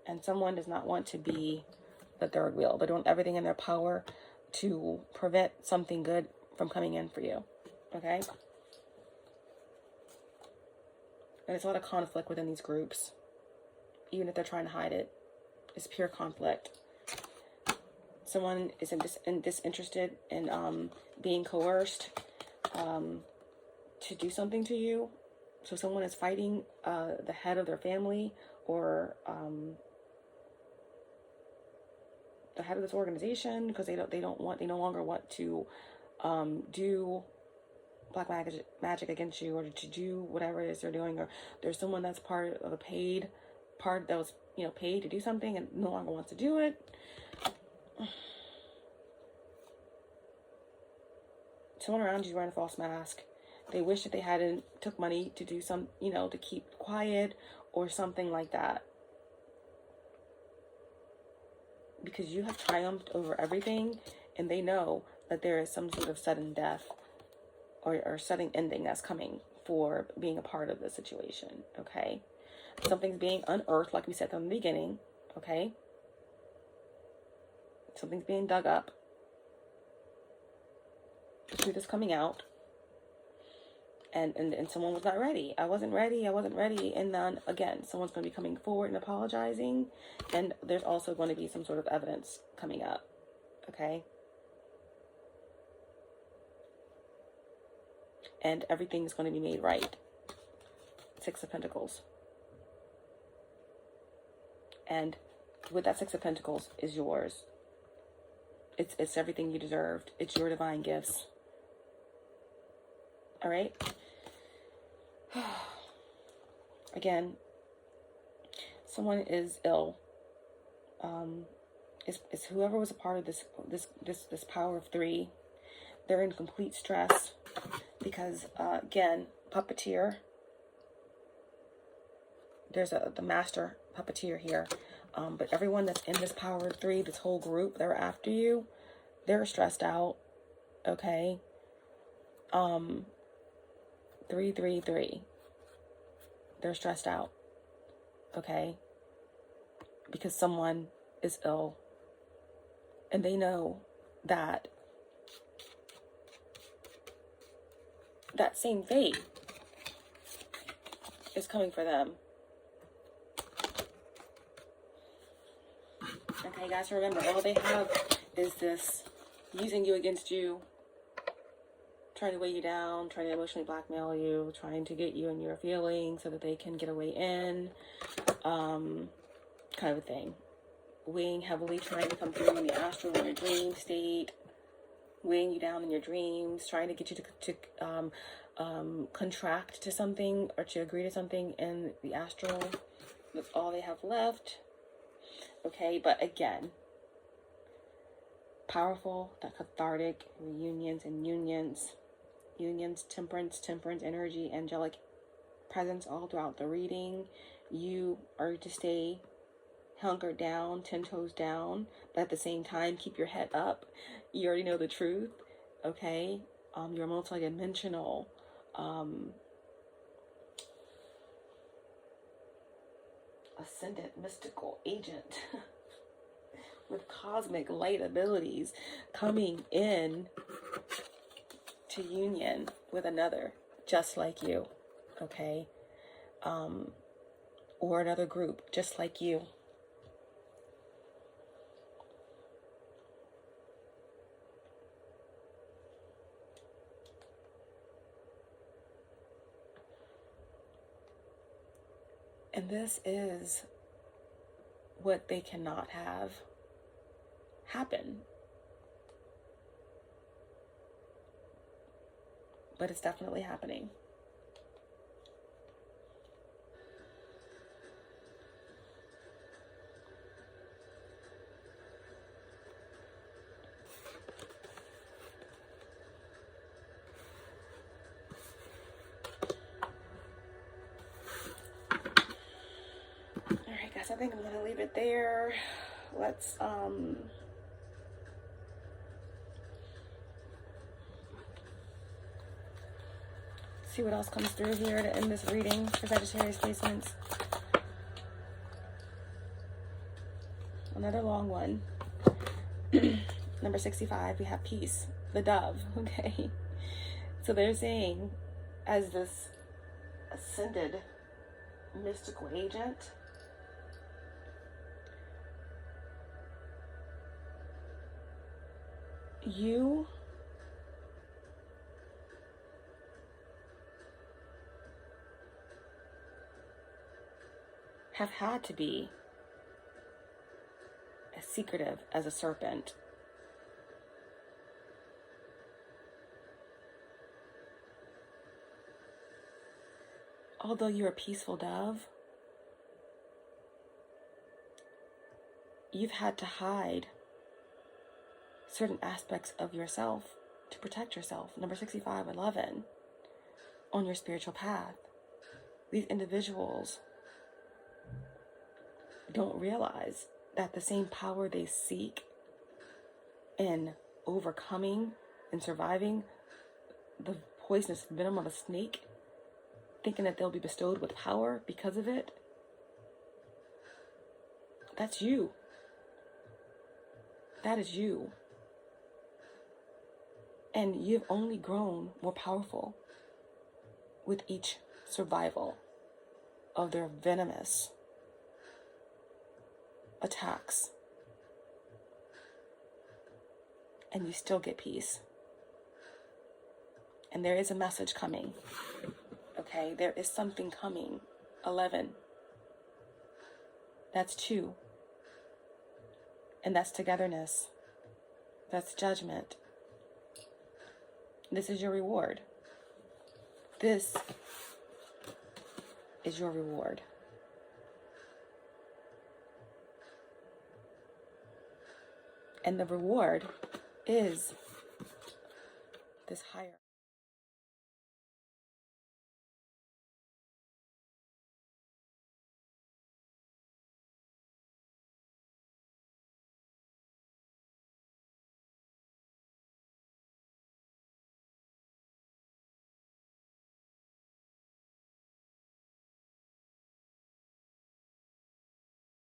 And someone does not want to be the third wheel. They're doing everything in their power to prevent something good from coming in for you, okay? And there's a lot of conflict within these groups, even if they're trying to hide it. It's pure conflict. Someone is disinterested in being coerced to do something to you. So someone is fighting the head of their family, or the head of this organization, because they no longer want to do black magic against you, or to do whatever it is they're doing. Or there's someone that's part of a paid part that was paid to do something and no longer wants to do it. Someone around you is wearing a false mask. They wish that they hadn't took money to do some, to keep quiet or something like that. Because you have triumphed over everything, and they know that there is some sort of sudden death or sudden ending that's coming for being a part of the situation, okay? Something's being unearthed, like we said from the beginning, okay? Something's being dug up. The truth is coming out. And someone was not ready. I wasn't ready. And then, again, someone's going to be coming forward and apologizing. And there's also going to be some sort of evidence coming up. Okay? And everything's going to be made right. 6 of Pentacles. And with that Six of Pentacles is yours. It's everything you deserved. It's your divine gifts. All right. Again, someone is ill. It's whoever was a part of this power of three. They're in complete stress because again, puppeteer. There's the master puppeteer here. But everyone that's in this power of three, this whole group, they're after you. They're stressed out. Okay. 333. They're stressed out. Okay. Because someone is ill. And they know that that same fate is coming for them. Okay, guys, remember, all they have is this using you against you, trying to weigh you down, trying to emotionally blackmail you, trying to get you in your feelings so that they can get a way in, kind of a thing. Weighing heavily, trying to come through in the astral in your dream state, weighing you down in your dreams, trying to get you to contract to something or to agree to something in the astral. That's all they have left. Okay, but again, powerful, that cathartic reunions and unions, temperance energy, angelic presence all throughout the reading. You are to stay hunkered down, 10 toes down, but at the same time, keep your head up. You already know the truth, okay? You're multidimensional. Ascendant mystical agent with cosmic light abilities coming in to union with another just like you, okay? Or another group just like you. And this is what they cannot have happen. But it's definitely happening. Alright guys, I think I'm gonna leave it there. Let's see what else comes through here to end this reading for Sagittarius placements. Another long one. Number 65, we have peace, the dove, okay? So they're saying, as this ascended mystical agent, you have had to be as secretive as a serpent. Although you're a peaceful dove, you've had to hide certain aspects of yourself to protect yourself. Number 65, 11, on your spiritual path. These individuals don't realize that the same power they seek in overcoming and surviving the poisonous venom of a snake, thinking that they'll be bestowed with power because of it, that's you. That is you. And you've only grown more powerful with each survival of their venomous attacks. And you still get peace. And there is a message coming. Okay, there is something coming. 11. That's 2. And that's togetherness. That's judgment. This is your reward. This is your reward. And the reward is this higher.